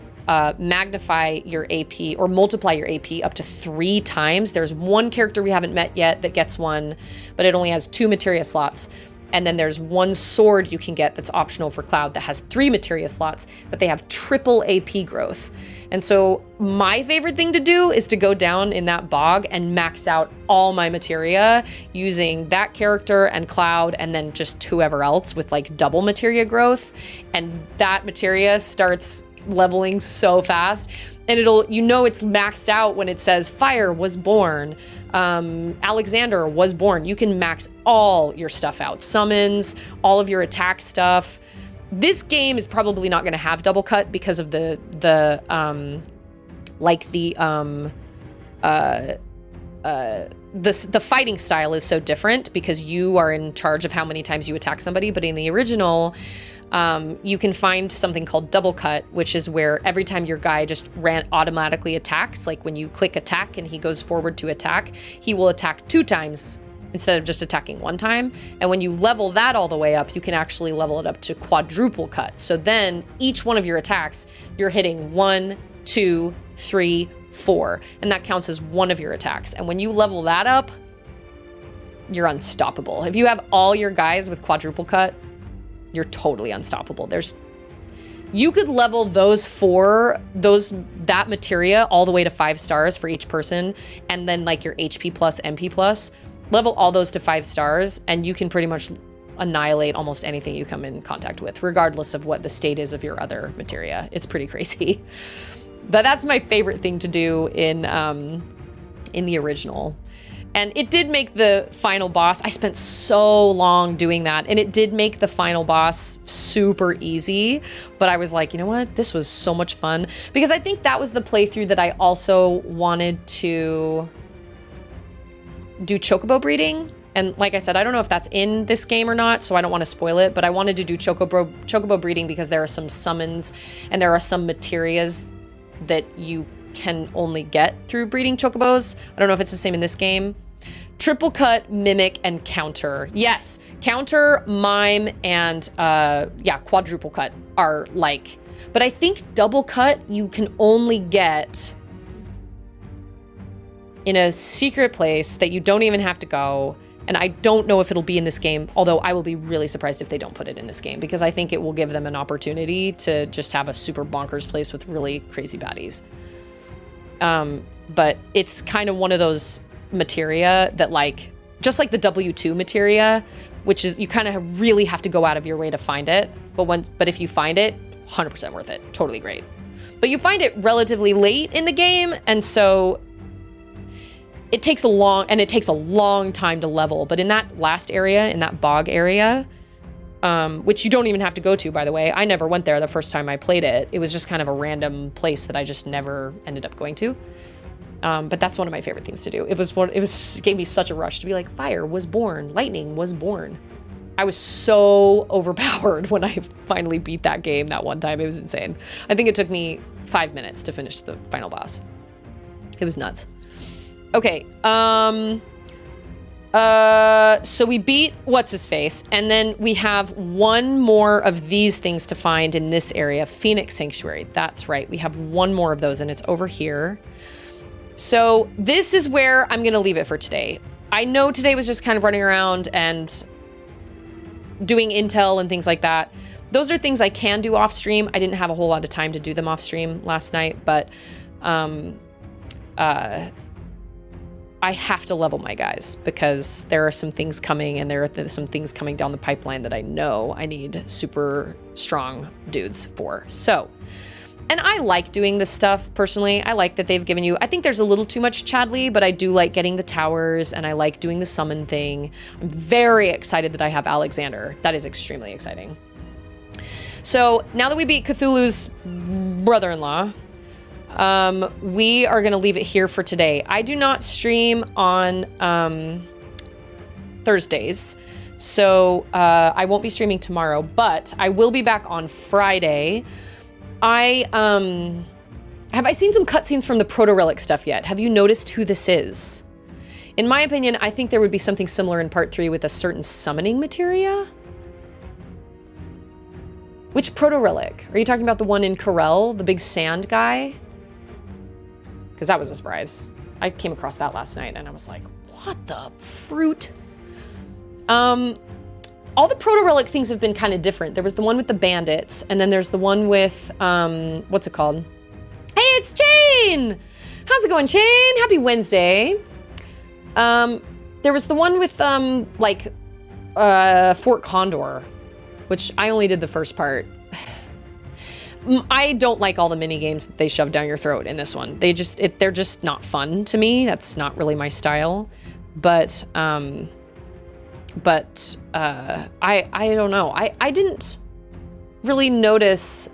magnify your AP or multiply your AP up to 3 times. There's one character we haven't met yet that gets one, but it only has 2 materia slots. And then there's one sword you can get that's optional for Cloud that has 3 materia slots, but they have triple AP growth. And so my favorite thing to do is to go down in that bog and max out all my materia using that character and Cloud and then just whoever else with like double materia growth. And that materia starts leveling so fast, and it's maxed out when it says Fire was born, Alexander was born. You can max all your stuff out, summons, all of your attack stuff. This game is probably not going to have double cut because of the like the fighting style is so different because you are in charge of how many times you attack somebody. But in the original, you can find something called double cut, which is where every time your guy just automatically attacks, like when you click attack and he goes forward to attack, he will attack 2 times instead of just attacking 1 time. And when you level that all the way up, you can actually level it up to quadruple cut. So then each one of your attacks, you're hitting 1, 2, 3, 4, and that counts as one of your attacks. And when you level that up, you're unstoppable. If you have all your guys with quadruple cut, you're totally unstoppable. You could level that materia all the way to 5 stars for each person, and then like your HP plus, MP plus, level all those to 5 stars, and you can pretty much annihilate almost anything you come in contact with, regardless of what the state is of your other materia. It's pretty crazy. But that's my favorite thing to do in the original. And it did make the final boss, I spent so long doing that, and it did make the final boss super easy, but I was like, you know what? This was so much fun. Because I think that was the playthrough that I also wanted to do chocobo breeding. And like I said, I don't know if that's in this game or not, so I don't want to spoil it, but I wanted to do chocobo breeding because there are some summons and there are some materias that you can only get through breeding chocobos. I don't know if it's the same in this game. Triple cut, mimic, and counter. Yes, counter, mime, and quadruple cut are like, but I think double cut you can only get in a secret place that you don't even have to go. And I don't know if it'll be in this game, although I will be really surprised if they don't put it in this game, because I think it will give them an opportunity to just have a super bonkers place with really crazy baddies. But it's kind of one of those materia that, like, just like the W2 materia, which is you kind of really have to go out of your way to find it. But if you find it, 100% worth it. Totally great. But you find it relatively late in the game, and so it takes a long time to level. But in that last area, in that bog area, which you don't even have to go to, by the way. I never went there the first time I played it. It was just kind of a random place that I just never ended up going to. But that's one of my favorite things to do. It gave me such a rush to be like, fire was born, lightning was born. I was so overpowered when I finally beat that game that one time. It was insane. I think it took me 5 minutes to finish the final boss. It was nuts. Okay, so we beat what's-his-face, and then we have one more of these things to find in this area, Phoenix Sanctuary. That's right, we have one more of those, and it's over here. So this is where I'm gonna leave it for today. I know today was just kind of running around and doing intel and things like that. Those are things I can do off stream. I didn't have a whole lot of time to do them off stream last night, but I have to level my guys because there are some things coming, and there are some things coming down the pipeline that I know I need super strong dudes for. So, and I like doing this stuff personally. I like that they've given you, I think there's a little too much Chadley, but I do like getting the towers, and I like doing the summon thing. I'm very excited that I have Alexander. That is extremely exciting. So now that we beat Cthulhu's brother-in-law, we are going to leave it here for today. I do not stream on Thursdays, so I won't be streaming tomorrow, but I will be back on Friday. Have I seen some cutscenes from the Proto-Relic stuff yet? Have you noticed who this is? In my opinion, I think there would be something similar in part 3 with a certain summoning materia. Which Proto-Relic? Are you talking about the one in Corel, the big sand guy? Because that was a surprise. I came across that last night and I was like, what the fruit? All the Proto-Relic things have been kind of different. There was the one with the bandits, and then there's the one with, what's it called? Hey, it's Jane! How's it going, Jane? Happy Wednesday. There was the one with, Fort Condor, which I only did the first part. I don't like all the mini games that they shove down your throat in this one. They're just not fun to me. That's not really my style. But I don't know. I didn't really notice,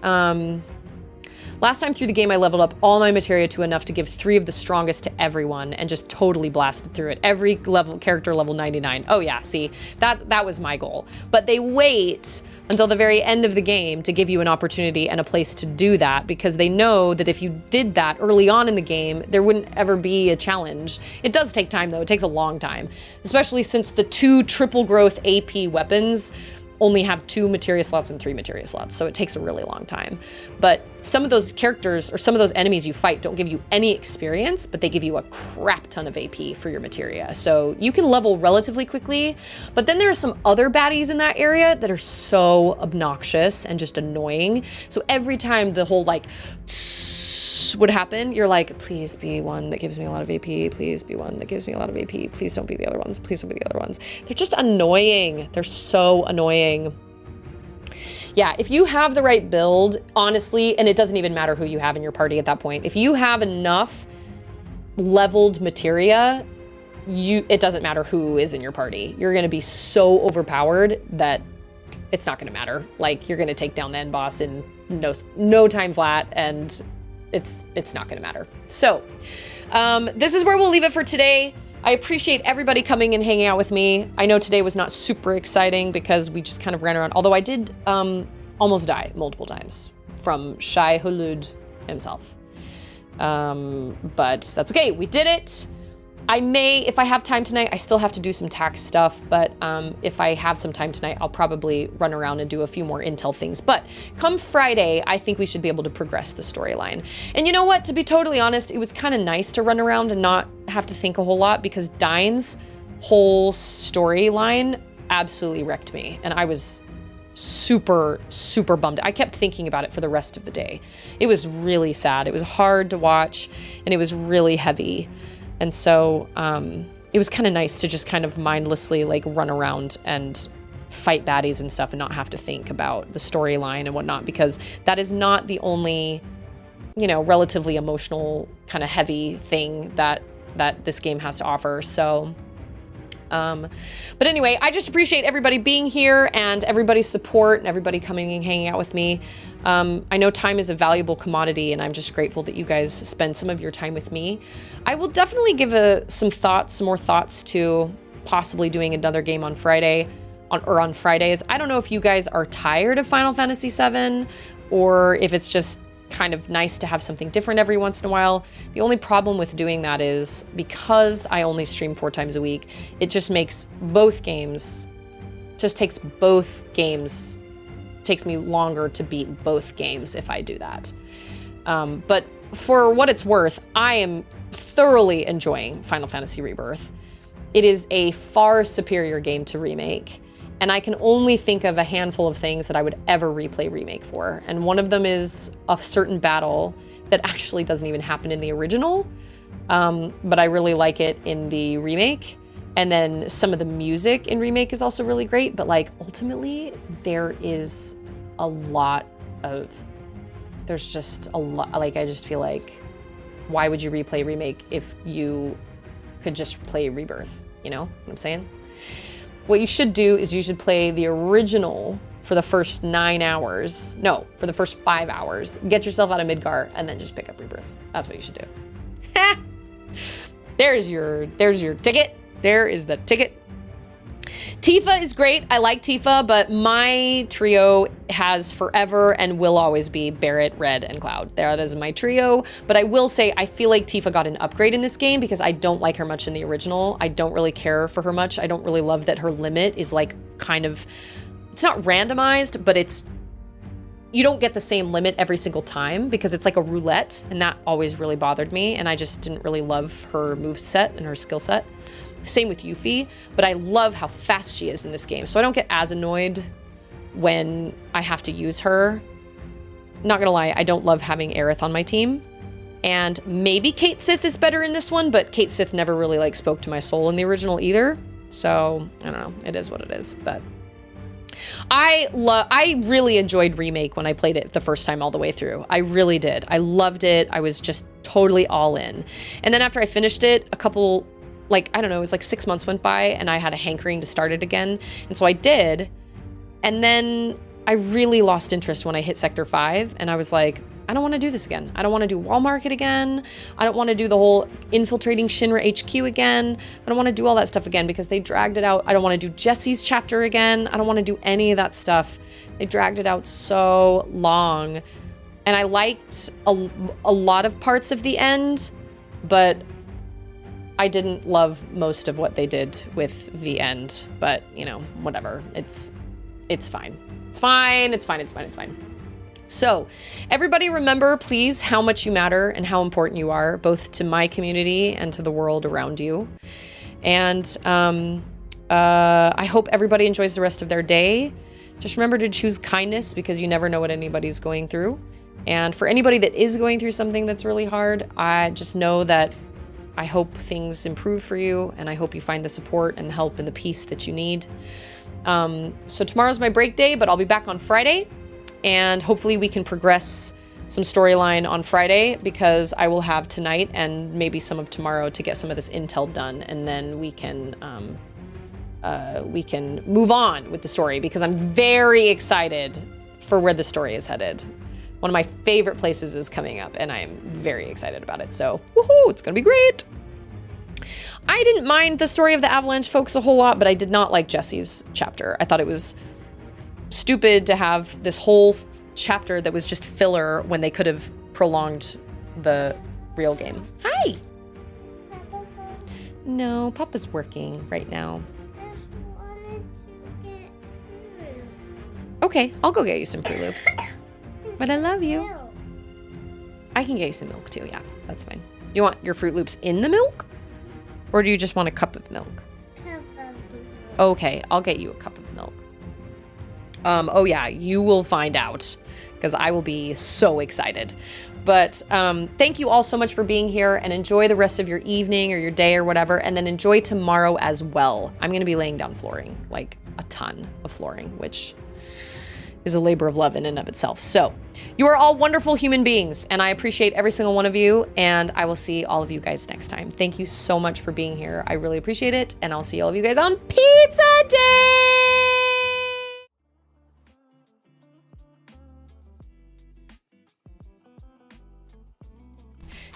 Last time through the game, I leveled up all my materia to enough to give 3 of the strongest to everyone and just totally blasted through it. Every character level 99. Oh yeah, see, that was my goal. But they wait until the very end of the game to give you an opportunity and a place to do that, because they know that if you did that early on in the game, there wouldn't ever be a challenge. It does take time though, it takes a long time, especially since the 2 triple growth AP weapons only have 2 materia slots and 3 materia slots, so it takes a really long time. But some of those characters or some of those enemies you fight don't give you any experience, but they give you a crap ton of AP for your materia. So you can level relatively quickly, but then there are some other baddies in that area that are so obnoxious and just annoying. So every time the whole like would happen, you're like, please be one that gives me a lot of AP, please be one that gives me a lot of AP, please don't be the other ones, please don't be the other ones. They're just annoying. They're so annoying. Yeah, if you have the right build, honestly, and it doesn't even matter who you have in your party at that point, if you have enough leveled materia, it doesn't matter who is in your party. You're gonna be so overpowered that it's not gonna matter. Like, you're gonna take down the end boss in no time flat, and it's not gonna matter. So this is where we'll leave it for today. I appreciate everybody coming and hanging out with me. I know today was not super exciting because we just kind of ran around, although I did almost die multiple times from SHAI-HULUD himself. But that's okay, we did it. I may, if I have time tonight, I still have to do some tax stuff, but if I have some time tonight, I'll probably run around and do a few more intel things. But come Friday, I think we should be able to progress the storyline. And you know what? To be totally honest, it was kind of nice to run around and not have to think a whole lot, because Dine's whole storyline absolutely wrecked me. And I was super, super bummed. I kept thinking about it for the rest of the day. It was really sad. It was hard to watch, and it was really heavy. And so it was kind of nice to just kind of mindlessly like run around and fight baddies and stuff and not have to think about the storyline and whatnot, because that is not the only, you know, relatively emotional kind of heavy thing that this game has to offer. So but anyway, I just appreciate everybody being here and everybody's support and everybody coming and hanging out with me. I know time is a valuable commodity, and I'm just grateful that you guys spend some of your time with me. I will definitely give some more thoughts to possibly doing another game on Friday, on Fridays. I don't know if you guys are tired of Final Fantasy VII, or if it's just kind of nice to have something different every once in a while. The only problem with doing that is because I only stream 4 times a week, it just makes takes me longer to beat both games if I do that. But for what it's worth, I am thoroughly enjoying Final Fantasy Rebirth. It is a far superior game to Remake, and I can only think of a handful of things that I would ever replay Remake for. And one of them is a certain battle that actually doesn't even happen in the original, but I really like it in the Remake. And then some of the music in Remake is also really great, but like ultimately there's just a lot, like I just feel like, why would you replay Remake if you could just play Rebirth? You know what I'm saying? What you should do is you should play the original for the first 9 hours. No, for the first 5 hours. Get yourself out of Midgar and then just pick up Rebirth. That's what you should do. There's your ticket. There is the ticket. Tifa is great. I like Tifa, but my trio has forever and will always be Barret, Red, and Cloud. That is my trio. But I will say I feel like Tifa got an upgrade in this game because I don't like her much in the original. I don't really care for her much. I don't really love that her limit is like kind of, it's not randomized, but you don't get the same limit every single time because it's like a roulette, and that always really bothered me, and I just didn't really love her moveset and her skill set. Same with Yuffie, but I love how fast she is in this game, so I don't get as annoyed when I have to use her. Not gonna lie, I don't love having Aerith on my team, and maybe Cait Sith is better in this one, but Cait Sith never really like spoke to my soul in the original either, so I don't know, it is what it is. But I really enjoyed Remake when I played it the first time all the way through. I really did. I loved it. I was just totally all in. And then after I finished it, a couple, like, I don't know, it was like 6 months went by and I had a hankering to start it again. And so I did. And then I really lost interest when I hit Sector 5 and I was like, I don't want to do this again. I don't want to do Wall Market again. I don't want to do the whole infiltrating Shinra HQ again. I don't want to do all that stuff again because they dragged it out. I don't want to do Jesse's chapter again. I don't want to do any of that stuff. They dragged it out so long. And I liked a lot of parts of the end, but I didn't love most of what they did with the end. But, you know, whatever. It's fine. It's fine. It's fine. It's fine. It's fine. So everybody remember, please, how much you matter and how important you are, both to my community and to the world around you. And I hope everybody enjoys the rest of their day. Just remember to choose kindness because you never know what anybody's going through. And for anybody that is going through something that's really hard, I just know that I hope things improve for you, and I hope you find the support and the help and the peace that you need. So tomorrow's my break day, but I'll be back on Friday. And hopefully we can progress some storyline on Friday because I will have tonight and maybe some of tomorrow to get some of this intel done. And then we can move on with the story because I'm very excited for where the story is headed. One of my favorite places is coming up and I'm very excited about it. So woohoo, it's gonna be great. I didn't mind the story of the Avalanche folks a whole lot, but I did not like Jesse's chapter. I thought it was stupid to have this whole chapter that was just filler when they could have prolonged the real game. Hi. No, Papa's working right now. Okay, I'll go get you some Fruit Loops. But I love you. I can get you some milk too, yeah, that's fine. Do you want your Fruit Loops in the milk? Or do you just want a cup of milk? Okay, I'll get you a cup of milk. Oh yeah, you will find out because I will be so excited. But thank you all so much for being here and enjoy the rest of your evening or your day or whatever. And then enjoy tomorrow as well. I'm going to be laying down flooring, like a ton of flooring, which is a labor of love in and of itself. So you are all wonderful human beings and I appreciate every single one of you. And I will see all of you guys next time. Thank you so much for being here. I really appreciate it. And I'll see all of you guys on Pizza Day.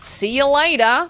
See you later.